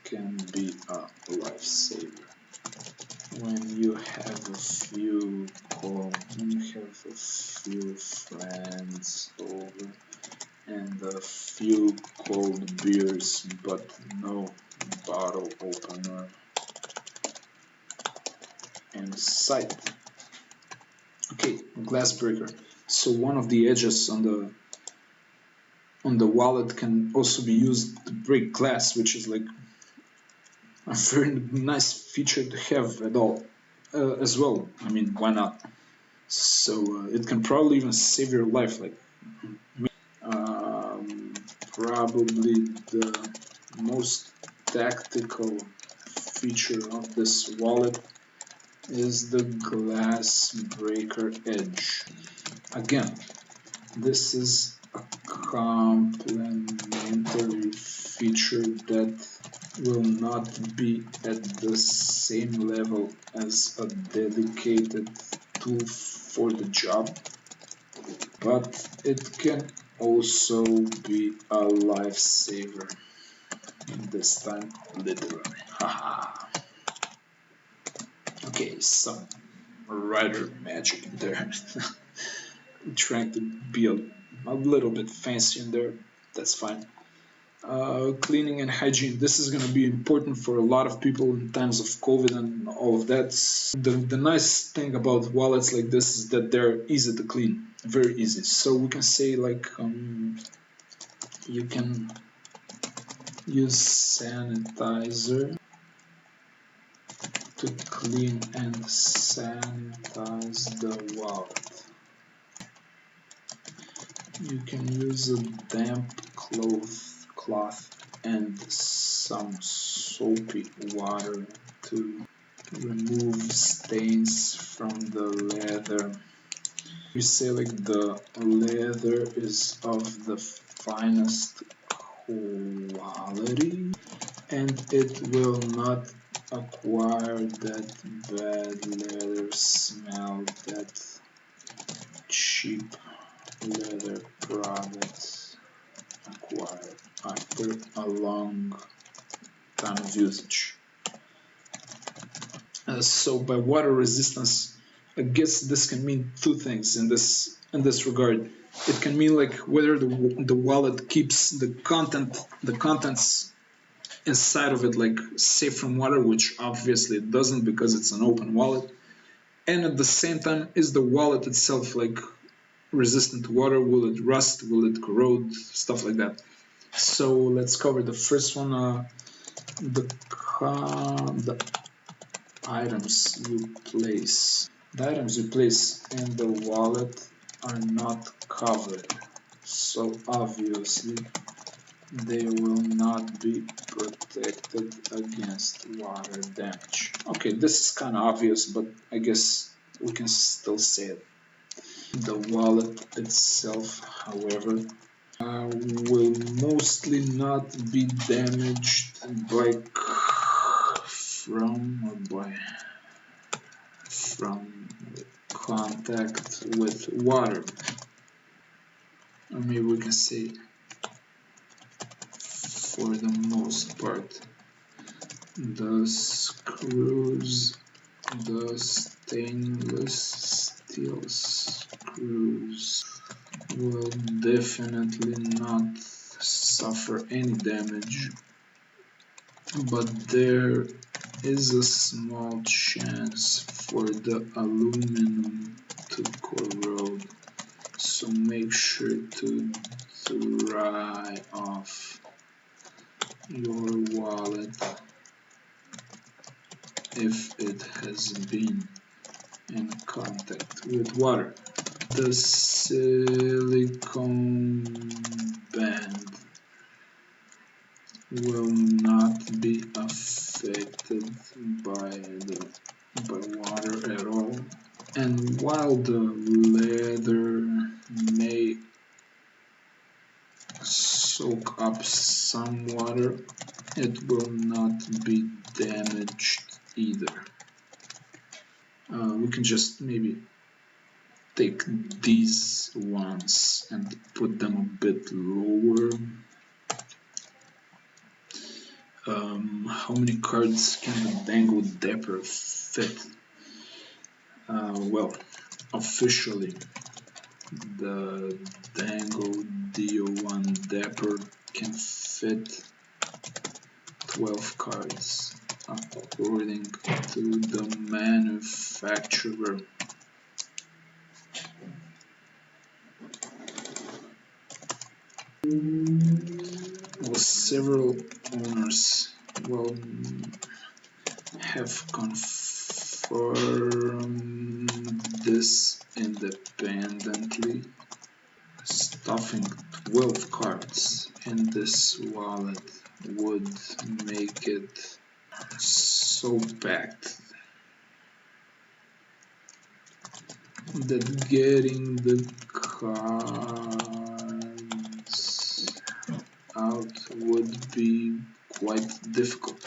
can be a lifesaver when you have a few friends over and a few cold beers, but no bottle opener in sight. Okay, glass breaker. So one of the edges on the wallet can also be used to break glass, which is like a very nice feature to have at all as well. I mean, why not? So it can probably even save your life. Like probably the most tactical feature of this wallet is the glass breaker edge. Again, this is a complementary feature that will not be at the same level as a dedicated tool for the job, but it can also be a lifesaver. This time, literally. Haha. Okay, some writer magic in there. I'm trying to be a little bit fancy in there. That's fine. Cleaning and hygiene. This is going to be important for a lot of people in times of COVID and all of that. The nice thing about wallets like this is that they're easy to clean, very easy. So we can say like you can use sanitizer to clean and sanitize the wallet. You can use a damp cloth and some soapy water to remove stains from the leather. We say like the leather is of the finest quality and it will not acquire that bad leather smell that cheap leather products acquired after a long time of usage. So by water resistance, I guess this can mean two things in this regard. It can mean like whether the wallet keeps the contents inside of it like safe from water, which obviously it doesn't because it's an open wallet. And at the same time, is the wallet itself like resistant to water? Will it rust? Will it corrode? Stuff like that. So let's cover the first one. The items you place. The items you place in the wallet are not covered, so obviously they will not be protected against water damage. Okay, this is kind of obvious, but I guess we can still say it. The wallet itself, however, will mostly not be damaged by from contact with water. or maybe we can say for the most part the screws, the stainless steel screws will definitely not suffer any damage, but there is a small chance for the aluminum to corrode, so make sure to dry off your wallet if it has been in contact with water. The silicone band will not be affected by water at all, and while the leather may soak up some water, it will not be damaged either. We can just maybe take these ones and put them a bit lower. How many cards can the Dango Dapper fit? Well, officially, the Dango D01 Dapper can fit 12 cards, according to the manufacturer. Well, several owners will have confirmed this independently. Stuffing 12 cards in this wallet would make it so packed that getting the cards out would be quite difficult.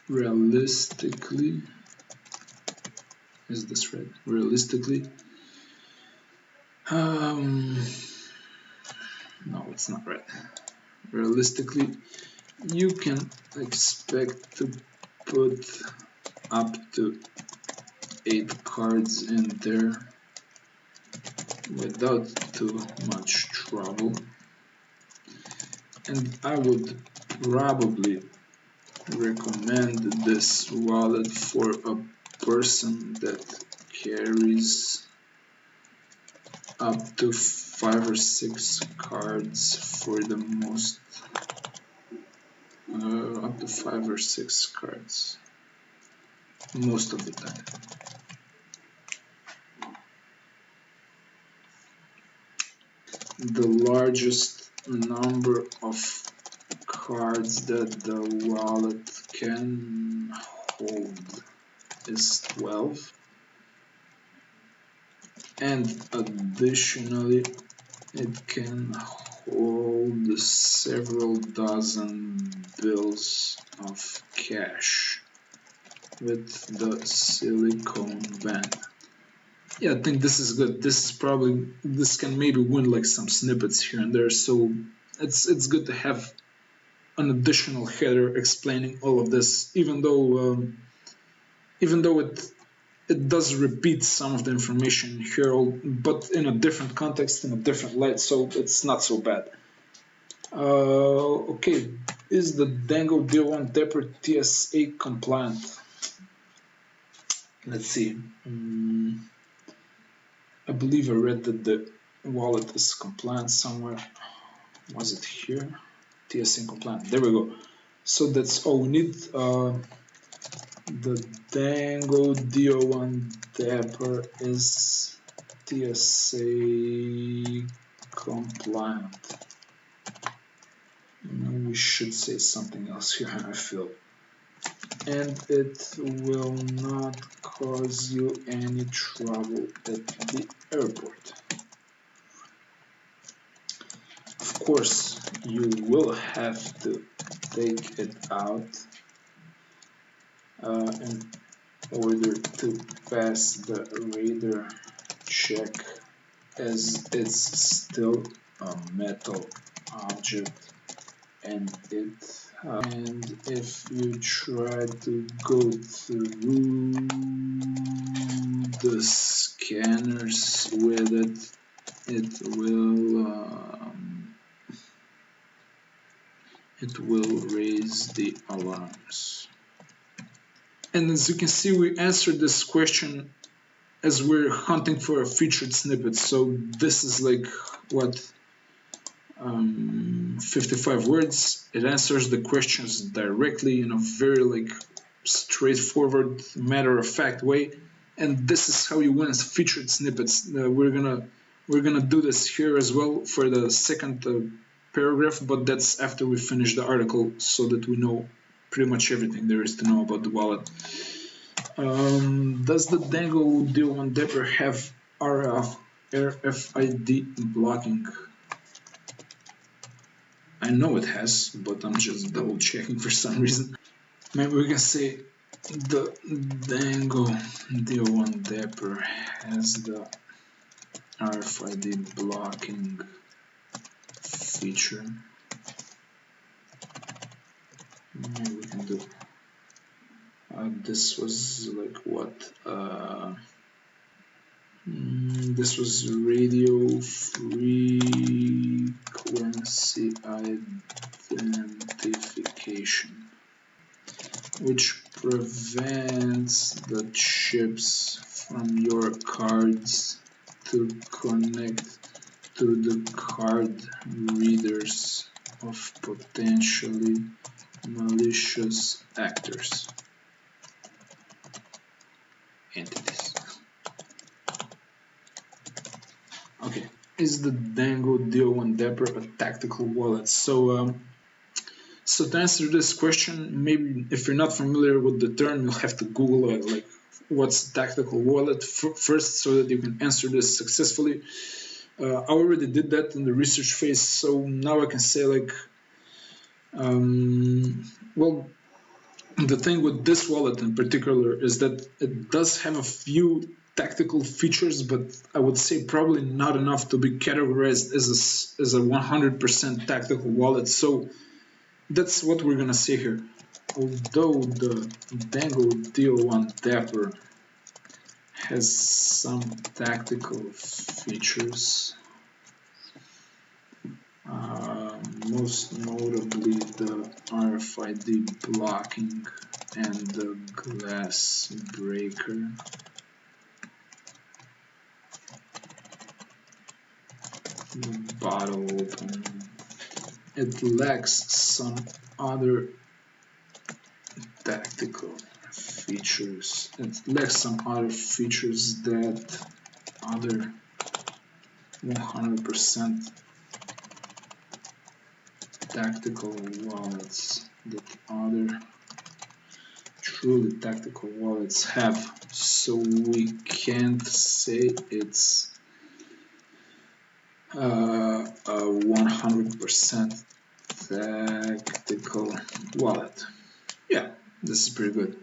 Realistically, is this right? Realistically, no, it's not right. Realistically, you can expect to put up to 8 cards in there without too much trouble, and I would probably recommend this wallet for a person that carries up to 5 or 6 cards for the most, up to 5 or 6 cards most of the time. The largest number of cards that the wallet can hold is 12, and additionally it can hold several dozen bills of cash with the silicone band. Yeah, I think this is good. This can maybe win like some snippets here and there, so it's good to have an additional header explaining all of this, even though it does repeat some of the information here, but in a different context, in a different light, so it's not so bad. Okay, is the Dango D01 Dapper TSA compliant? Let's see. I believe I read that the wallet is compliant somewhere. Was it here? TSA compliant. There we go. So that's all we need. The Dango D01 Dapper is TSA compliant. We should say something else here, I feel. And it will not cause you any trouble at the airport. Of course, you will have to take it out in order to pass the radar check as it's still a metal object and if you try to go through the scanners with it, it will raise the alarms. And as you can see, we answered this question as we're hunting for a featured snippet. So this is like what 55 words. It answers the questions directly in a very like straightforward, matter-of-fact way. And this is how you win featured snippets. We're gonna do this here as well for the second paragraph, but that's after we finish the article, so that we know pretty much everything there is to know about the wallet. Does the Dango D01 Dapper have RFID blocking? I know it has, but I'm just double checking for some reason. Maybe we can say the Dango D01 Dapper has the RFID blocking feature. Maybe we can do. This was like what? This was radio frequency identification, which prevents the chips from your cards to connect to the card readers of potentially malicious actors. Entities. Okay, is the Dango D01 Dapper a tactical wallet? So to answer this question, maybe if you're not familiar with the term, you'll have to Google it, like what's a tactical wallet first, so that you can answer this successfully. I already did that in the research phase, so now I can say like, well, the thing with this wallet in particular is that it does have a few tactical features, but I would say probably not enough to be categorized as a 100% tactical wallet. So that's what we're gonna say here. Although the Dango D01 Dapper has some tactical features, most notably the RFID blocking and the glass breaker. The bottle opener. It lacks some other tactical features. It lacks some other features that other 100% tactical wallets, that other truly tactical wallets have. So we can't say it's a 100% tactical wallet. Yeah, this is pretty good.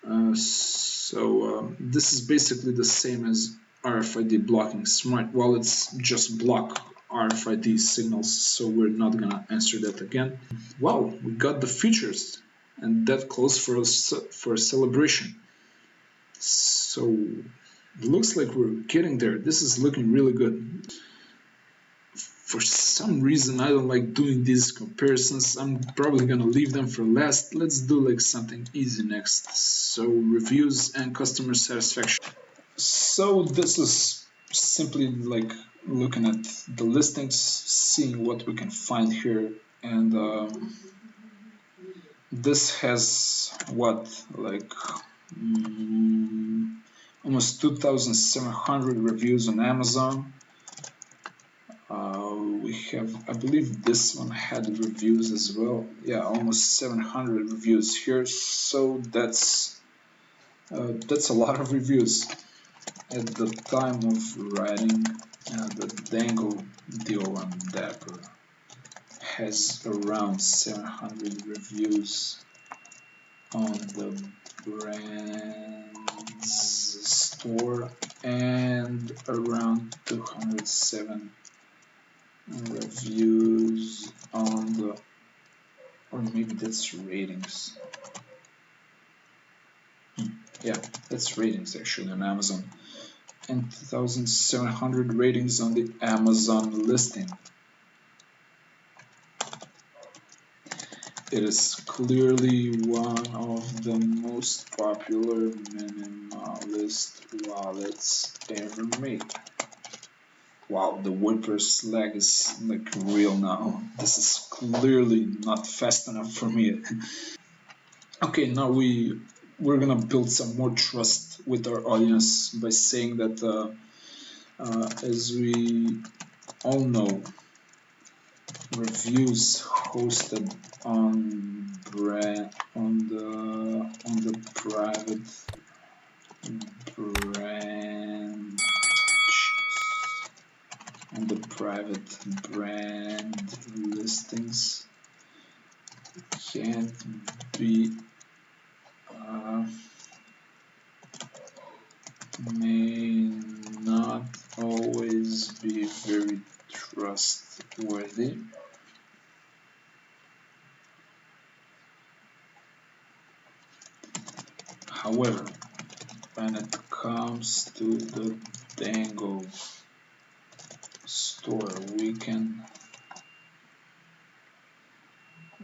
This is basically the same as RFID blocking. Smart wallets just block RFID signals, so we're not gonna answer that again. Wow, we got the features, and that calls for a celebration. So it looks like we're getting there. This is looking really good. For some reason, I don't like doing these comparisons. I'm probably gonna leave them for last. Let's do like something easy next. So reviews and customer satisfaction. So this is simply like looking at the listings, seeing what we can find here, and this has what, like almost 2,700 reviews on Amazon. We have, I believe this one had reviews as well. Yeah, almost 700 reviews here. So that's a lot of reviews. At the time of writing, the Dango D01 Dapper has around 700 reviews on the brand's store, and and around 207 reviews on the, or maybe that's ratings. Yeah, that's ratings actually on Amazon, and 2,700 ratings on the Amazon listing. It is clearly one of the most popular minimalist wallets ever made. Wow, the Wordpress lag is like real now. This is clearly not fast enough for me. Okay, now we're gonna build some more trust with our audience by saying that as we all know, reviews hosted on the private brand listings can't be may not always be very trustworthy. However, when it comes to the Dango store, we can,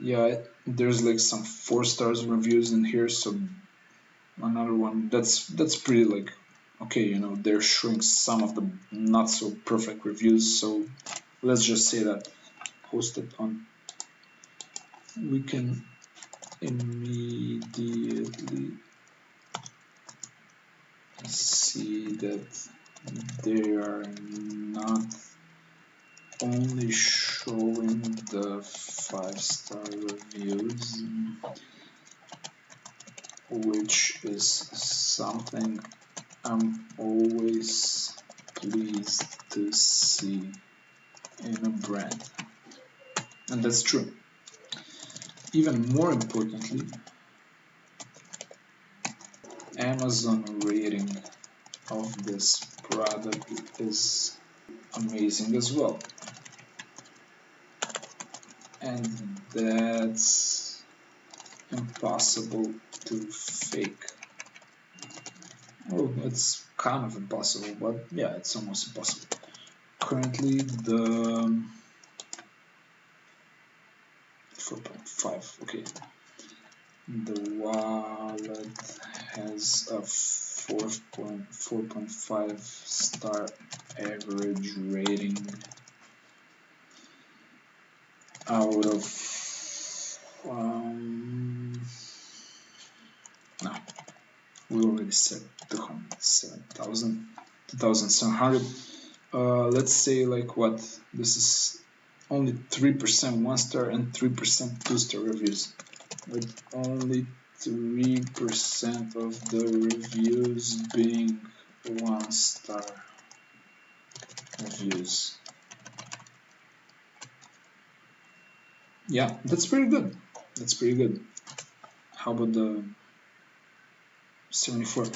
yeah, there's like some 4 stars reviews in here, so another one that's pretty like okay, you know, they're showing some of the not so perfect reviews, so let's just say that hosted on, we can immediately see that they are not only showing the 5-star reviews, which is something I'm always pleased to see in a brand, and that's true. Even more importantly, Amazon rating of this product is amazing as well, and that's impossible to fake. Well, it's kind of impossible, but yeah, it's almost impossible. Currently, the 4.5, okay. The wallet has a 4.5 star average rating out of no, we already said 2,700. Let's say like what, this is only 3% 1-star and 3% 2-star reviews, with only 3% of the reviews being 1-star reviews. Yeah, that's pretty good. That's pretty good. How about the 74?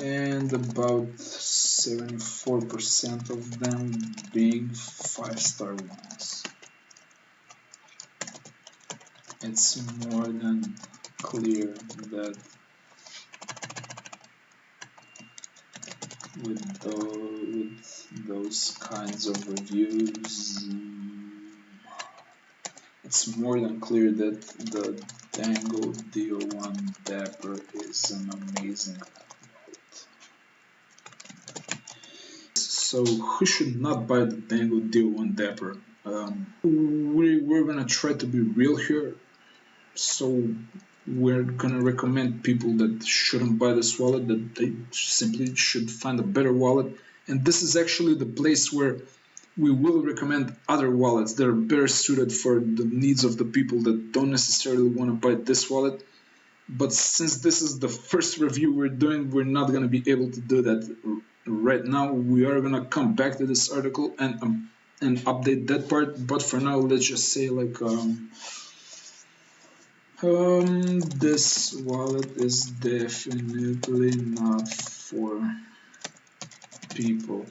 And about 74% of them being 5-star ones. It's more than clear that with those kinds of reviews, it's more than clear that the Dango D01 Dapper is an amazing wallet. So who should not buy the Dango D01 Dapper? We're gonna try to be real here, so we're gonna recommend people that shouldn't buy this wallet, that they simply should find a better wallet. And this is actually the place where we will recommend other wallets that are better suited for the needs of the people that don't necessarily want to buy this wallet. But since this is the first review we're doing, we're not going to be able to do that right now. We are going to come back to this article and update that part. But for now, let's just say like this wallet is definitely not for people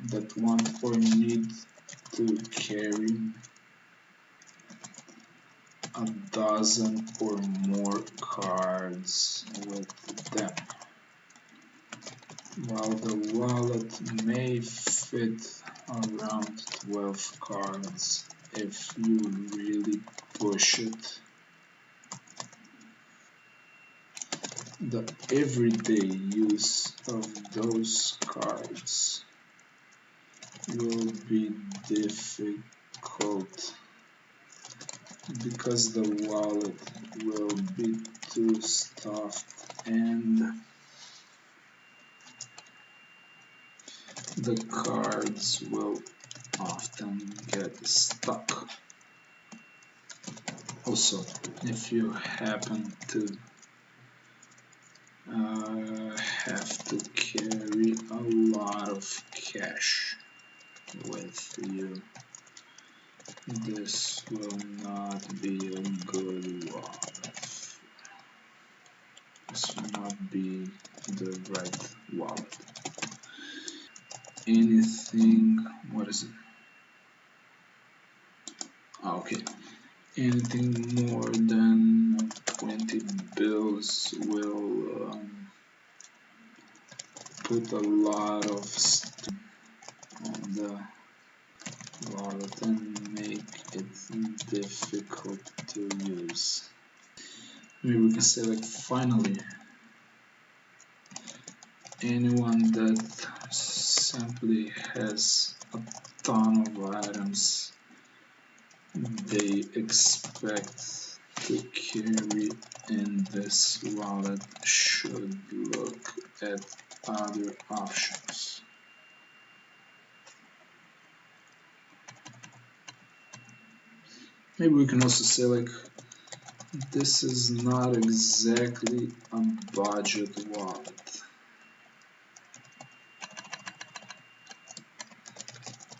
that want or need to carry a dozen or more cards with them. While the wallet may fit around 12 cards if you really push it, the everyday use of those cards will be difficult because the wallet will be too stuffed and the cards will often get stuck. Also, if you happen to have to carry a lot of cash with you, this will not be a good wallet. This will not be the right wallet. Anything, what is it? Okay, anything more than 20 bills will put a lot of strain on the wallet and make it difficult to use. Maybe we can say like finally, anyone that simply has a ton of items they expect to carry in this wallet should look at other options. Maybe we can also say like this is not exactly a budget wallet,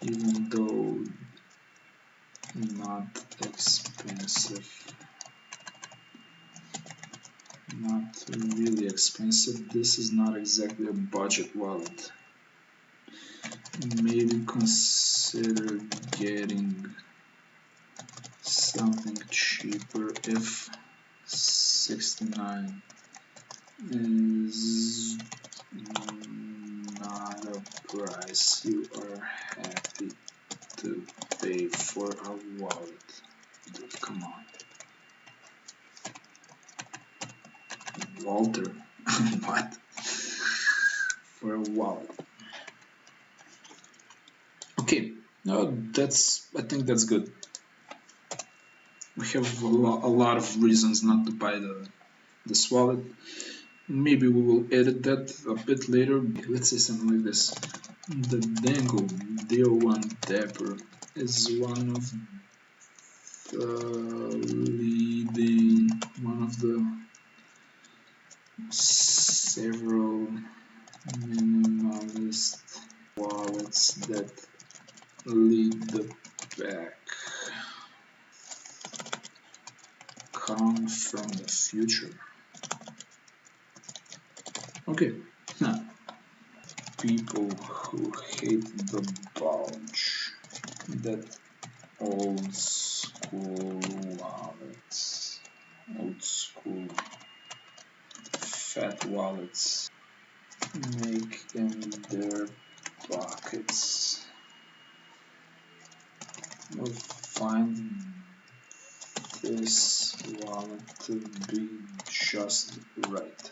even though not expensive, not really expensive. This is not exactly a budget wallet. Maybe consider getting something cheaper if 69 is not a price you are happy to pay for a wallet. Dude, come on. Walter, what? For a wallet. Okay, no, I think that's good. We have a lot of reasons not to buy this wallet. Maybe we will edit that a bit later. Let's say something like this. The Dango D01 Dapper is one of the several minimalist wallets that lead the pack. Come from the future. Okay, now people who hate the bulge, that old school wallets, old school fat wallets, make in their pockets, will find this wallet to be just right.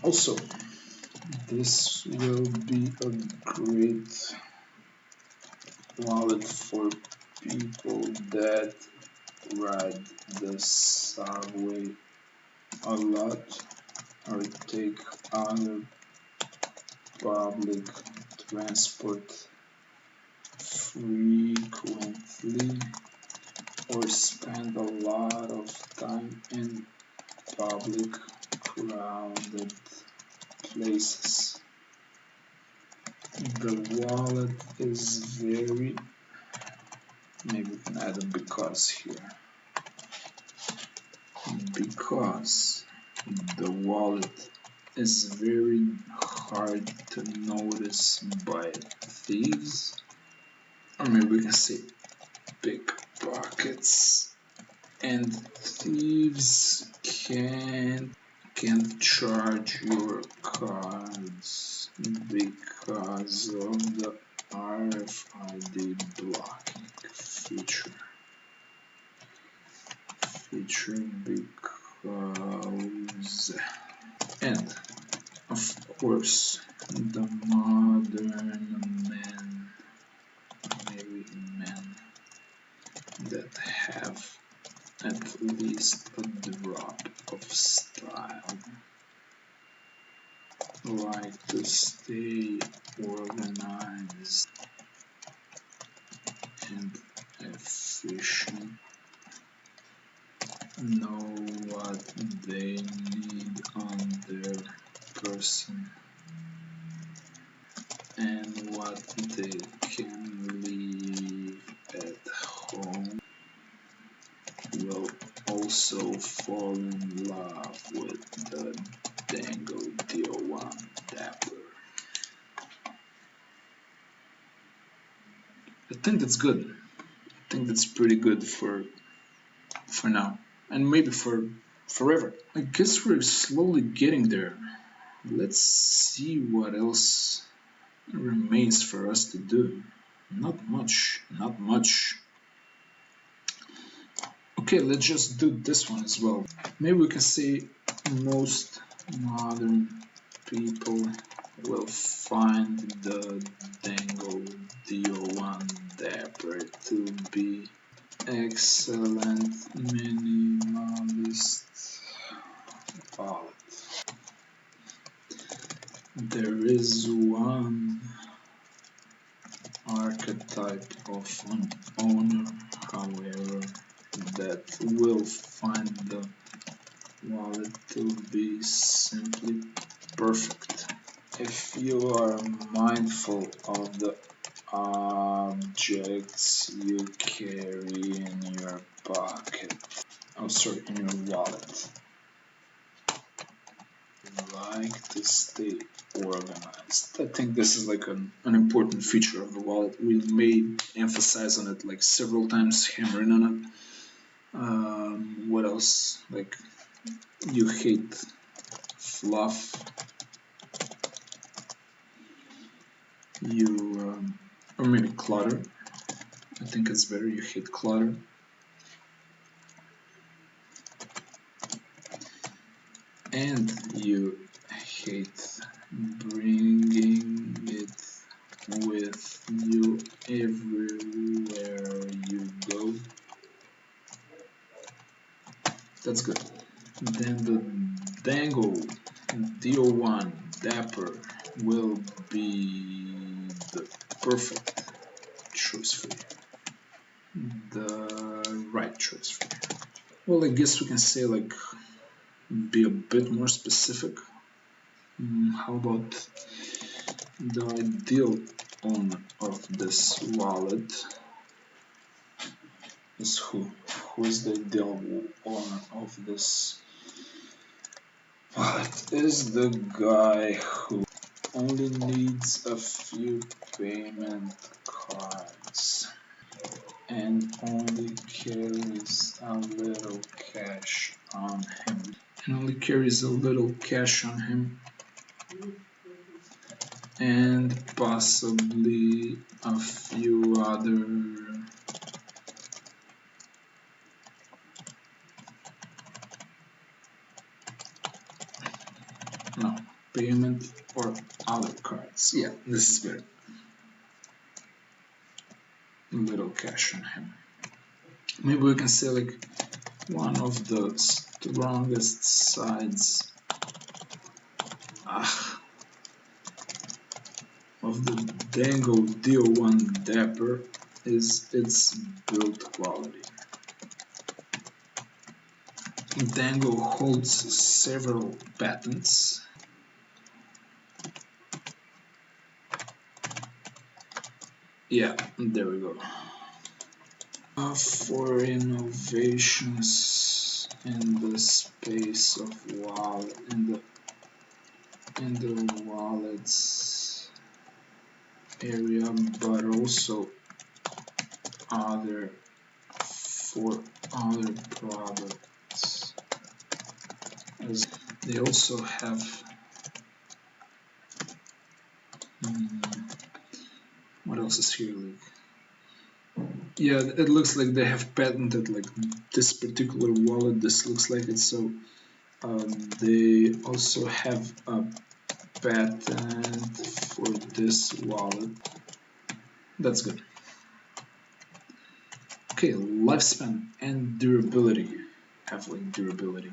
Also, this will be a great wallet for people that ride the subway a lot or take other public transport frequently or spend a lot of time in public crowded places. The wallet is very Maybe we can add a because here. Because the wallet is very hard to notice by thieves. Or maybe we can say pickpockets, and thieves can't charge your cards because of the RFID blocking feature. Because, and of course, the modern men, maybe men that have at least a drop of style, like to stay organized and efficient, know what they need on their person and what they can leave at home, will also fall in love with the Dango D01 Dapper. I think that's good. I think that's pretty good for now, and maybe for forever. I guess we're slowly getting there. Let's see what else remains for us to do. Not much. Okay, let's just do this one as well. Maybe we can say most modern people will find the Dango D01 Dapper to be excellent minimalist wallet. There is one archetype of an owner, however, that will find the wallet to be simply perfect. If you are mindful of the objects you carry in your pocket, in your wallet, like to stay organized. I think this is like an important feature of the wallet. We may emphasize on it like several times, hammering on it. What else? Like, you hate fluff. Or maybe clutter. I think it's better. You hate clutter. And you hate bringing it with you everywhere you go. That's good. Then the Dango D01 Dapper will be the perfect choice for you. The right choice for you. Well, I guess we can say, like, be a bit more specific. How about the ideal owner of this wallet is who? Who is the ideal owner of this wallet? Is the guy who only needs a few payment cards and only carries a little cash on him. And possibly a few other payment or other cards. Yeah, this is better. Little cash on him. Maybe we can say, like, one of the strongest sides of the Dango D01 Dapper is its build quality. Dango holds several patents. Yeah, there we go. For innovations in the space of wallet in the wallets area, but also for other products, as they also have what else is here, like, yeah, it looks like they have patented like this particular wallet. This looks like it. So they also have a patent for this wallet. That's good. Okay, lifespan and durability. Have like durability,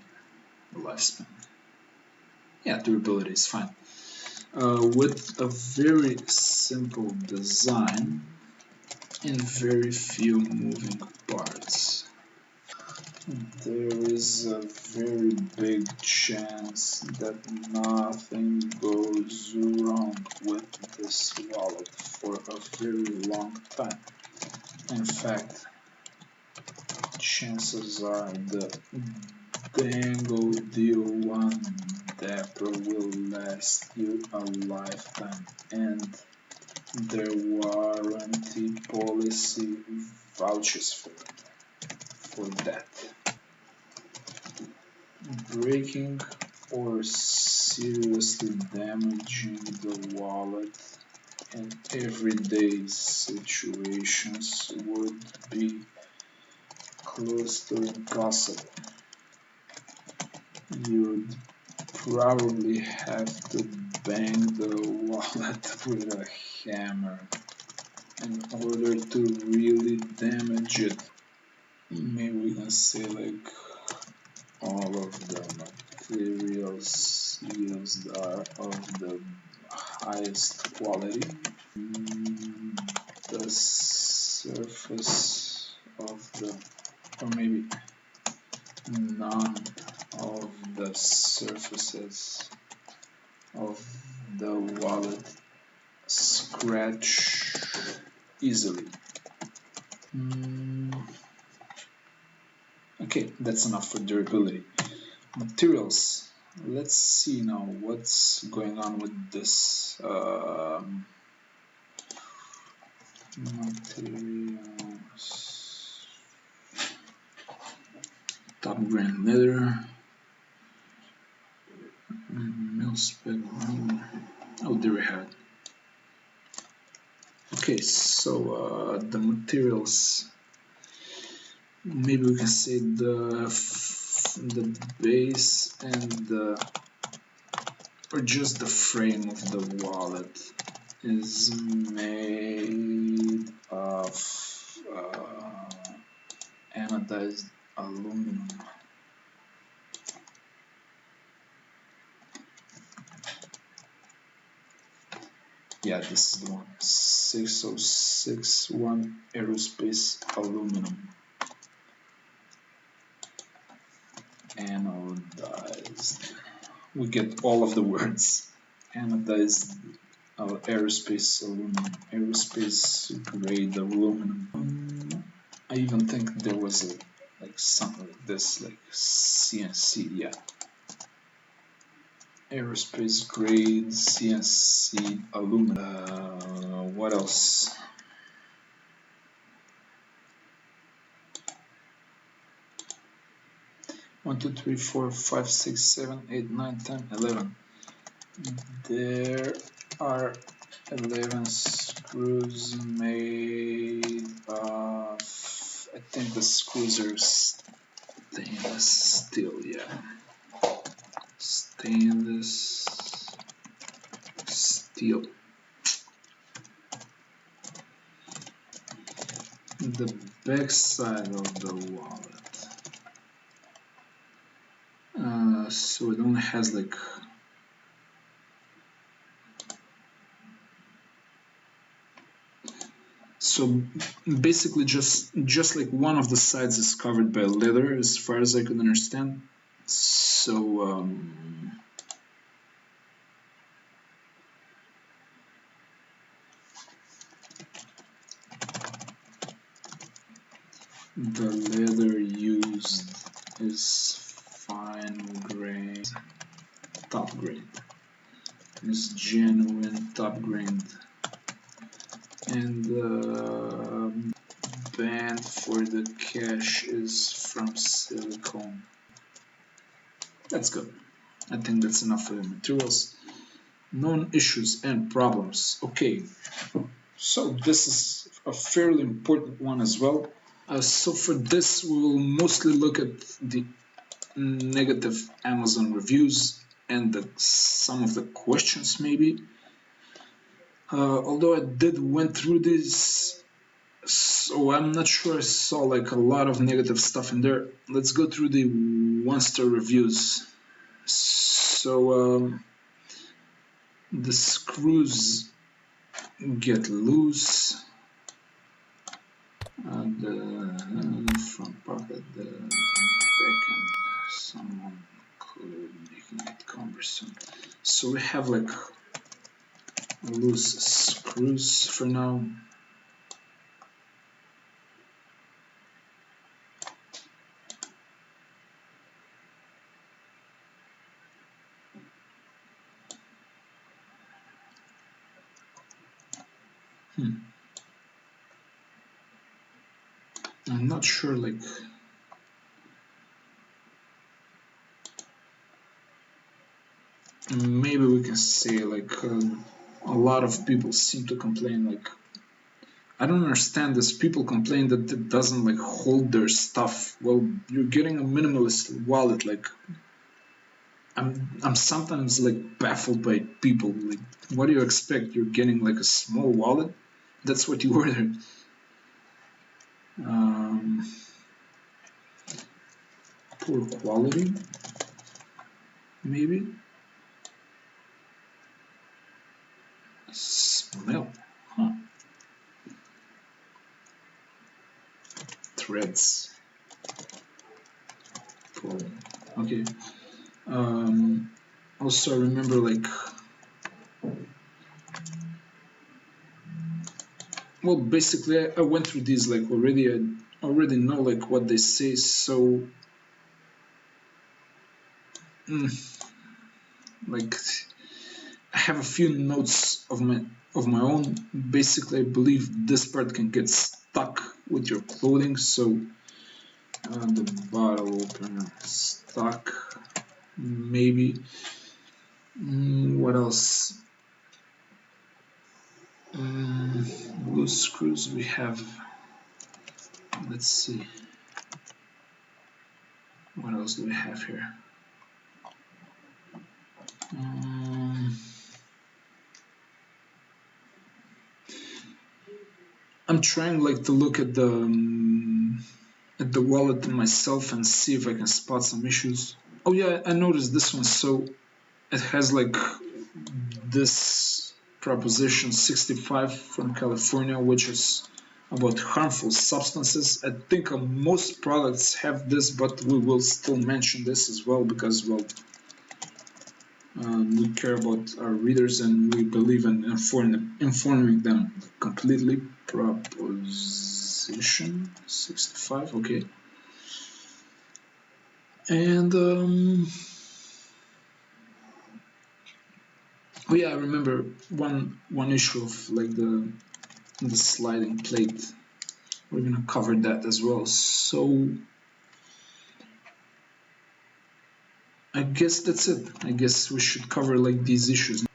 lifespan. Yeah, durability is fine. With a very simple design and very few moving parts, there is a very big chance that nothing goes wrong with this wallet for a very long time. In fact, chances are the Dango D01 Dapper will last you a lifetime, and their warranty policy vouches for that. Breaking or seriously damaging the wallet in everyday situations would be close to impossible. You'd probably have to bang the wallet with a hammer in order to really damage it. Maybe we can say like all of the materials used are of the highest quality. The surface of the, or maybe none of the surfaces of the wallet scratch easily. Okay, that's enough for durability. Materials. Let's see now what's going on with this materials. Top grain leather, mil-spec. Oh, there we have it. Okay, so the materials. Maybe we can say the base and or just the frame of the wallet is made of anodized aluminum. Yeah, this is the one. 6061 aerospace aluminum. Anodized. We get all of the words. Anodized aerospace aluminum. Aerospace grade aluminum. I even think there was like something like this, like CNC, yeah. Aerospace grade CNC aluminum. What else? One, two, three, four, five, six, 7, 8, 9, 10, 11. There are 11 screws made of, I think the screws are stainless steel, yeah. Stainless steel. The back side of the wallet. So it only has like so basically just like one of the sides is covered by leather as far as I could understand. So The leather used is fine grain, top grade. Is genuine top grade. And the band for the cache is from silicone. That's good. I think that's enough for the materials. Known issues and problems. Okay, so this is a fairly important one as well. So for this, we will mostly look at the negative Amazon reviews and some of the questions maybe. Although I did went through this, so I'm not sure I saw like a lot of negative stuff in there. Let's go through the 1-star reviews. So the screws get loose. The front pocket, the back end, someone could making it cumbersome. So we have like loose screws for now. I'm not sure, like maybe we can say like a lot of people seem to complain like I don't understand this. People complain that it doesn't like hold their stuff. Well, you're getting a minimalist wallet. Like I'm sometimes like baffled by people. Like, what do you expect? You're getting like a small wallet. That's what you ordered. Poor quality, maybe. Smell, huh? Threads. Cool. Okay. Also, remember like. Well, basically, I went through these like already. I already know like what they say, so like I have a few notes of my own. Basically, I believe this part can get stuck with your clothing, so the bottle opener stuck, maybe. What else? Loose screws we have. Let's see. What else do we have here? I'm trying like to look at the wallet myself and see if I can spot some issues. Oh yeah, I noticed this one. So it has like this proposition 65 from California, which is about harmful substances. I think most products have this, but we will still mention this as well because, well, we care about our readers and we believe in informing them completely. Proposition 65, okay. And oh yeah, I remember one issue of like the sliding plate. We're gonna cover that as well. So I guess that's it. I guess we should cover like these issues.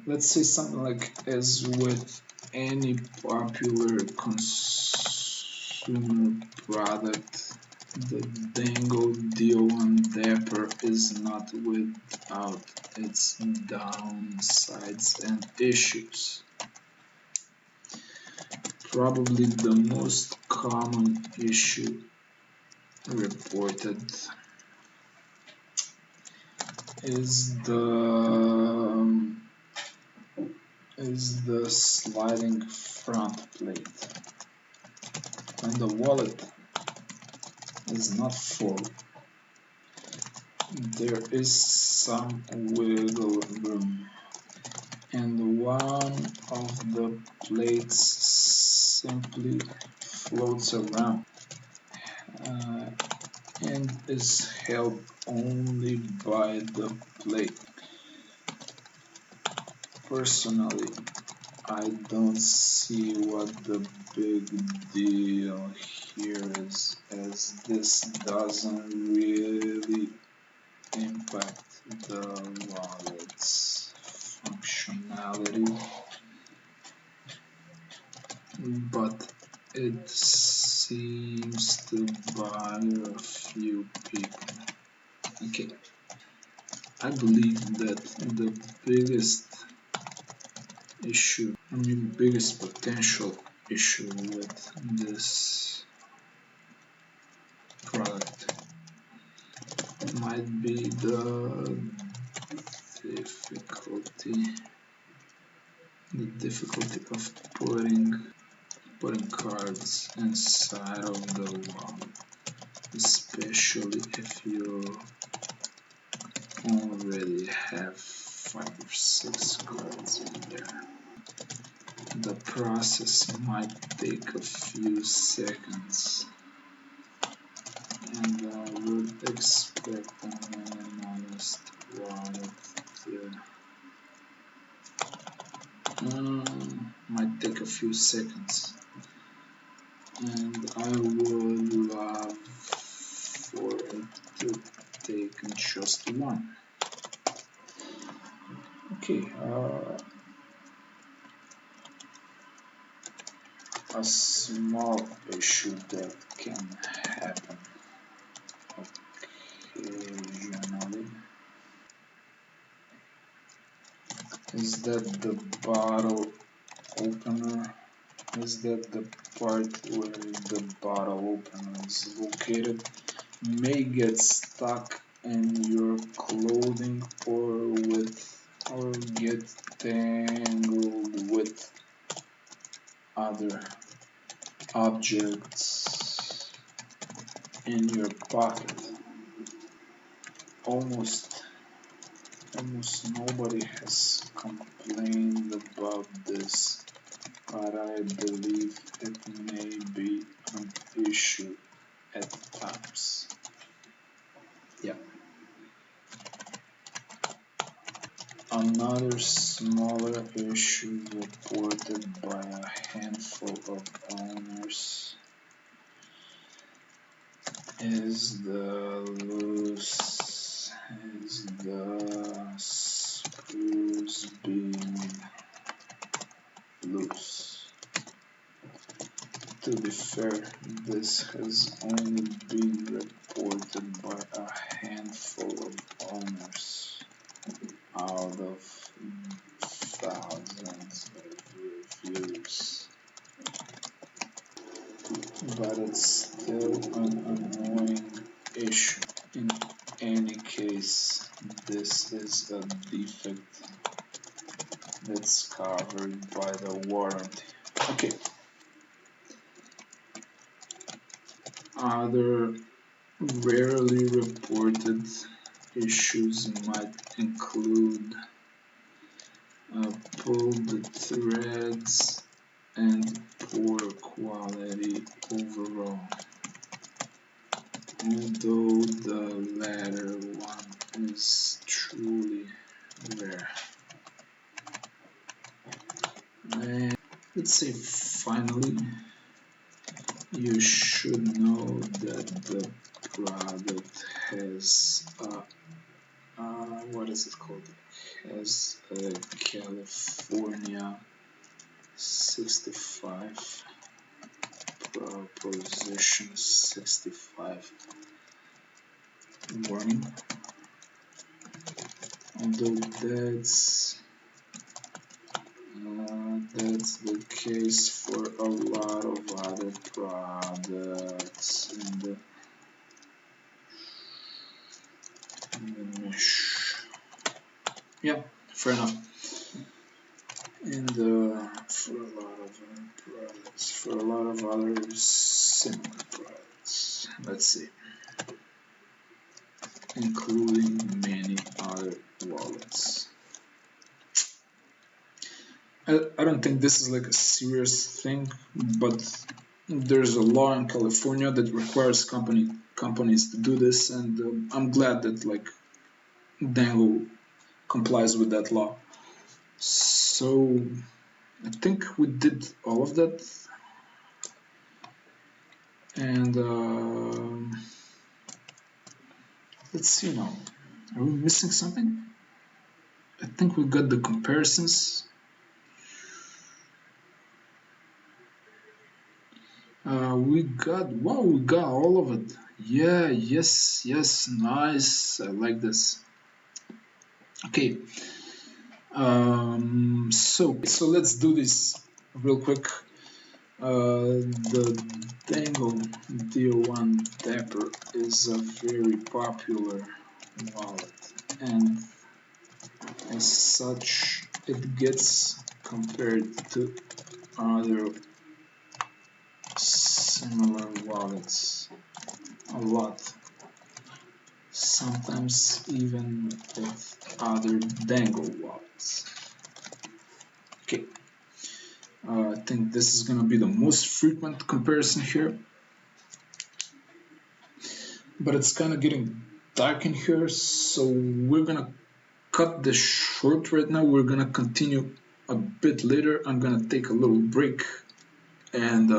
Let's say something like, as with any popular consumer product, the Dango D01 Dapper is not without its downsides and issues. Probably the most common issue reported is the sliding front plate. When the wallet is not full, there is some wiggle room, and one of the plates simply floats around and is held only by the plate. Personally, I don't see what the big deal here is, as this doesn't really impact the wallet's functionality, but it seems to bother a few people. Okay, I believe that the biggest potential issue with this product might be the difficulty of putting cards inside of the wallet, especially if you already have 5 or 6 cards in there. The process might take a few seconds, and I would expect a minimalist wallet to might take a few seconds, and I would love for it to take just one. Okay, a small issue that can happen occasionally is that the bottle opener the part where the bottle opener is located may get stuck in your clothing or get tangled with other objects in your pocket. Almost nobody has complained about this, but I believe it may be an issue at times. Yeah. Another smaller issue reported by a handful of owners is the screws being loose. To be fair, this has only been reported by a handful of owners out of thousands of reviews, but it's still an annoying issue. In any case, this is a defect that's covered by the warranty. Okay. Other rarely reported issues might include pulled threads and poor quality overall, although the latter one is truly rare. And let's say finally, you should know that the product has what is it called? Has a California 65 proposition 65 warning. Although that's the case for a lot of other products in the mesh. Yeah, fair enough. And for a lot of other similar products, let's see, including many other wallets. I don't think this is like a serious thing, but There's a law in California that requires companies to do this, and I'm glad that like Dango complies with that law. So I think we did all of that, and let's see now. Are we missing something? I think we got the comparisons. We got all of it. Yeah, yes, nice. I like this. Okay. So let's do this real quick. The Dango D01 Dapper is a very popular wallet, and as such, it gets compared to other similar wallets a lot, sometimes even with other Dango wallets. Okay, I think this is gonna be the most frequent comparison here, but it's kind of getting dark in here, so we're gonna cut this short right now. We're gonna continue a bit later. I'm gonna take a little break, and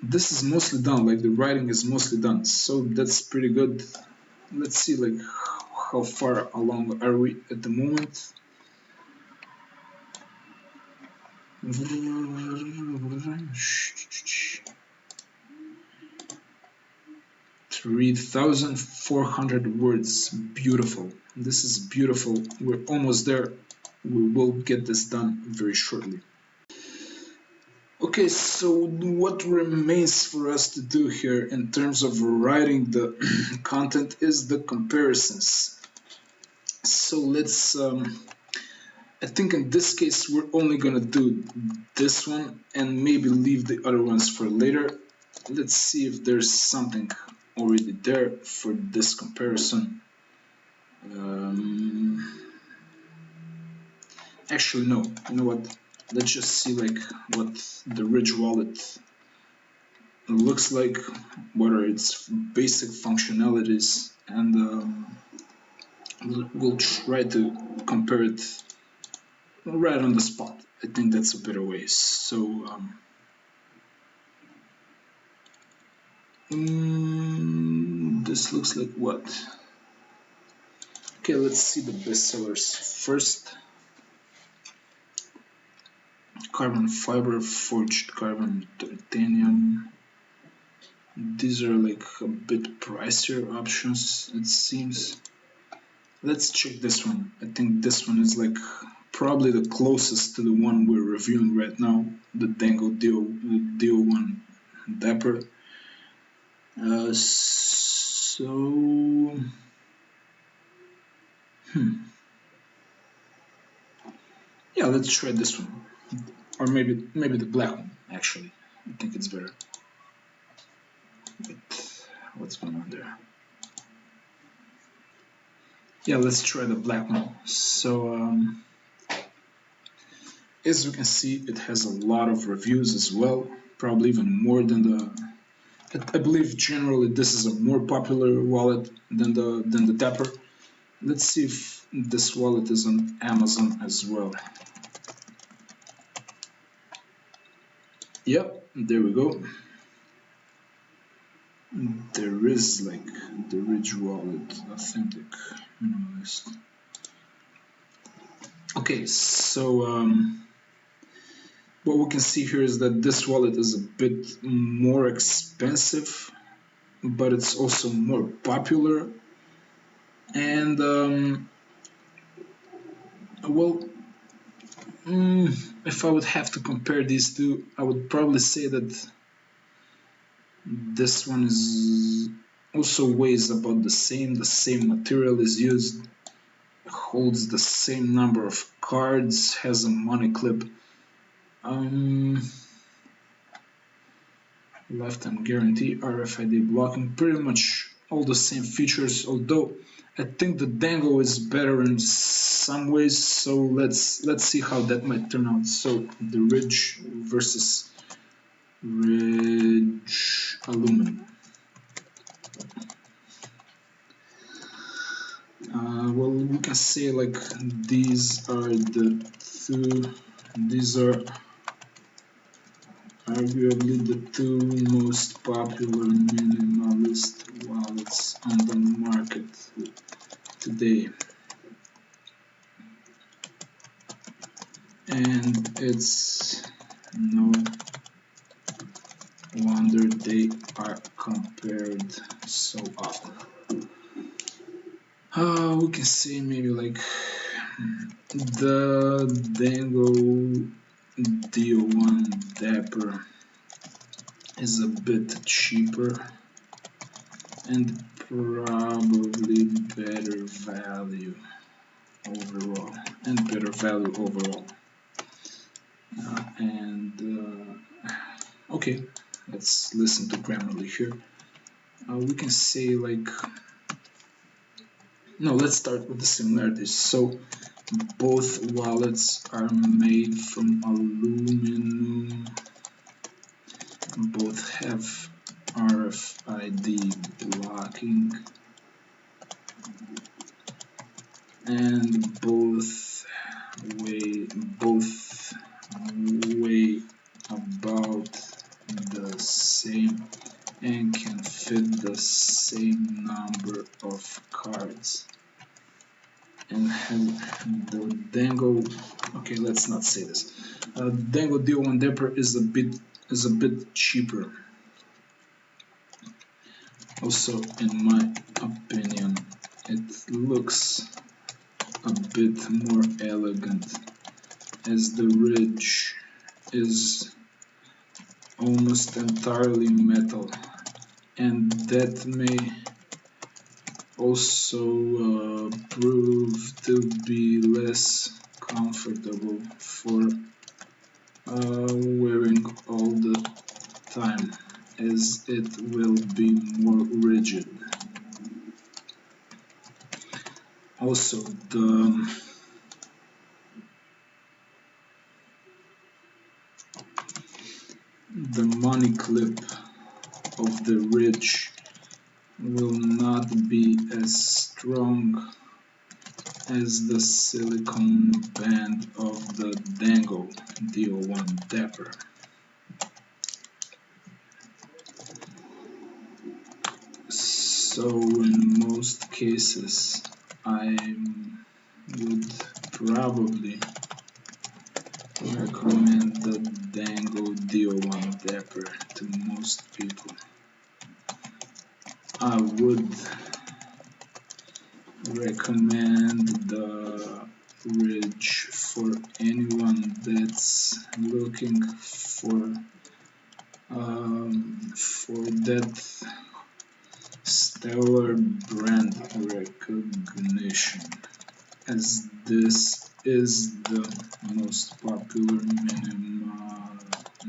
this is mostly done, like the writing is mostly done, so that's pretty good. Let's see like how far along are we at the moment. 3,400 words. Beautiful. This is beautiful. We're almost there. We will get this done very shortly. Okay, so what remains for us to do here in terms of writing the content is the comparisons. So let's, I think in this case we're only gonna do this one and maybe leave the other ones for later. Let's see if there's something already there for this comparison. Actually, no, you know what? Let's just see like what the Ridge wallet looks like, what are its basic functionalities, and we'll try to compare it right on the spot. I think that's a better way. So this looks like what? Okay, let's see the bestsellers first. Carbon fiber, forged carbon, titanium. These are like a bit pricier options, it seems. Let's check this one. I think this one is like probably the closest to the one we're reviewing right now, the Dango D01 Dapper. Yeah, let's try this one, or maybe the black one. Actually, I think it's better. But what's going on there? Yeah, let's try the black one. So as you can see, it has a lot of reviews as well, probably even more than the. I believe generally this is a more popular wallet than the Dapper. Let's see if this wallet is on Amazon as well. Yep, there we go. There is like the Ridge wallet, authentic minimalist. Okay, so what we can see here is that this wallet is a bit more expensive, but it's also more popular. And well, if I would have to compare these two, I would probably say that this one is also weighs about the same material is used, holds the same number of cards, has a money clip, lifetime guarantee, RFID blocking, pretty much all the same features, although I think the Dango is better in some ways, so let's see how that might turn out. So the Ridge versus Reg aluminum. Well, we can say like these are arguably the two most popular minimalist wallets on the market today. And it's no wonder they are compared so often. We can say maybe like the Dango D01 Dapper is a bit cheaper and probably better value overall. Okay, let's listen to Grammarly here. We can say like, no, let's start with the similarities. So both wallets are made from aluminum, both have RFID blocking, and both weigh about the same and can fit the same number of cards. And the Dango, okay, let's not say this. Dango D01 Dapper is a bit cheaper. Also, in my opinion, it looks a bit more elegant, as the ridge is almost entirely metal, and that may also prove to be less comfortable for wearing all the time, as it will be more rigid. Also, the money clip of the ridge will not be as strong as the silicone band of the Dango D01 Dapper. So in most cases, I would probably recommend the Dango D01 Dapper to most people. I would recommend the ridge for anyone that's looking for that stellar brand recognition, as this is the most popular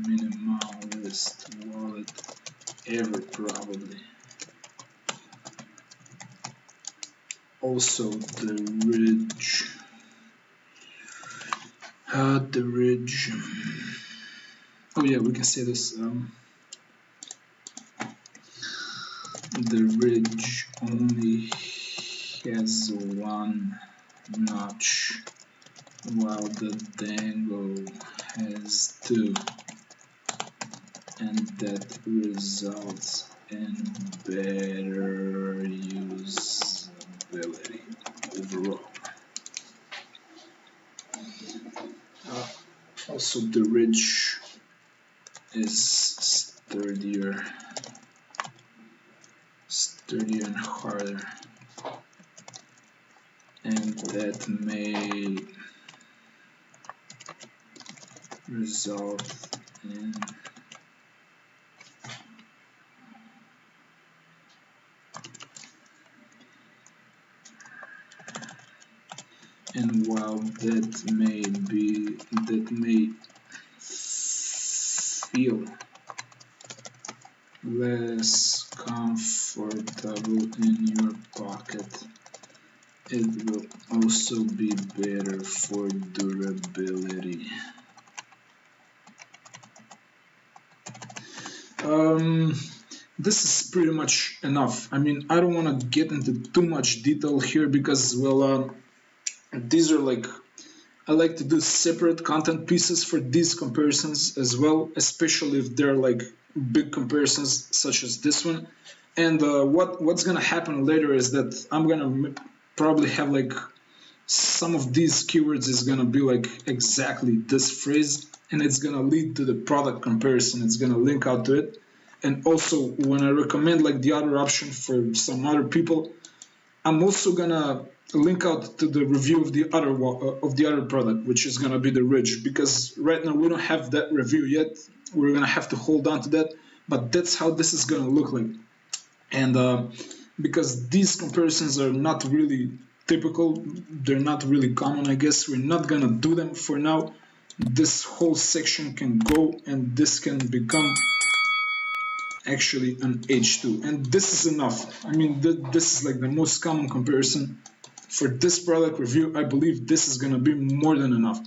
minimalist wallet ever, probably. Also, the ridge. Oh yeah, we can say this. The ridge only has one notch, while the Dango has two, and that results in better usability overall. Also, the ridge is sturdier and harder, and that may result in and while that may feel less comfortable in your pocket, it will also be better for durability. Um, this is pretty much enough. I mean, I don't want to get into too much detail here because, well, these are like, I like to do separate content pieces for these comparisons as well, especially if they're like big comparisons such as this one. And what's gonna happen later is that I'm gonna probably have like some of these keywords is gonna be like exactly this phrase, and it's gonna lead to the product comparison. It's gonna link out to it. And also, when I recommend like the other option for some other people, I'm also gonna link out to the review of the other product, which is gonna be the ridge, because right now we don't have that review yet. We're gonna have to hold on to that, but that's how this is gonna look like. And because these comparisons are not really typical, they're not really common, I guess we're not gonna do them for now. This whole section can go, and this can become actually an H2, and this is enough. I mean, this is like the most common comparison for this product review. I believe this is gonna be more than enough.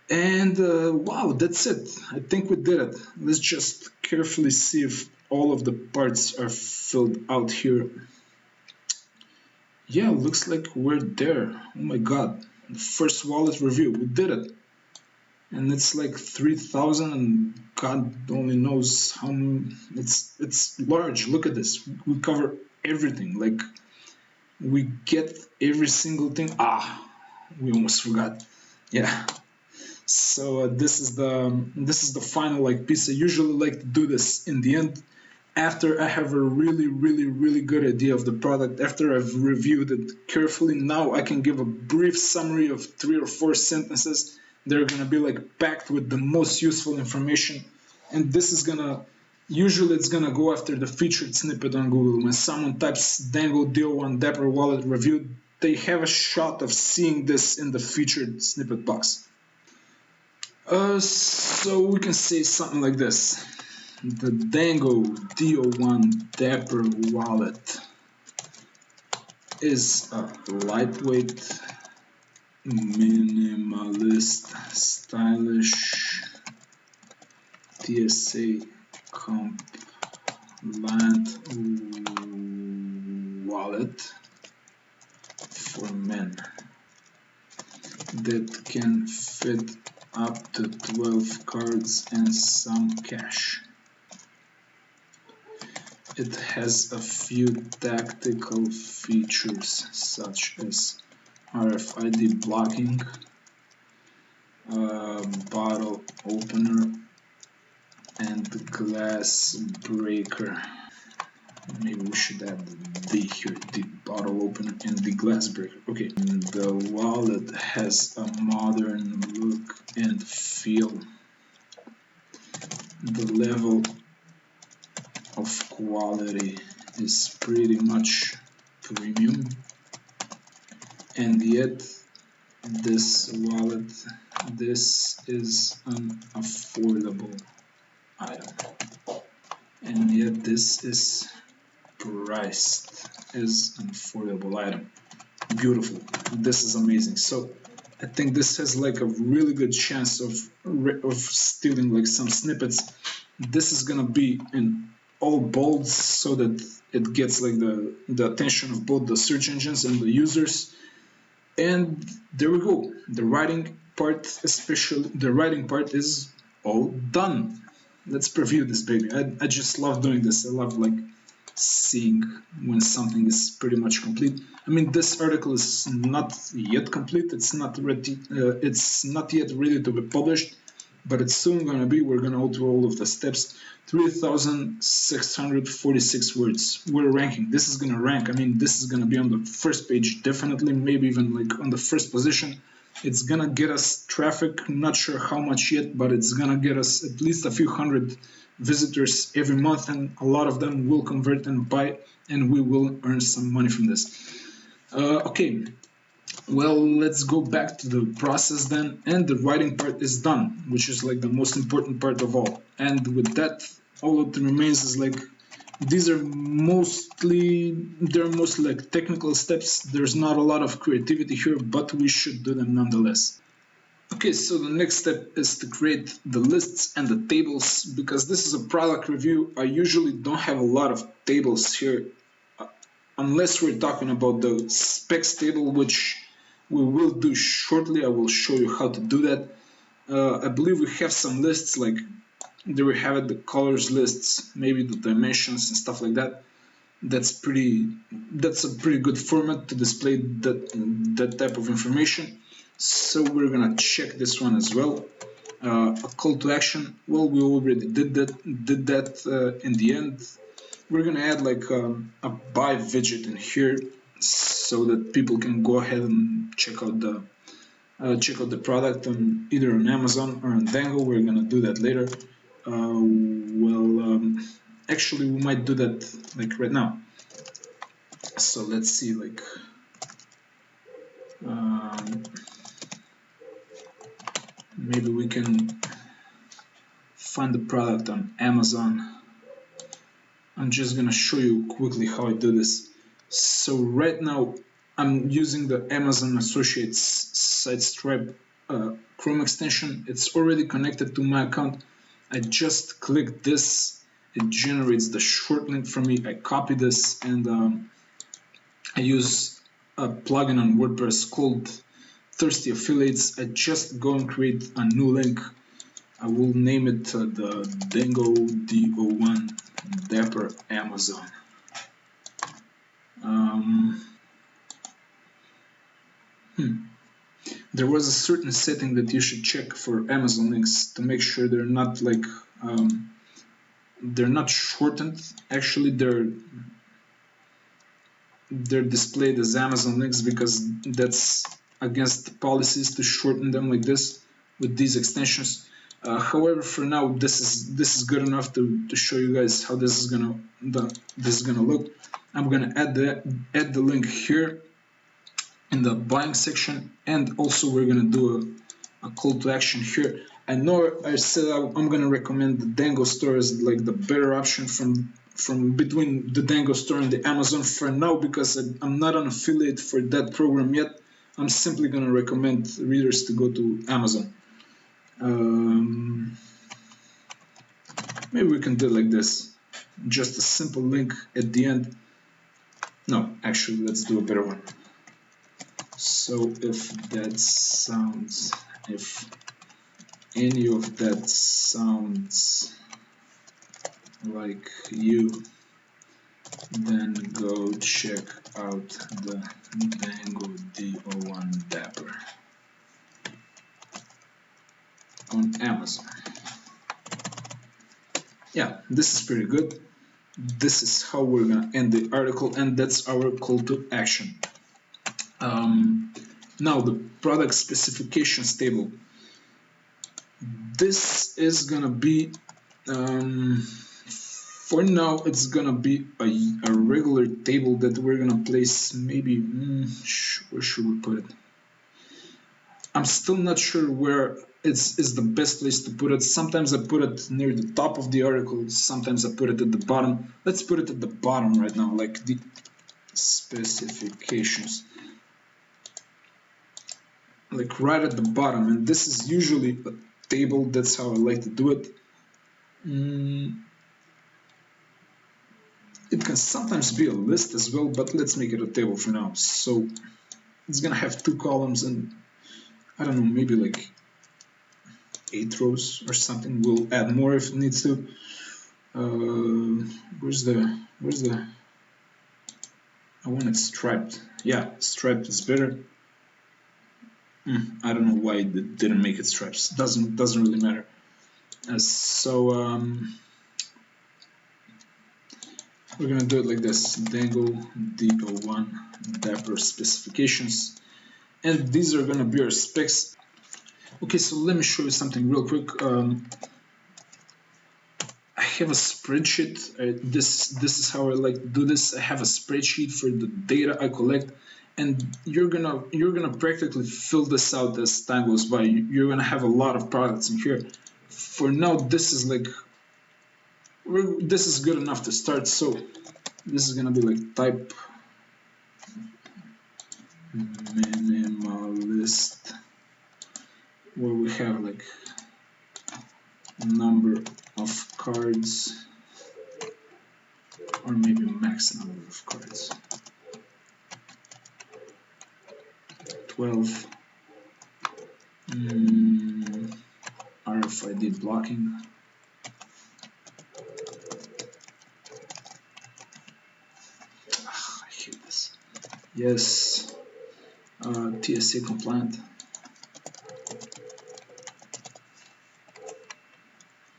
And wow, that's it. I think we did it. Let's just carefully see if all of the parts are filled out here. Yeah, looks like we're there. Oh my god, the first wallet review, we did it. And it's like 3,000, and God only knows how. It's large. Look at this. We cover everything. Like, we get every single thing. We almost forgot. Yeah. So this is the final like piece. I usually like to do this in the end, after I have a really good idea of the product, after I've reviewed it carefully. Now I can give a brief summary of 3 or 4 sentences. They're gonna be like packed with the most useful information, and this is gonna, usually it's gonna go after the featured snippet on Google. When someone types Dango D01 Dapper wallet review, they have a shot of seeing this in the featured snippet box. So we can say something like this. The Dango D01 Dapper wallet is a lightweight, minimalist, stylish, TSA compliant wallet for men that can fit up to 12 cards and some cash. It has a few tactical features such as RFID blocking, bottle opener, and glass breaker. Maybe we should add the here, the bottle opener and the glass breaker. Okay, the wallet has a modern look and feel. The level of quality is pretty much premium, and yet this is an affordable item, and yet this is priced as an affordable item. Beautiful. This is amazing. So I think this has like a really good chance of stealing like some snippets. This is gonna be in all bold so that it gets like the attention of both the search engines and the users. And there we go. The writing part, especially the writing part, is all done. Let's preview this baby. I just love doing this. I love like seeing when something is pretty much complete. I mean, this article is not yet complete. It's not ready. It's not yet ready to be published, but it's soon gonna be. We're gonna go through all of the steps. 3,646 words. We're ranking. This is gonna rank. I mean, this is gonna be on the first page, definitely, maybe even like on the first position. It's gonna get us traffic. Not sure how much yet, but it's gonna get us at least a few hundred visitors every month, and a lot of them will convert and buy, and we will earn some money from this. Okay, well, let's go back to the process then, and the writing part is done, which is like the most important part of all. And with that, all that remains is like, they're mostly like technical steps. There's not a lot of creativity here, but we should do them nonetheless. Okay, so the next step is to create the lists and the tables. Because this is a product review, I usually don't have a lot of tables here, unless we're talking about the specs table, which we will do shortly. I will show you how to do that. I believe we have some lists, like there we have it, the colors lists, maybe the dimensions and stuff like that. That's a pretty good format to display that type of information. So we're gonna check this one as well. A call to action. Well, we already did that in the end. We're gonna add like a buy widget in here so that people can go ahead and check out the product on either on Amazon or on Dango. We're gonna do that later. Actually, we might do that like right now. So let's see, like maybe we can find the product on Amazon. I'm just gonna show you quickly how I do this. So right now I'm using the Amazon Associates SiteStripe Chrome extension. It's already connected to my account. I just click this, it generates the short link for me. I copy this and I use a plugin on WordPress called Thirsty Affiliates. I just go and create a new link. I will name it the Dango D01 Dapper Amazon. There was a certain setting that you should check for Amazon links to make sure they're not like they're not shortened. Actually, they're displayed as Amazon links because that's against the policies to shorten them like this with these extensions. However, for now, this is good enough to show you guys how this is gonna look. I'm gonna add the link here in the buying section, and also we're gonna do a call to action here. I know I said I'm gonna recommend the Dango store as like the better option from between the Dango store and the Amazon for now, because I'm not an affiliate for that program yet. I'm simply gonna recommend readers to go to Amazon. Maybe we can do it like this, just a simple link at the end. No, actually, let's do a better one. So if any of that sounds like you, then go check out the Dango D01 Dapper on Amazon. Yeah, this is pretty good. This is how we're gonna end the article, and that's our call to action. Now the product specifications table. This is gonna be for now it's gonna be a regular table that we're gonna place maybe where should we put it? I'm still not sure where is the best place to put it. Sometimes I put it near the top of the article, sometimes I put it at the bottom. Let's put it at the bottom right now, like the specifications, like right at the bottom. And this is usually a table, that's how I like to do it. It can sometimes be a list as well, but let's make it a table for now. So it's gonna have 2 columns and I don't know, maybe like 8 rows or something. We'll add more if it needs to. Where's the I want it striped. Yeah, striped is better. I don't know why it didn't make it striped. Doesn't really matter. We're gonna do it like this: Dango D01 Dapper specifications, and these are gonna be our specs. Okay, so let me show you something real quick. I have a spreadsheet. This is how I like to do this. I have a spreadsheet for the data I collect, and you're gonna practically fill this out as time goes by. You're gonna have a lot of products in here. For now, this is good enough to start. So this is gonna be like type minimalist where we have like number of cards, or maybe max number of cards, 12. RFID blocking. I hate this. Yes. TSA compliant.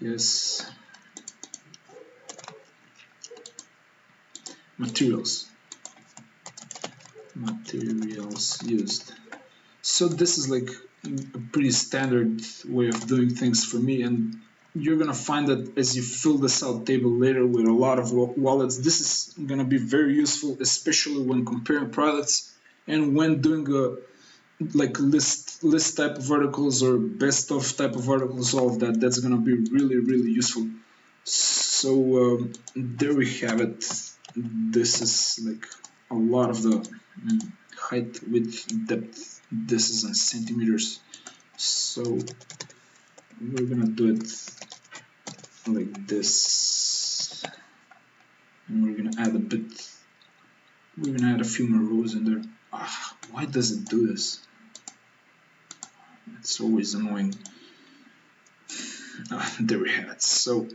Yes. Materials used. So this is like a pretty standard way of doing things for me, and you're gonna find that as you fill this out table later with a lot of wallets, this is gonna be very useful, especially when comparing products and when doing a like list type of articles or best of type of articles. All of that, that's gonna be really useful. So there we have it. This is like a lot of the height, width, depth. This is in centimeters. So we're gonna do it like this, and we're gonna add a bit. We're gonna add a few more rows in there. Why does it do this? It's always annoying. There we have it. So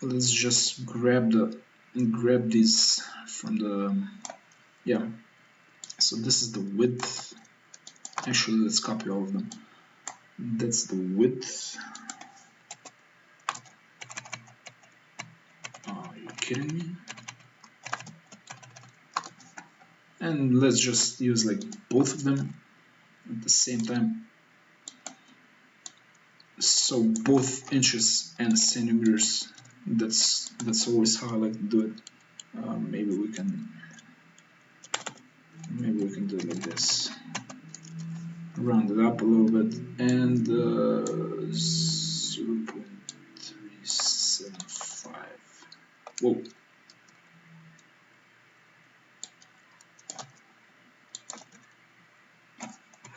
let's just grab these from the So this is the width. Actually, let's copy all of them. That's the width. Are you kidding me? And let's just use like both of them at the same time. So both inches and centimeters. That's always how I like to do it. Maybe we can do it like this. Round it up a little bit, and 0.375. Whoa.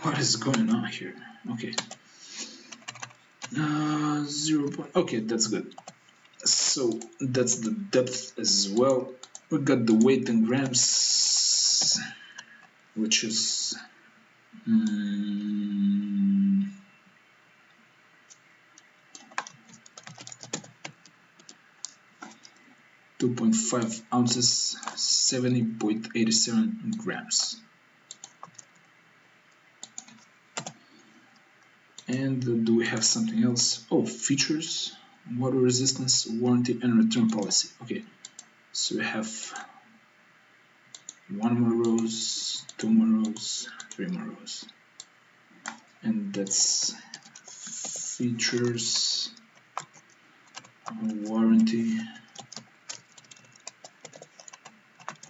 What is going on here? Okay. 0. Okay, that's good. So that's the depth as well. We got the weight in grams, which is 2.5 ounces, 70.87 grams. And do we have something else? Oh, features, water resistance, warranty, and return policy. Okay, so we have 1 more rows, 2 more rows, 3 more rows, and that's features, warranty.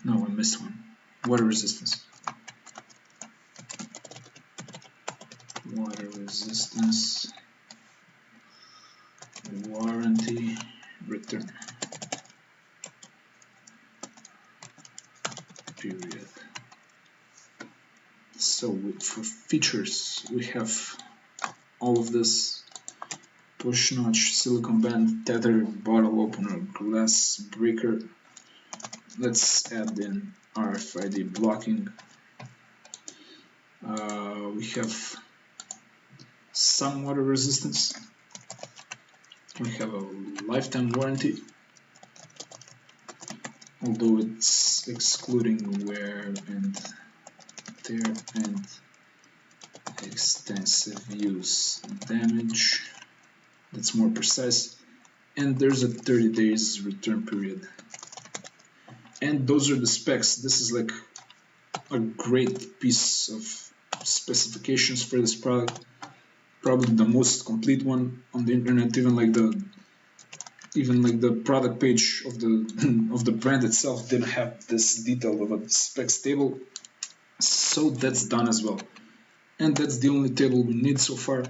No, I missed one. Water resistance. Water resistance, warranty, return. Period. So for features, we have all of this: push notch, silicone band, tether, bottle opener, glass breaker. Let's add in RFID blocking. We have some water resistance. We have a lifetime warranty, although it's excluding wear and tear and extensive use damage. That's more precise. And there's a 30 days return period. And those are the specs. This is like a great piece of specifications for this product. Probably the most complete one on the internet. Even like the product page of the brand itself didn't have this detail of a specs table. So that's done as well, and that's the only table we need so far.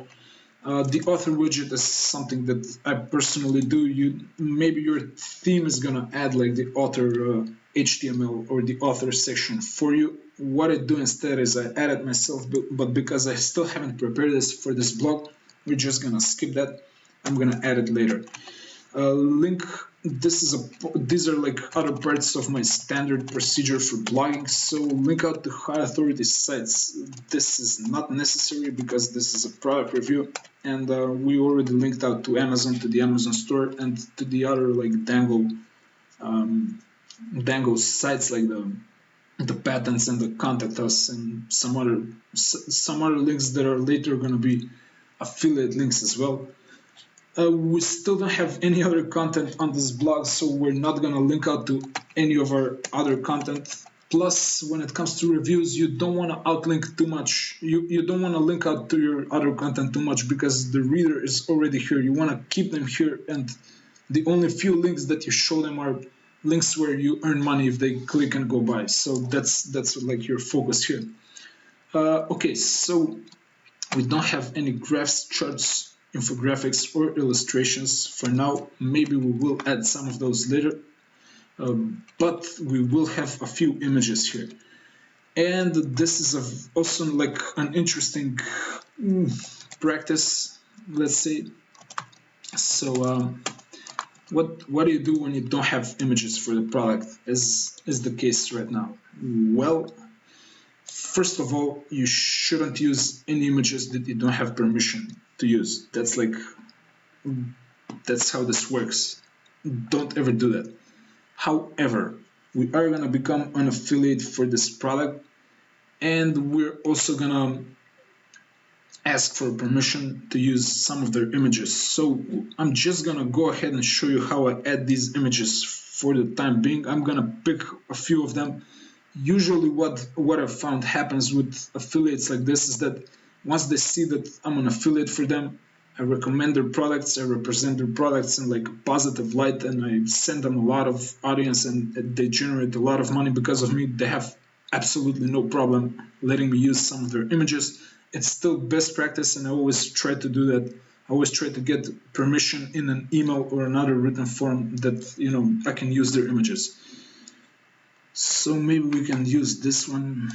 The author widget is something that I personally do. Maybe your theme is gonna add like the author HTML or the author section for you. What I do instead is I add it myself, but because I still haven't prepared this for this blog, we're just gonna skip that. I'm gonna add it later. Link. These are like other parts of my standard procedure for blogging. So link out to high authority sites. This is not necessary because this is a product review, and we already linked out to Amazon, to the Amazon store, and to the other like Dango sites like the patents and the contact us and some other links that are later going to be affiliate links as well. We still don't have any other content on this blog, so we're not going to link out to any of our other content. Plus, when it comes to reviews, you don't want to outlink too much. You don't want to link out to your other content too much because the reader is already here. You want to keep them here, and the only few links that you show them are links where you earn money if they click and go by. So that's like your focus here. Okay, so we don't have any graphs, charts, infographics, or illustrations for now. Maybe we will add some of those later, but we will have a few images here. And this is also like an interesting practice, let's say. So what do you do when you don't have images for the product, as is the case right now? Well, first of all, you shouldn't use any images that you don't have permission to use. That's how this works. Don't ever do that. However, we are gonna become an affiliate for this product, and we're also gonna ask for permission to use some of their images. So I'm just gonna go ahead and show you how I add these images for the time being. I'm gonna pick a few of them. Usually what I've found happens with affiliates like this is that once they see that I'm an affiliate for them, I recommend their products, I represent their products in like a positive light, and I send them a lot of audience, and they generate a lot of money because of me. They have absolutely no problem letting me use some of their images. It's still best practice, and I always try to do that. I always try to get permission in an email or another written form that I can use their images. So maybe we can use this one.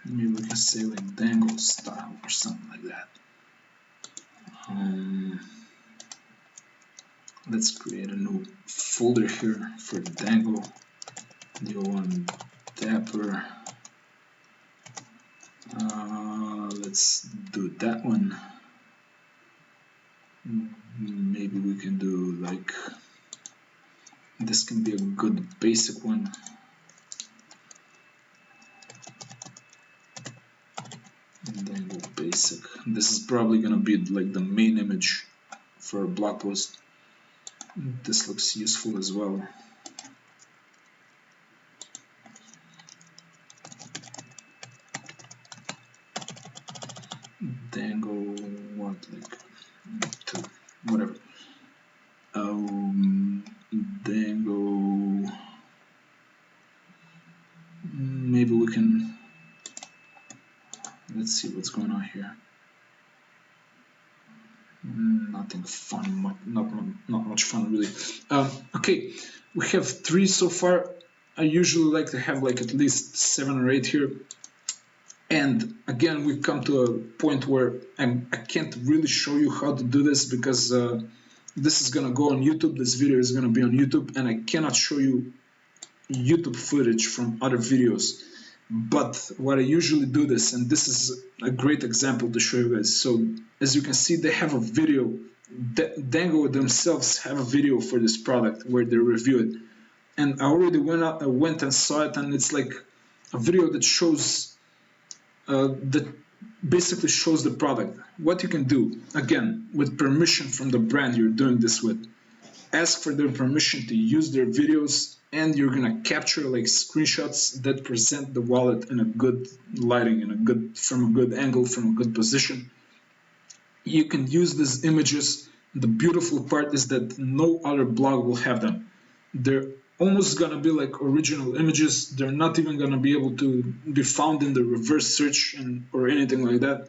Maybe we can say like Dango style or something like that. Let's create a new folder here for Dango D01 Dapper. Let's do that one. Maybe we can do like, this can be a good basic one. Dango basic. This is probably gonna be like the main image for a blog post. This looks useful as well. Dango what, like 2, whatever. Dango. Maybe we can. Let's see what's going on here. Nothing fun, not much fun really. Okay, we have 3 so far. I usually like to have like at least 7 or 8 here. And again, we've come to a point where I can't really show you how to do this because this is gonna go on YouTube. This video is gonna be on YouTube, and I cannot show you YouTube footage from other videos. But what I usually do this, and this is a great example to show you guys. So as you can see, they have a video. Dango themselves have a video for this product where they review it, and I already went and saw it, and it's like a video that shows that basically shows the product. What you can do, again, with permission from the brand you're doing this with, ask for their permission to use their videos, and you're gonna capture like screenshots that present the wallet in a good lighting, from a good angle, from a good position. You can use these images. The beautiful part is that no other blog will have them. They're almost gonna be like original images. They're not even gonna be able to be found in the reverse search or anything like that.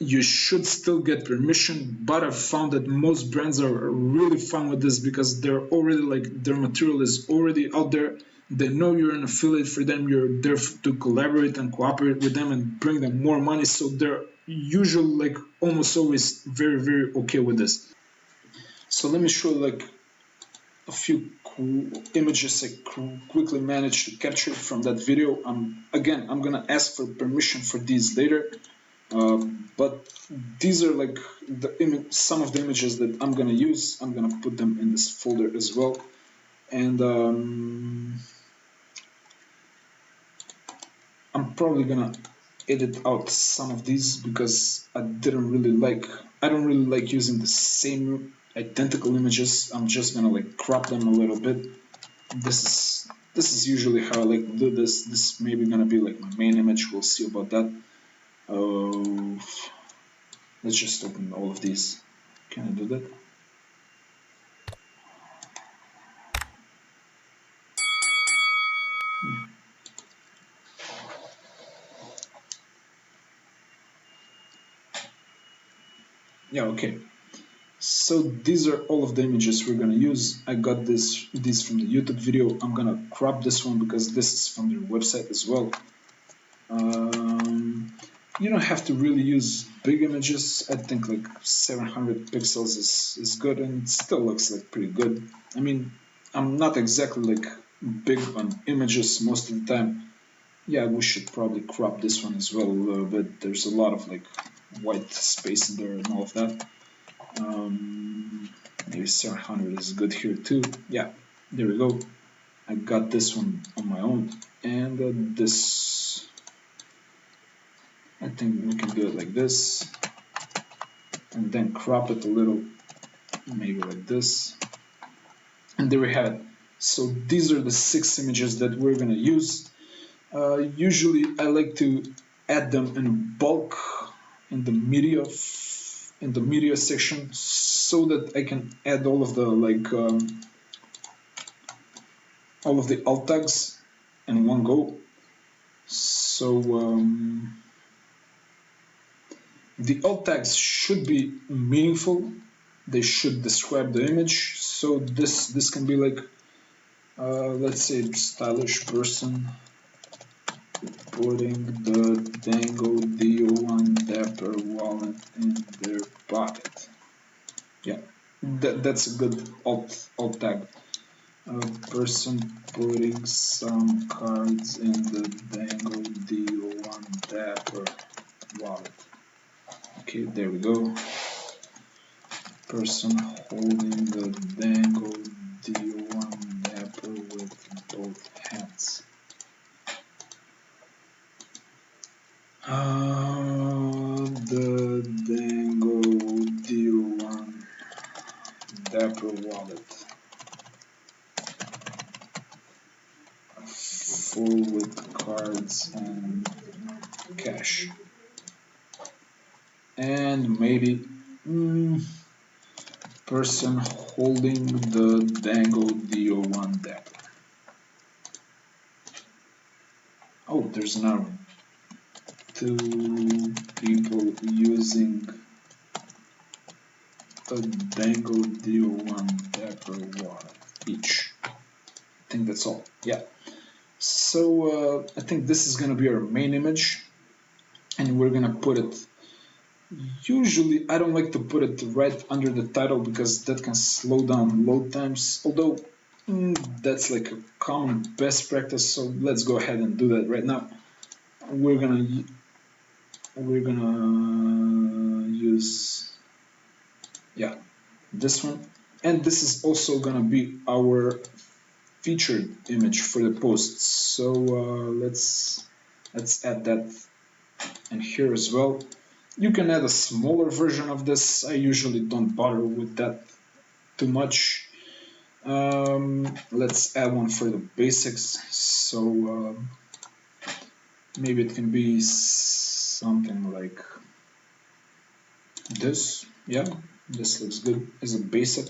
you should still get permission, but I've found that most brands are really fun with this because they're already like their material is already out there. They know you're an affiliate for them, you're there to collaborate and cooperate with them and bring them more money, so they're usually like almost always very, very okay with this. So let me show like a few cool images I quickly managed to capture from that video. Again, I'm gonna ask for permission for these later. But these are like some of the images that I'm gonna use. I'm gonna put them in this folder as well, and I'm probably gonna edit out some of these because I don't really like using the same identical images. I'm just gonna like crop them a little bit. This is usually how I like to do this. This is maybe gonna be like my main image. We'll see about that. Let's just open all of these. Can I do that? Yeah, okay. So these are all of the images we're gonna use. I got these from the YouTube video. I'm gonna crop this one because this is from their website as well. You don't have to really use big images. I think like 700 pixels is good, and it still looks like pretty good. I mean, I'm not exactly like big on images most of the time. Yeah, we should probably crop this one as well a little bit. There's a lot of like white space in there and all of that. Maybe 700 is good here too. Yeah, there we go. I got this one on my own, and this, I think we can do it like this, and then crop it a little, maybe like this, and there we have it. So these are the 6 images that we're gonna use. Usually I like to add them in bulk in the media section so that I can add all of the all of the alt tags in one go. So the alt tags should be meaningful. They should describe the image. So this can be like let's say stylish person putting the Dango D01 Dapper wallet in their pocket. Yeah, that's a good alt tag. A person putting some cards in the Dango D01 Dapper wallet. Okay, there we go. Person holding the Dango D01 Dapper with both hands. The Dango D01 Dapper wallet, full with cards and cash, and maybe person holding the Dango D01 Dapper. Oh, there's another one. 2 people using a Dango D01 Dapper wallet each. I think that's all. Yeah. So I think this is gonna be our main image, and we're gonna put it. Usually, I don't like to put it right under the title because that can slow down load times. Although that's like a common best practice. So let's go ahead and do that right now. We're gonna use this one, and this is also gonna be our featured image for the post. So let's add that in here as well. You can add a smaller version of this. I usually don't bother with that too much. Let's add one for the basics. So maybe it can be something like this. Yeah, this looks good as a basic,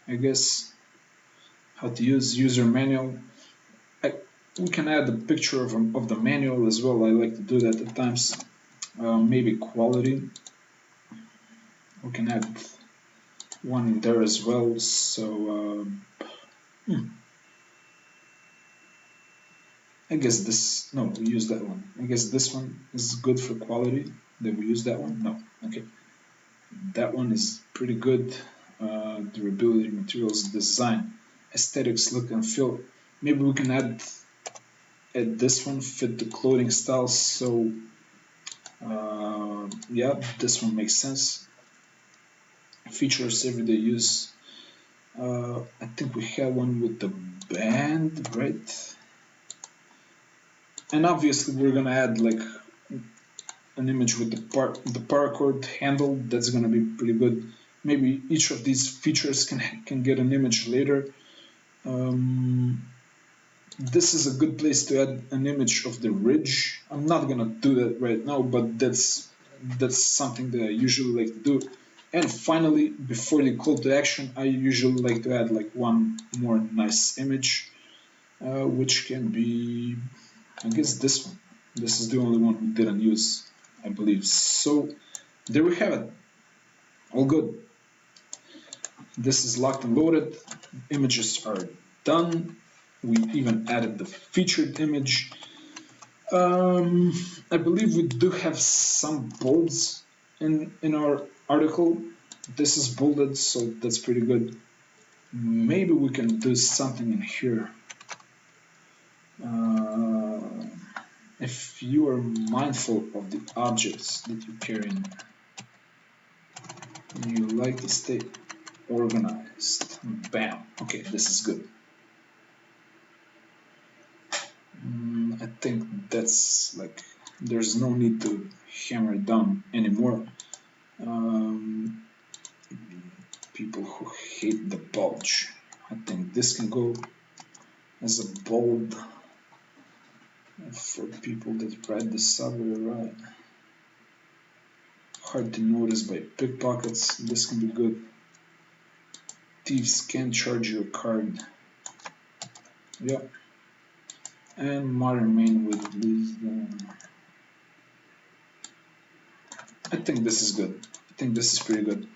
I guess. How to use user manual. We can add a picture of the manual as well. I like to do that at times. Maybe quality. We can add one in there as well. So I guess this, no, we use that one. I guess this one is good for quality. Did we use that one? No. Okay. That one is pretty good. Durability, materials, design, aesthetics, look and feel. Maybe we can add this one, fit the clothing style. So yeah, this one makes sense. Features, everyday use. I think we have one with the band, right? And obviously we're gonna add like an image with the paracord handle. That's gonna be pretty good. Maybe each of these features can get an image later. This is a good place to add an image of the ridge. I'm not gonna do that right now, but that's something that I usually like to do. And finally, before the call to action, I usually like to add like one more nice image, which can be, I guess, this one. This is the only one we didn't use, I believe. So there we have it. All good. This is locked and loaded. Images are done. We even added the featured image. I believe we do have some bolds in our article. This is bolded, so that's pretty good. Maybe we can do something in here. If you are mindful of the objects that you carry in, you like to stay organized. Bam. Okay, this is good. I think that's like, there's no need to hammer it down anymore. People who hate the bulge. I think this can go as a bold for people that ride the subway ride. Hard to notice by pickpockets. This can be good. Thieves can't charge your card. Yeah. And modern main with wisdom. I think this is good. I think this is pretty good.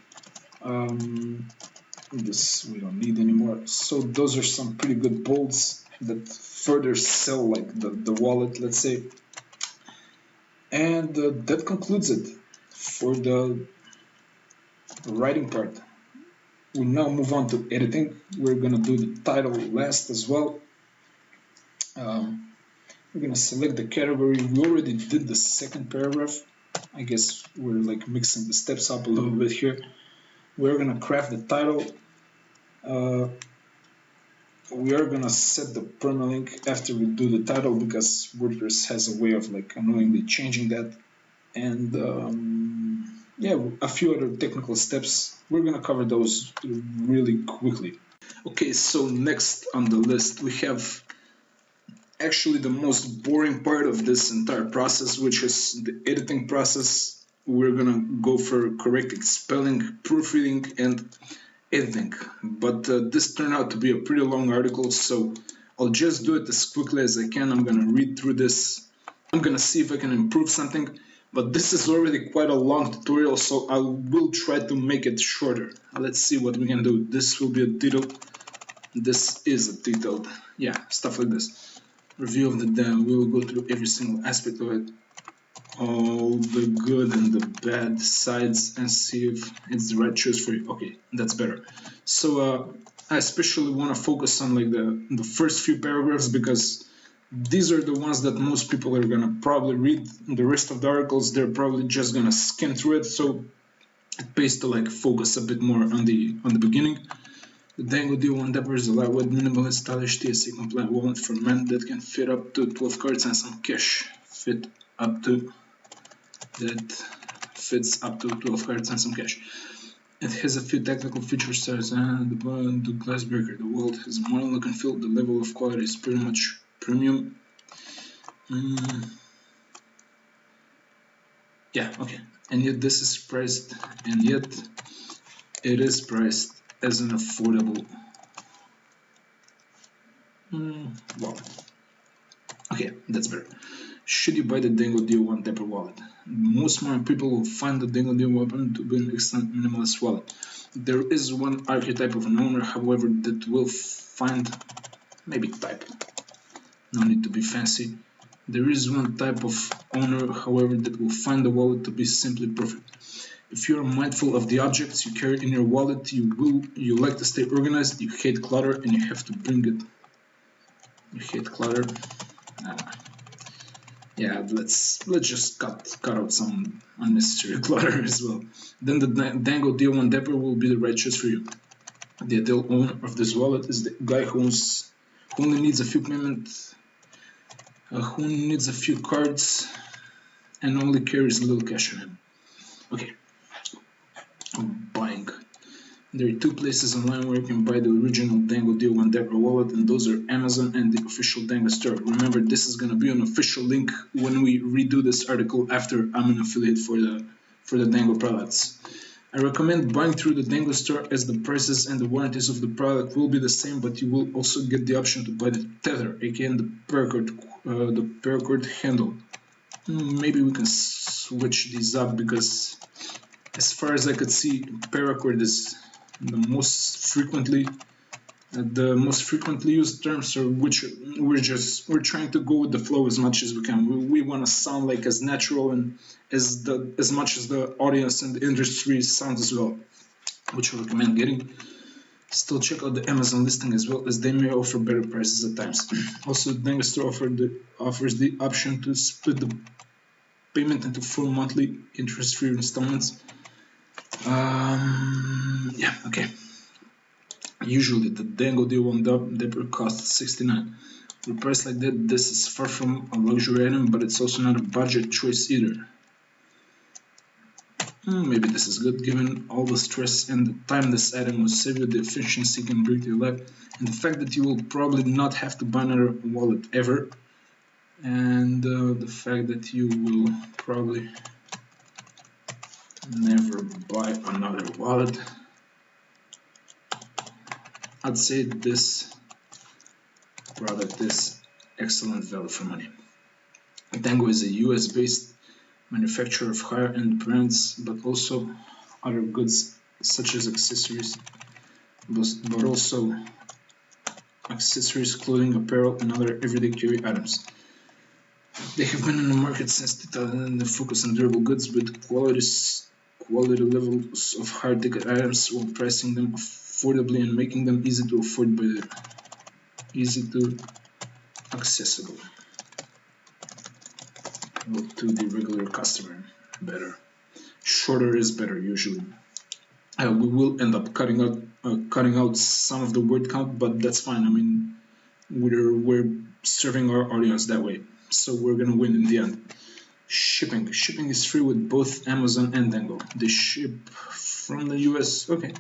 This we don't need anymore. So those are some pretty good bolds that further sell like the wallet, let's say. And that concludes it for the writing part. We now move on to editing. We're gonna do the title last as well. We're gonna select the category. We already did the second paragraph. I guess we're like mixing the steps up a little bit here. We're gonna craft the title. We are gonna set the permalink after we do the title because WordPress has a way of like annoyingly changing that. And yeah, a few other technical steps. We're gonna cover those really quickly. Okay, so next on the list we have actually the most boring part of this entire process, which is the editing process. We're gonna go for correct spelling, proofreading, and editing. But this turned out to be a pretty long article, so I'll just do it as quickly as I can. I'm gonna read through this. I'm gonna see if I can improve something. But this is already quite a long tutorial, so I will try to make it shorter. Let's see what we can do. This will be a detailed. This is a detailed. Yeah, stuff like this. Review of the demo. We will go through every single aspect of it, all the good and the bad sides, and see if it's the right choice for you. Okay, that's better. So I especially want to focus on like the first few paragraphs because these are the ones that most people are gonna probably read. The rest of the articles, they're probably just gonna skim through it. So it pays to like focus a bit more on the beginning. The Dango D01 Dapper is a lightweight, minimalist, stylish, TSA compliant wallet for men that can fit up to 12 cards and some cash. Fits up to 12 cards and some cash. It has a few technical features such as the glass breaker. The wallet has a modern look and feel. The level of quality is pretty much premium. Yeah, okay. And yet this is priced, and yet it is priced as an affordable wallet. Okay, that's better. Should you buy the Dango D01 Dapper wallet? most modern people will find the Dango D01 to be an excellent minimalist wallet. There is one archetype of an owner, however, that will find, maybe type, no need to be fancy. There is one type of owner, however, that will find the wallet to be simply perfect. If you are mindful of the objects you carry in your wallet, you like to stay organized, you hate clutter, and you have to bring it. You hate clutter. Yeah, let's just cut out some unnecessary clutter as well. Then the Dango D01 Dapper will be the right choice for you. The ideal owner of this wallet is the guy who only needs a few payments, who needs a few cards, and only carries a little cash on him. Okay, buying. There are two places online where you can buy the original Dango D01 Dapper wallet, and those are Amazon and the official Dango store. Remember, this is going to be an official link when we redo this article after I'm an affiliate for the Dango products. I recommend buying through the Dango store as the prices and the warranties of the product will be the same, but you will also get the option to buy the tether, aka the paracord handle. Maybe we can switch these up because, as far as I could see, paracord is the most frequently used terms, or which we're trying to go with the flow as much as we can. We want to sound like as natural and as much as the audience and the industry sounds as well, which I recommend getting. Still check out the Amazon listing as well, as they may offer better prices at times. Also, the Dango store offers the option to split the payment into 4 monthly interest-free installments. Yeah, okay. Usually the Dango D01 Dapper costs $69. With a price like that, this is far from a luxury item, but it's also not a budget choice either. Maybe this is good, given all the stress and the time this item will save you, the efficiency can bring to your life, and the fact that you will probably not have to buy another wallet ever, and the fact that you will probably never buy another wallet. I'd say this product is excellent value for money. Dango is a US-based manufacturer of higher-end brands, but also other goods such as accessories, but also accessories, clothing, apparel, and other everyday carry items. They have been in the market since 2000 and they focus on durable goods with quality levels of high-ticket items while pricing them affordably and making them easy to afford accessible to the regular customer. Better, shorter is better usually. We will end up cutting out some of the word count, but that's fine. I mean, we're serving our audience that way, so we're gonna win in the end. Shipping is free with both Amazon and Dango. They ship from the US. Okay,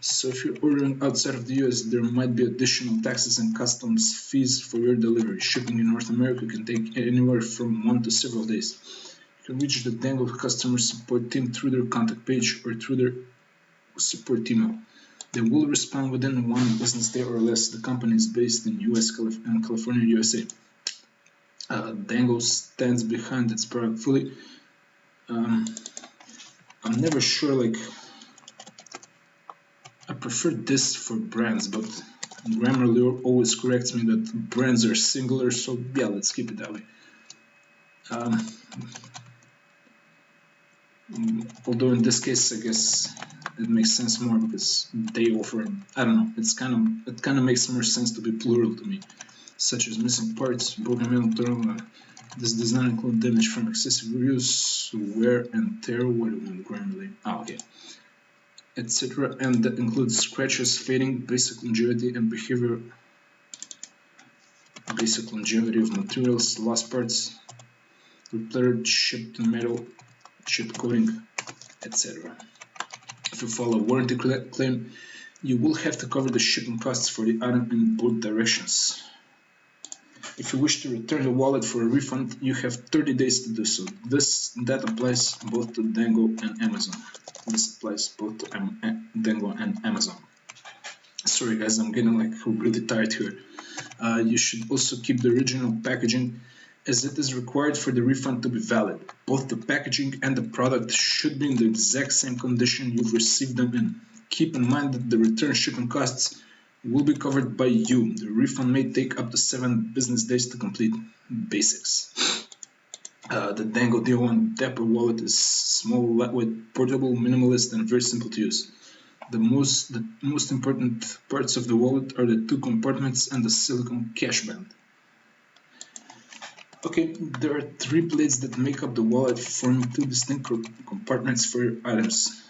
so if you're ordering outside of the US, there might be additional taxes and customs fees for your delivery. Shipping in North America can take anywhere from 1 to several days. You can reach the Dango customer support team through their contact page or through their support email. They will respond within 1 business day or less. The company is based in US and California, USA. Dango stands behind its product fully. I'm never sure, like, I prefer this for brands, but Grammarly always corrects me that brands are singular, so yeah, let's keep it that way. Although in this case, I guess it makes sense more because they offer, I don't know, it kind of makes more sense to be plural to me, such as missing parts, broken metal. This does not include damage from excessive use, wear and tear. What do you want, Grammarly? Okay, etc. And that includes scratches, fading, basic longevity and behavior, basic longevity of materials, lost parts, repaired, chipped metal, chip coating, etc. If you file a warranty claim, you will have to cover the shipping costs for the item in both directions. If you wish to return the wallet for a refund, you have 30 days to do so. That applies both to Dango and Amazon. This applies both to Dango and Amazon. Sorry guys, I'm getting like really tired here. You should also keep the original packaging as it is required for the refund to be valid. Both the packaging and the product should be in the exact same condition you've received them in. Keep in mind that the return shipping costs will be covered by you. The refund may take up to 7 business days to complete. Basics. The Dango D01 Dapper wallet is small, lightweight, portable, minimalist, and very simple to use. The most important parts of the wallet are the 2 compartments and the silicone cash band. Okay, there are 3 plates that make up the wallet, forming 2 distinct compartments for your items.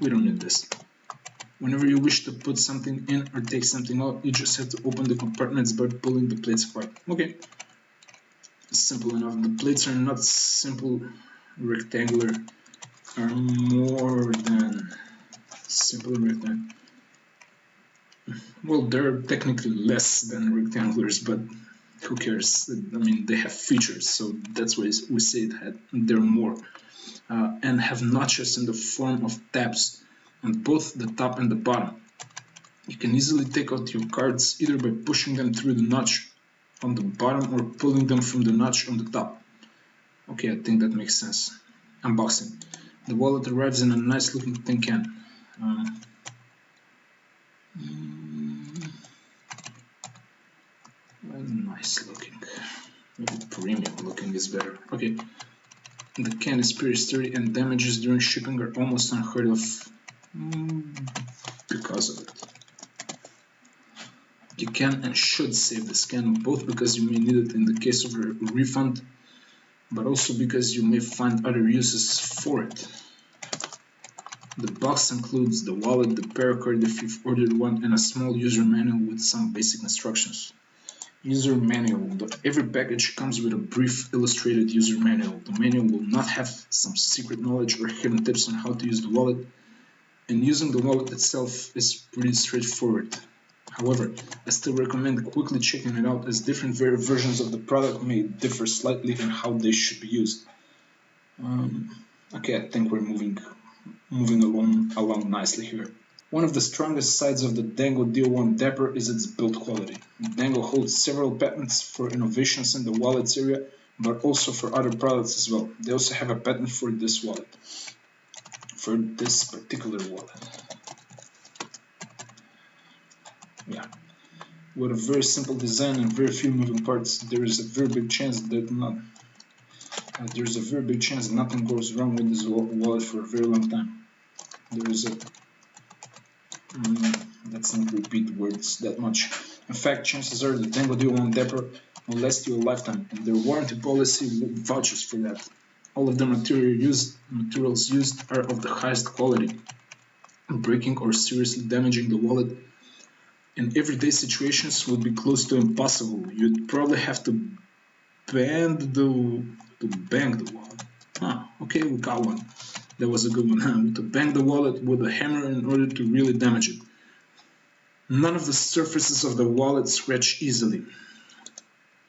We don't need this. Whenever you wish to put something in or take something out, you just have to open the compartments by pulling the plates apart. Okay, simple enough. The plates are not simple rectangular, are more than simple rectangular. Well, they're technically less than rectangulars, but who cares? I mean, they have features, so that's why we say they're more. And have notches in the form of tabs on both the top and the bottom. You can easily take out your cards either by pushing them through the notch on the bottom or pulling them from the notch on the top. Okay, I think that makes sense. Unboxing. The wallet arrives in a nice looking tin can. Nice looking. Maybe premium looking is better. Okay. The can is pretty sturdy and damages during shipping are almost unheard of because of it. You can and should save this can, both because you may need it in the case of a refund, but also because you may find other uses for it. The box includes the wallet, the paracord if you've ordered one, and a small user manual with some basic instructions. User manual. Every package comes with a brief illustrated user manual. The manual will not have some secret knowledge or hidden tips on how to use the wallet, and using the wallet itself is pretty straightforward. However, I still recommend quickly checking it out as different versions of the product may differ slightly in how they should be used. Okay, I think we're moving along nicely here. One of the strongest sides of the Dango D01 Dapper is its build quality. Dango holds several patents for innovations in the wallets area, but also for other products as well. They also have a patent for this wallet, for this particular wallet. Yeah, with a very simple design and very few moving parts, there is a very big chance that nothing goes wrong with this wallet for a very long time. Let's not repeat words that much. In fact, chances are the Dango D01 Dapper will last you a lifetime, and their warranty policy vouches for that. All of the materials used are of the highest quality. Breaking or seriously damaging the wallet in everyday situations would be close to impossible. You'd probably have to bang the wallet. Okay, we got one. That was a good one. To bang the wallet with a hammer in order to really damage it. None of the surfaces of the wallet scratch easily.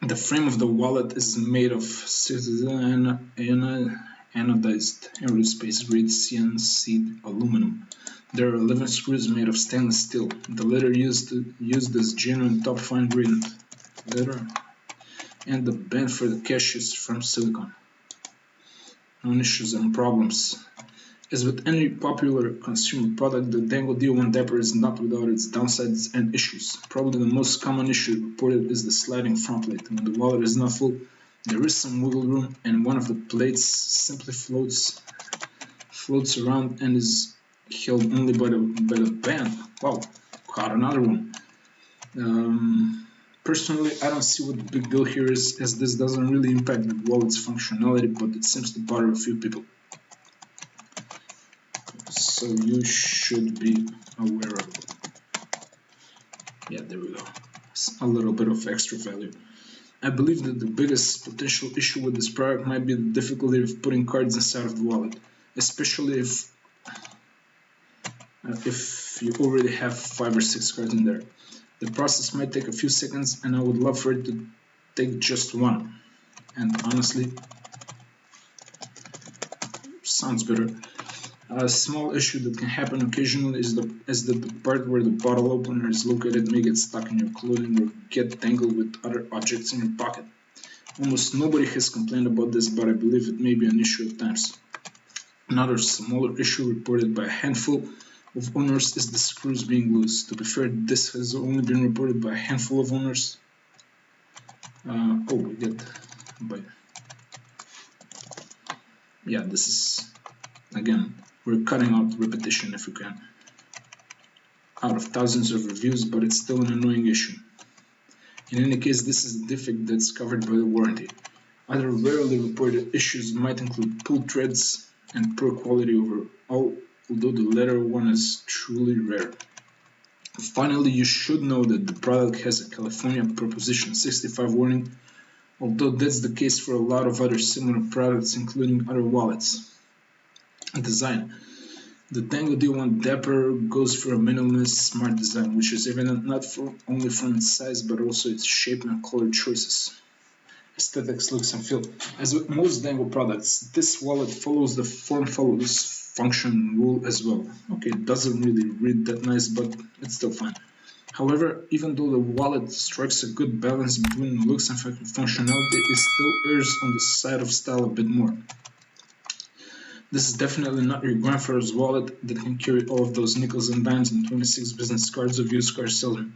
The frame of the wallet is made of anodized aerospace-grade CNC aluminum. There are 11 screws made of stainless steel. The leather used is genuine top fine grain leather, and the band for the cash is from silicone. No issues and problems. As with any popular consumer product, the Dango D01 Dapper is not without its downsides and issues. Probably the most common issue reported is the sliding front plate. When the wallet is not full, there is some wiggle room, and one of the plates simply floats around and is held only by the band. Wow, caught another one. Personally, I don't see what the big deal here is, as this doesn't really impact the wallet's functionality, but it seems to bother a few people. So you should be aware of it. Yeah, there we go. A little bit of extra value. I believe that the biggest potential issue with this product might be the difficulty of putting cards inside of the wallet, especially if you already have 5 or 6 cards in there. The process might take a few seconds, and I would love for it to take just one. And honestly, sounds better. A small issue that can happen occasionally is that the part where the bottle opener is located may get stuck in your clothing or get tangled with other objects in your pocket. Almost nobody has complained about this, but I believe it may be an issue at times. Another smaller issue reported by a handful of owners is the screws being loose. To be fair, this has only been reported by a handful of owners. We get by. Yeah, this is, again, we're cutting out repetition if we can. Out of thousands of reviews, but it's still an annoying issue. In any case, this is a defect that's covered by the warranty. Other rarely reported issues might include pull threads and poor quality overall, although the latter one is truly rare. Finally, you should know that the product has a California Proposition 65 warning, although that's the case for a lot of other similar products, including other wallets. Design. The Dango D01 Dapper goes for a minimalist, smart design, which is evident not only from its size but also its shape and color choices. Aesthetics, looks, and feel. As with most Dango products, this wallet follows the form follows function rule as well. Okay, it doesn't really read that nice, but it's still fine. However, even though the wallet strikes a good balance between looks and functionality, it still errs on the side of style a bit more. This is definitely not your grandfather's wallet that can carry all of those nickels and dimes and 26 business cards of used car salesmen.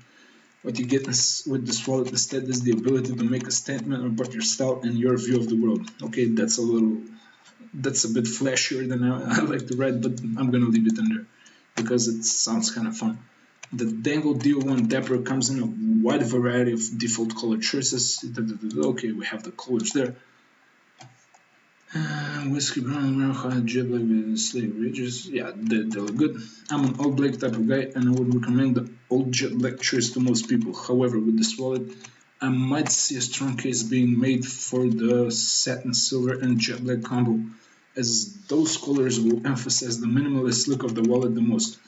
What you get with this wallet instead is the ability to make a statement about your style and your view of the world. Okay, that's a bit flashier than I like to write, but I'm gonna leave it in there because it sounds kind of fun. The Dango D01 Dapper comes in a wide variety of default color choices. Okay, we have the colors there. Whiskey brown, high jet black with slate ridges. Yeah, they look good. I'm an all black type of guy, and I would recommend the old jet black choice to most people. However, with this wallet, I might see a strong case being made for the satin silver and jet black combo, as those colors will emphasize the minimalist look of the wallet the most.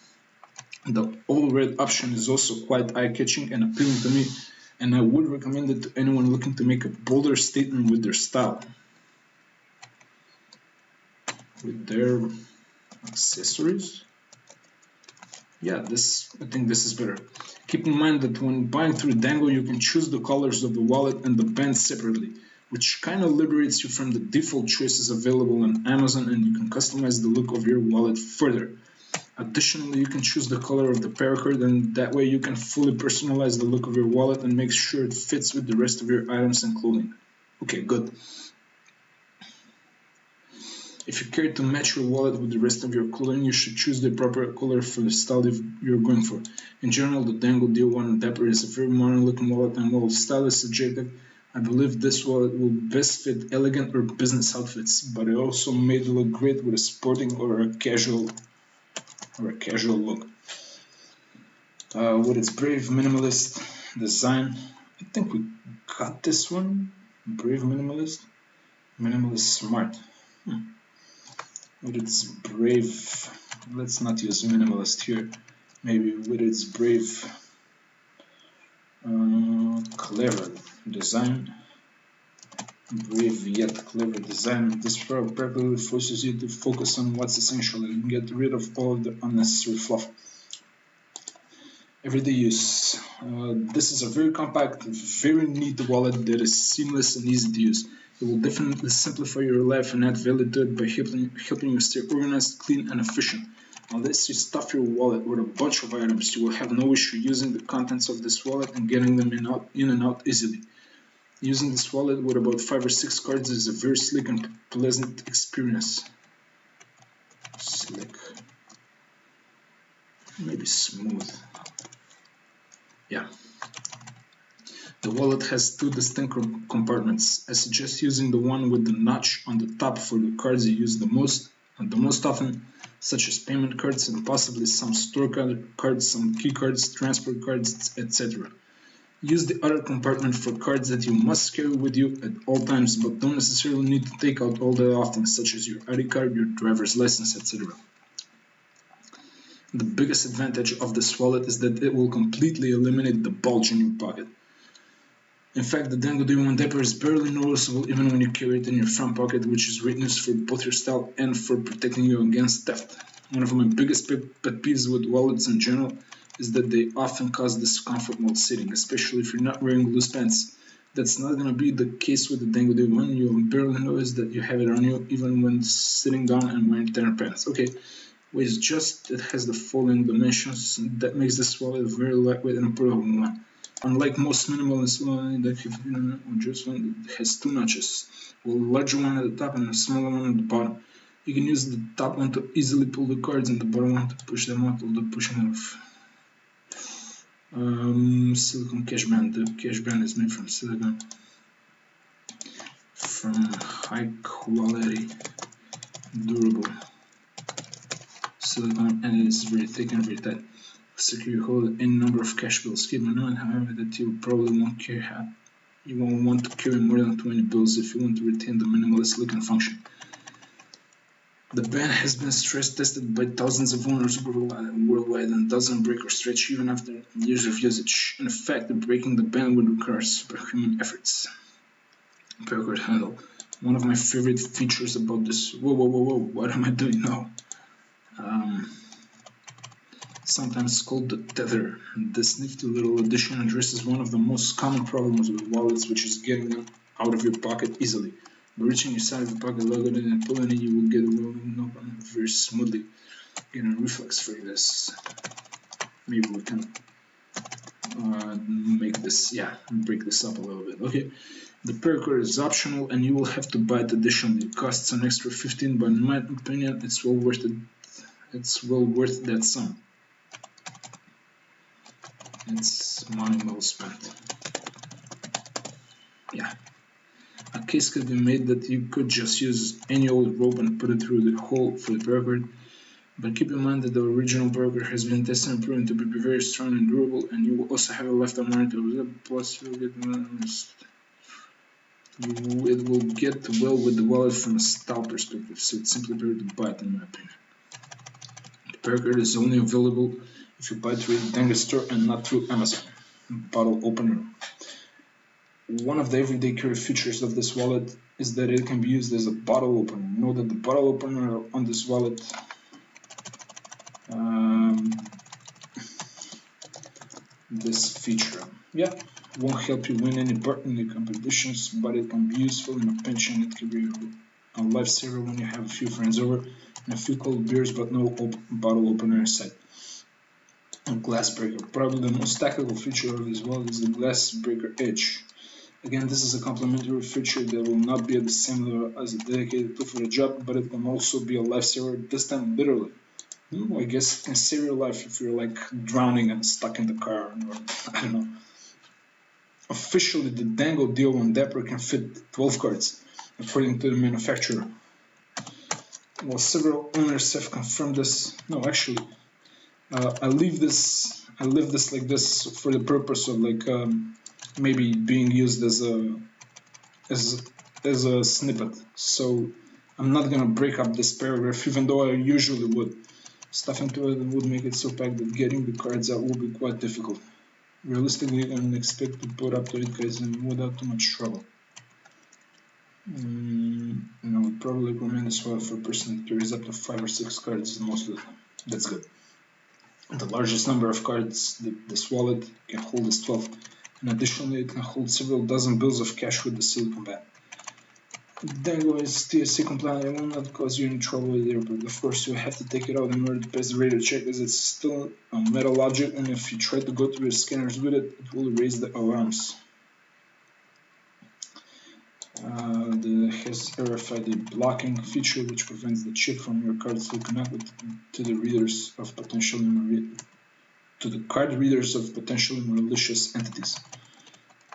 The all red option is also quite eye-catching and appealing to me, and I would recommend it to anyone looking to make a bolder statement with their style. With their accessories. Yeah, I think this is better. Keep in mind that when buying through Dango, you can choose the colors of the wallet and the band separately, which kind of liberates you from the default choices available on Amazon, and you can customize the look of your wallet further. Additionally, you can choose the color of the paracord, and that way you can fully personalize the look of your wallet and make sure it fits with the rest of your items and clothing. Okay, good. If you care to match your wallet with the rest of your clothing, you should choose the appropriate color for the style you're going for. In general, the Dango D01 Dapper is a very modern looking wallet, and while style is subjective, I believe this wallet will best fit elegant or business outfits, but it also made it look great with a sporting or a casual look. With its brave minimalist design, I think we got this one. Brave minimalist smart. With its brave, let's not use minimalist here, maybe with its brave, clever design, brave yet clever design. This practically forces you to focus on what's essential and get rid of all of the unnecessary fluff. Everyday use. This is a very compact, very neat wallet that is seamless and easy to use. It will definitely simplify your life and add value to it by helping you stay organized, clean, and efficient. Unless you stuff your wallet with a bunch of items, you will have no issue using the contents of this wallet and getting them in and out easily. Using this wallet with about 5 or 6 cards is a very slick and pleasant experience. Slick. Maybe smooth. Yeah. The wallet has 2 distinct compartments. I suggest using the one with the notch on the top for the cards you use the most often, such as payment cards and possibly some store cards, some key cards, transport cards, etc. Use the other compartment for cards that you must carry with you at all times but don't necessarily need to take out all that often, such as your ID card, your driver's license, etc. The biggest advantage of this wallet is that it will completely eliminate the bulge in your pocket. In fact, the Dango D01 Dapper is barely noticeable even when you carry it in your front pocket, which is great news for both your style and for protecting you against theft. One of my biggest pet peeves with wallets in general is that they often cause discomfort while sitting, especially if you're not wearing loose pants. That's not going to be the case with the Dango D01. You'll barely notice that you have it on you even when sitting down and wearing thinner pants. Okay, it's just it has the following dimensions that makes this wallet very lightweight and portable one. Unlike most minimalist wallets that have been or just one, it has two notches, a larger one at the top and a smaller one at the bottom. You can use the top one to easily pull the cards and the bottom one to push them out or push them off. Silicone cash band. The cash band is made from silicone, from high quality, durable silicone, and it is very thick and very tight. Secure hold any number of cash bills. Keep in mind, however, that you probably won't carry. You won't want to carry more than 20 bills if you want to retain the minimalist look and function. The band has been stress tested by thousands of owners worldwide and doesn't break or stretch even after years of usage. In fact, breaking the band would require superhuman efforts. Paracord handle. One of my favorite features about this. Whoa! What am I doing now? Sometimes called the tether. This nifty little addition addresses one of the most common problems with wallets, which is getting them out of your pocket easily. By reaching your side of the pocket, lug it in and pulling it, you will get away no problem very smoothly. Get a reflex for this. Maybe we can make this, break this up a little bit. Okay, the paracord is optional and you will have to buy it additionally. It costs an extra 15, but in my opinion, it's well worth it. It's well worth that sum. It's money well spent. Yeah. A case could be made that you could just use any old rope and put it through the hole for the paracord, but keep in mind that the original paracord has been tested and proven to be very strong and durable, and you will also have a lifetime warranty of it, plus you will get it will get well with the wallet from a style perspective, so it's simply better to buy it in my opinion. The paracord is only available if you buy through the Dango store and not through Amazon. Bottle opener. One of the everyday carry features of this wallet is that it can be used as a bottle opener. Note that the bottle opener on this wallet this feature, won't help you win any birthday competitions, but it can be useful in a pinch and it can be a lifesaver when you have a few friends over and a few cold beers but no bottle opener inside. A glass breaker. Probably the most tactical feature of this wallet is the glass breaker edge. Again, this is a complementary feature that will not be at the same level as a dedicated tool for the job, but it can also be a lifesaver, this time literally. I guess it can save your life if you're like drowning and stuck in the car, or I don't know. Officially, the Dango D01 Dapper can fit 12 cards, according to the manufacturer. While several owners have confirmed this, no, actually, I leave this like this for the purpose of like maybe being used as a snippet. So I'm not gonna break up this paragraph, even though I usually would. Stuff into it would make it so packed that getting the cards out would be quite difficult. Realistically, you can expect to put up to 8 cards without too much trouble. And I would probably recommend this wallet for a person that carries up to 5 or 6 cards most of the time. That's good. The largest number of cards that this wallet can hold is 12, and additionally it can hold several dozen bills of cash with the silicone band. Dango is TSA compliant and will not cause you any trouble with the airport. Of course, you have to take it out in order to pass the radar check, as it's still a metal object, and if you try to go through your scanners with it, it will raise the alarms. It has RFID blocking feature, which prevents the chip from your cards to connect to the readers of card readers of potentially malicious entities.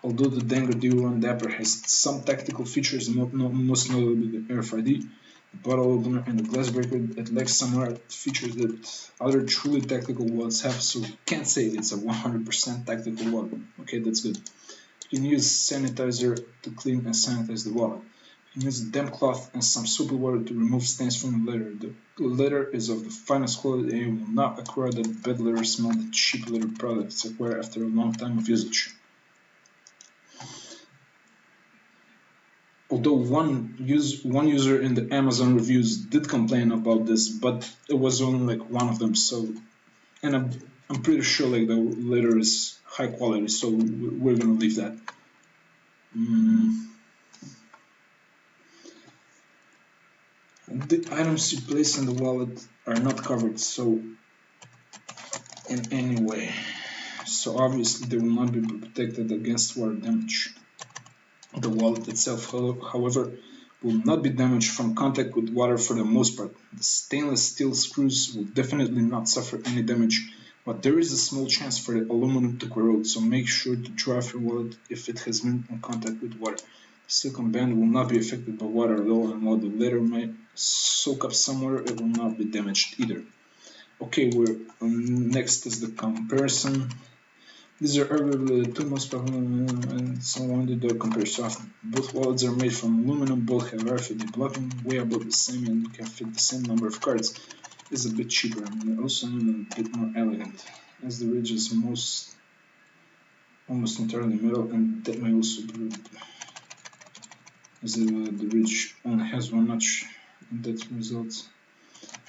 Although the Dango D01 Dapper has some tactical features, most notably the RFID, the bottle opener, and the glass breaker, it lacks some features that other truly tactical wallets have, so we can't say it's a 100% tactical wallet. Okay, that's good. You can use sanitizer to clean and sanitize the wallet. You can use a damp cloth and some soapy water to remove stains from the leather. The leather is of the finest quality and will not acquire the bad leather smell that cheap leather products acquire after a long time of usage. although one user in the Amazon reviews did complain about this, but it was only like one of them. So, and I'm pretty sure like the letter is high quality, so we're gonna leave that. The items you place in the wallet are not covered, so in any way. So obviously they will not be protected against water damage. The wallet itself, however, will not be damaged from contact with water for the most part. The stainless steel screws will definitely not suffer any damage, but there is a small chance for the aluminum to corrode, so make sure to dry off your wallet if it has been in contact with water. The silicone band will not be affected by water at all, and while the letter might soak up somewhere, it will not be damaged either. Okay, next is the comparison. These are arguably the two most popular and someone did the compare so often. Both wallets are made from aluminum, both have RFID blocking, way above the same, and can fit the same number of cards. It's a bit cheaper and also a bit more elegant, as the ridge is almost entirely metal, and that may also be as the ridge only has one notch, and that results.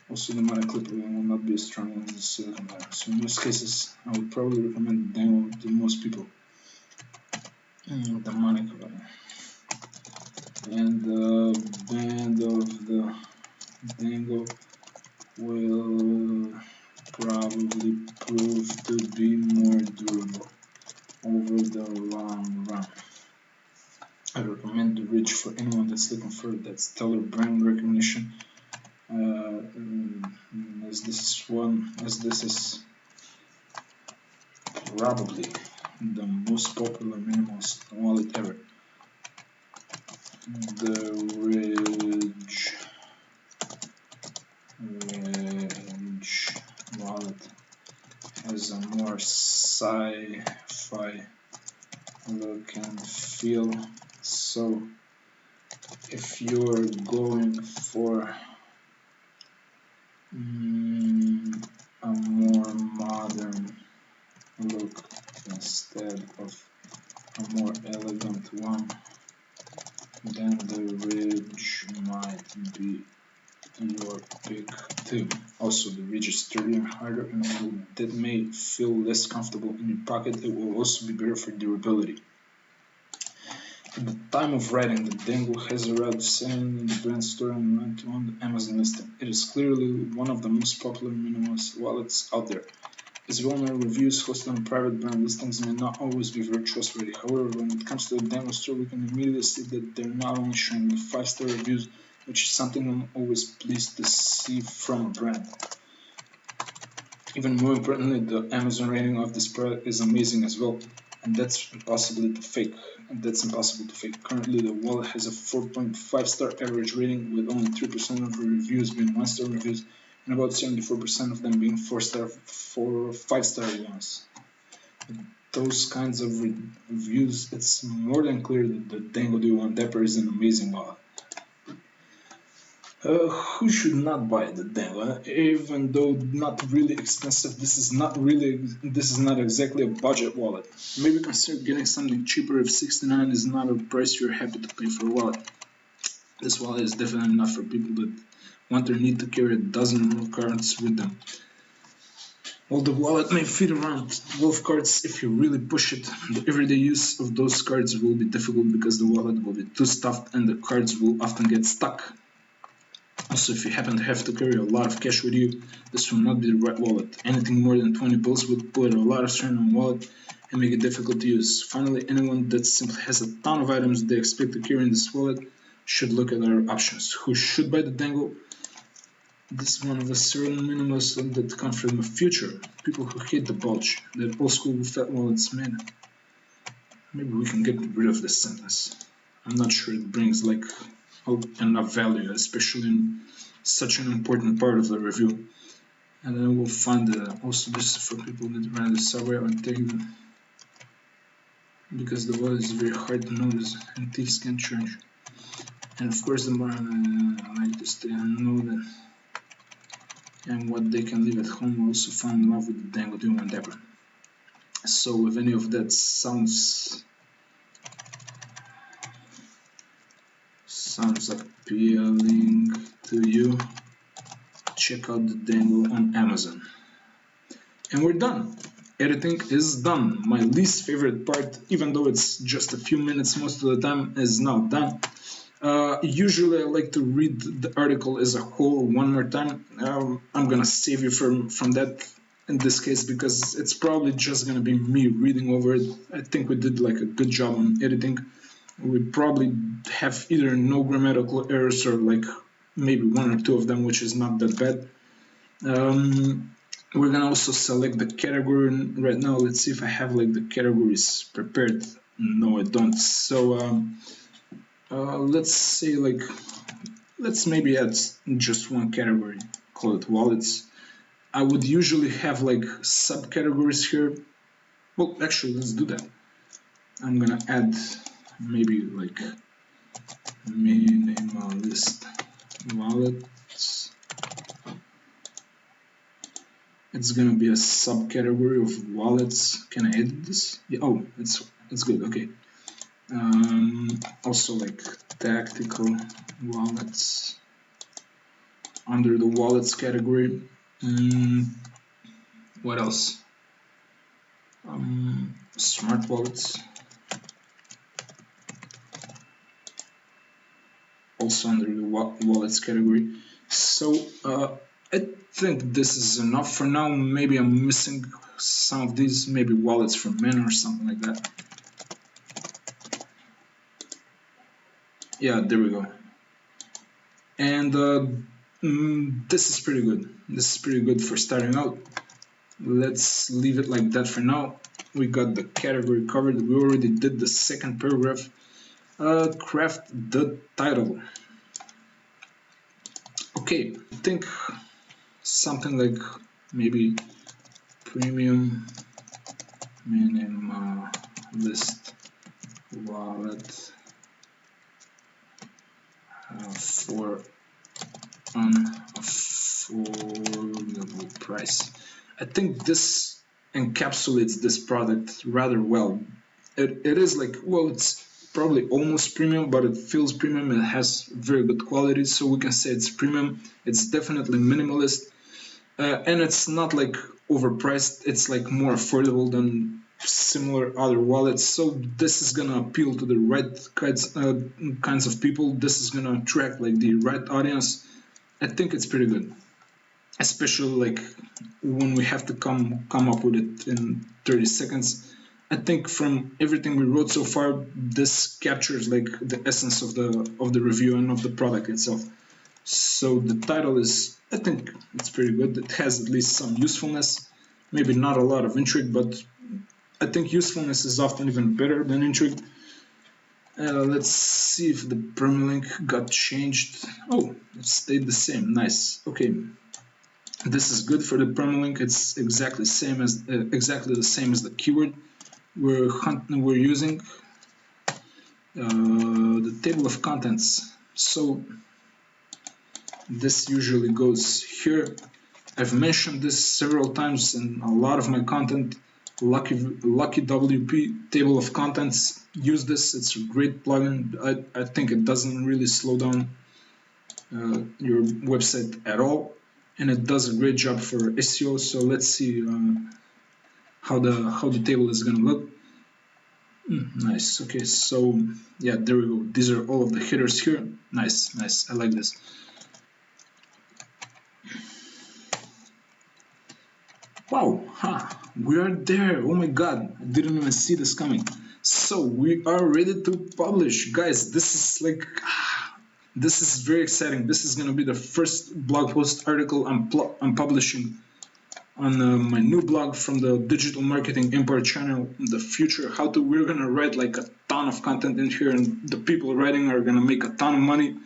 Also, the money clip will not be as strong as the silicone wire. So in most cases, I would probably recommend Dango to most people. The money clip. And the band of the Dango will probably prove to be more durable over the long run. I recommend the ridge for anyone that's looking for that stellar brand recognition. As this is probably the most popular minimalist wallet ever. The Ridge wallet has a more sci-fi look and feel, so if you're going for a more modern look instead of a more elegant one, then the Ridge might be your pick too. Also, the Ridge is sturdier and harder, and although that may feel less comfortable in your pocket, it will also be better for durability. At the time of writing, the Dango has arrived selling in the brand store and went on the Amazon listing. It is clearly one of the most popular minimalist wallets out there. Its well-known reviews hosted on private brand listings may not always be very trustworthy. However, when it comes to the Dango store, we can immediately see that they're not only showing the 5-star reviews, which is something I'm always pleased to see from a brand. Even more importantly, the Amazon rating of this product is amazing as well, and that's impossible to fake. Currently, the wallet has a 4.5-star average rating, with only 3% of the reviews being 1-star reviews, and about 74% of them being 4-star or 5-star ones. With those kinds of reviews, it's more than clear that the Dango D01 Dapper is an amazing wallet. Who should not buy the Dango? Even though not really expensive, this is not exactly a budget wallet. Maybe consider getting something cheaper if $69 is not a price you're happy to pay for a wallet. This wallet is definitely not for people that want or need to carry a dozen more cards with them. While the wallet may fit around 12 cards if you really push it, the everyday use of those cards will be difficult because the wallet will be too stuffed and the cards will often get stuck. Also, if you happen to have to carry a lot of cash with you, this will not be the right wallet. Anything more than 20 bills will put a lot of strain on the wallet and make it difficult to use. Finally, anyone that simply has a ton of items they expect to carry in this wallet should look at our options. Who should buy the Dango? This is one of the serial minimalists that come from the future. People who hate the bulge that old school fat wallets made. Maybe we can get rid of this sentence. I'm not sure it brings enough value, especially in such an important part of the review. And then we'll find also this is for people that ran the subway or take them, because the wallet is very hard to notice and thieves can charge. And of course, the more I like this, they know that and what they can leave at home will also fall in love with the Dango D01 Dapper. So if any of that sounds sounds appealing to you, check out the Dango on Amazon. And we're done. Editing is done. My least favorite part, even though it's just a few minutes most of the time, is now done. Usually I like to read the article as a whole one more time. I'm gonna save you from that in this case because it's probably just gonna be me reading over it. I think we did like a good job on editing. We probably have either no grammatical errors or like maybe one or two of them, which is not that bad. We're gonna also select the category right now. Let's see if I have like the categories prepared. No, I don't. So let's say like, let's maybe add just one category, call it wallets. I would usually have like subcategories here. Well, actually, let's do that. I'm gonna add maybe like minimalist wallets. It's gonna be a subcategory of wallets. Can I edit this? Yeah, oh, it's good. Okay. Also like tactical wallets under the wallets category. What else? Smart wallets also under the wallets category. So I think this is enough for now. Maybe I'm missing some of these, maybe wallets for men or something like that. Yeah, there we go. And this is pretty good. This is pretty good for starting out. Let's leave it like that for now. We got the category covered. We already did the second paragraph. Craft the title. Okay, I think something like maybe premium minimalist wallet for an affordable price. I think this encapsulates this product rather well. It is like, well, it's probably almost premium, but it feels premium. It has very good quality, so we can say it's premium. It's definitely minimalist, and it's not like overpriced. It's like more affordable than similar other wallets. So this is gonna appeal to the right kinds of people. This is gonna attract like the right audience. I think it's pretty good, especially like when we have to come up with it in 30 seconds. I think from everything we wrote so far, this captures like the essence of the review and of the product itself. So the title is, I think it's pretty good. It has at least some usefulness, maybe not a lot of intrigue, but I think usefulness is often even better than intrigue. Let's see if the permalink got changed. Oh, it stayed the same. Nice. Okay. This is good for the permalink. It's exactly the same as the keyword we're using. The table of contents. So this usually goes here. I've mentioned this several times in a lot of my content. Lucky WP table of contents. Use this. It's a great plugin. I think it doesn't really slow down your website at all, and it does a great job for SEO. So let's see how the table is gonna look. Nice. Okay, so yeah, there we go. These are all of the headers here. Nice. I like this. Wow, we are there. Oh my god, I didn't even see this coming. So we are ready to publish. Guys, this is very exciting. This is gonna be the first blog post article I'm publishing on my new blog from the Digital Marketing Empire channel, the future how to. We're gonna write like a ton of content in here, and the people writing are gonna make a ton of money.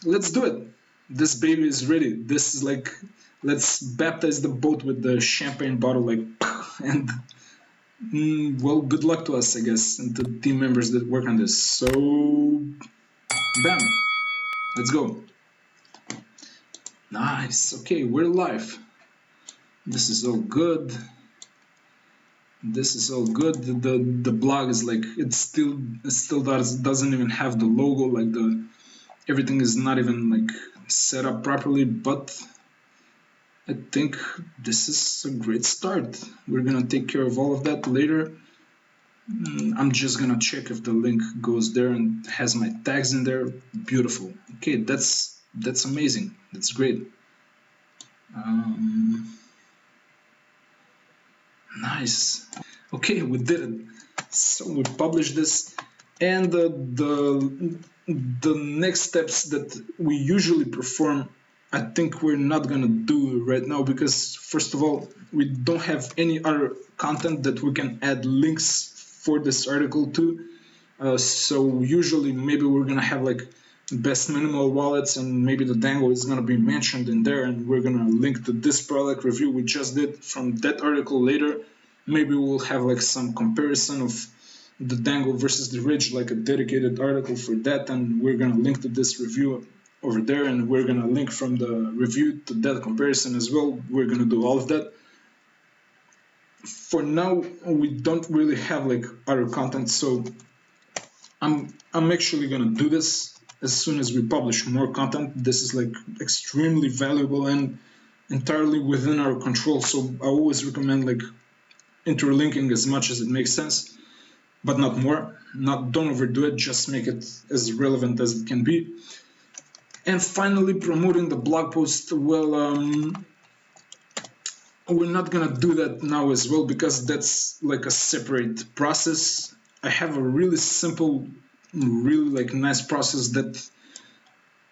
Let's do it. This baby is ready. This is like, let's baptize the boat with the champagne bottle, like, and well, good luck to us, I guess, and to the team members that work on this. So, bam, let's go. Nice. Okay, we're live. This is all good. This is all good. The blog is like it still doesn't even have the logo, like the everything is not even like set up properly, but I think this is a great start. We're gonna take care of all of that later. I'm just gonna check if the link goes there and has my tags in there. Beautiful. Okay, that's amazing. That's great. Nice. Okay, we did it. So we published this, and the next steps that we usually perform, I think we're not gonna do right now because first of all, we don't have any other content that we can add links for this article to. So usually maybe we're gonna have like best minimal wallets and maybe the Dango is gonna be mentioned in there and we're gonna link to this product review we just did from that article later. Maybe we'll have like some comparison of the Dango versus the Ridge, like a dedicated article for that, and we're gonna link to this review over there and we're gonna link from the review to that comparison as well. We're gonna do all of that. For now, we don't really have like other content, so I'm actually gonna do this as soon as we publish more content. This is like extremely valuable and entirely within our control. So I always recommend like interlinking as much as it makes sense, but not more. Don't overdo it. Just make it as relevant as it can be. And finally, promoting the blog post. Well, we're not gonna do that now as well because that's like a separate process. I have a really simple, really like nice process that,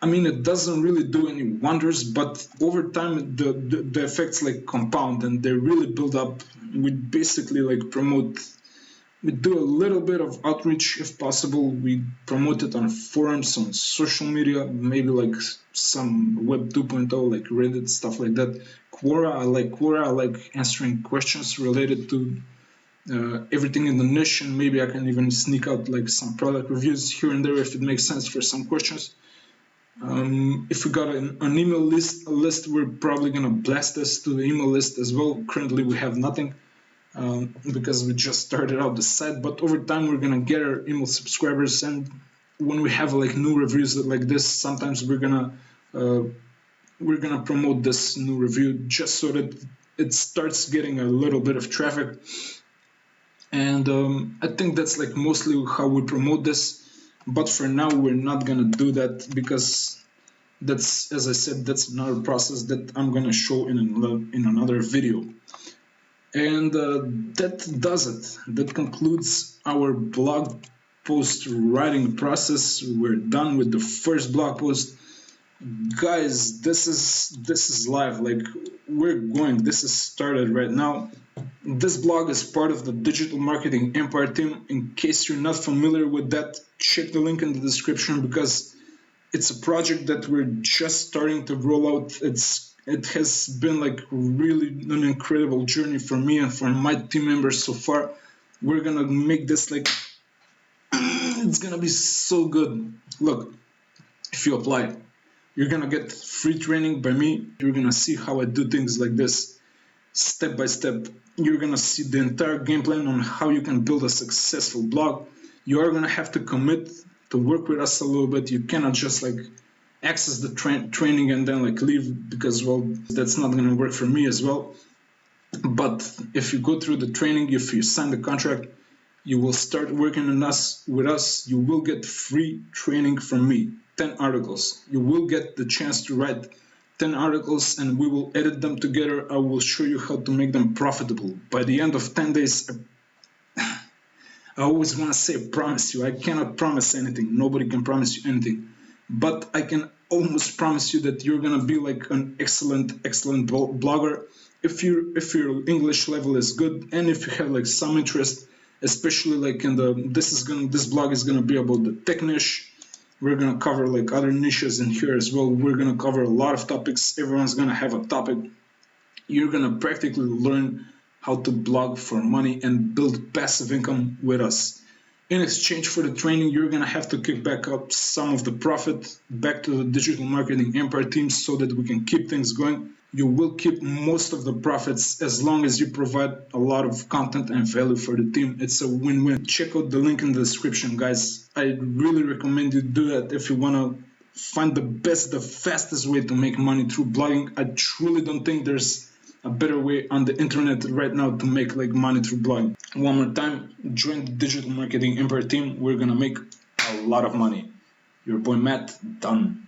I mean, it doesn't really do any wonders, but over time the effects like compound and they really build up. We basically like promote, we do a little bit of outreach if possible. We promote it on forums, on social media, maybe like some Web 2.0 like Reddit, stuff like that. Quora, I like answering questions related to everything in the niche, and maybe I can even sneak out like some product reviews here and there if it makes sense for some questions. If we got an email list, we're probably gonna blast this to the email list as well. Currently, we have nothing because we just started out the site. But over time, we're gonna get our email subscribers, and when we have like new reviews like this, sometimes we're gonna promote this new review just so that it starts getting a little bit of traffic. And I think that's like mostly how we promote this. But for now, we're not gonna do that because that's, as I said, that's another process that I'm gonna show in another video. And that does it. That concludes our blog post writing process. We're done with the first blog post. Guys, this is live. Like we're going. This is started right now. This blog is part of the Digital Marketing Empire team. In case you're not familiar with that, check the link in the description because it's a project that we're just starting to roll out. It has been like really an incredible journey for me and for my team members so far. We're gonna make this like it's gonna be so good. Look, if you apply, you're gonna get free training by me. You're gonna see how I do things like this step by step. You're gonna see the entire game plan on how you can build a successful blog. You are gonna have to commit to work with us a little bit. You cannot just like access the training and then like leave because, well, that's not gonna work for me as well. But if you go through the training, if you sign the contract, you will start working with us. You will get free training from me, 10 articles. You will get the chance to write 10 articles and we will edit them together. I will show you how to make them profitable. By the end of 10 days, I always want to say promise you. I cannot promise anything. Nobody can promise you anything. But I can almost promise you that you're going to be like an excellent blogger. If your English level is good and if you have like some interest, especially like in this blog is going to be about the tech niche. We're going to cover like other niches in here as well. We're going to cover a lot of topics. Everyone's going to have a topic. You're going to practically learn how to blog for money and build passive income with us. In exchange for the training, you're going to have to kick back up some of the profit back to the digital marketing empire team so that we can keep things going. You will keep most of the profits as long as you provide a lot of content and value for the team. It's a win-win. Check out the link in the description, guys. I really recommend you do that if you want to find the best, the fastest way to make money through blogging. I truly don't think there's a better way on the internet right now to make like money through blogging. One more time, join the digital marketing empire team. We're gonna make a lot of money. Your boy Matt, done.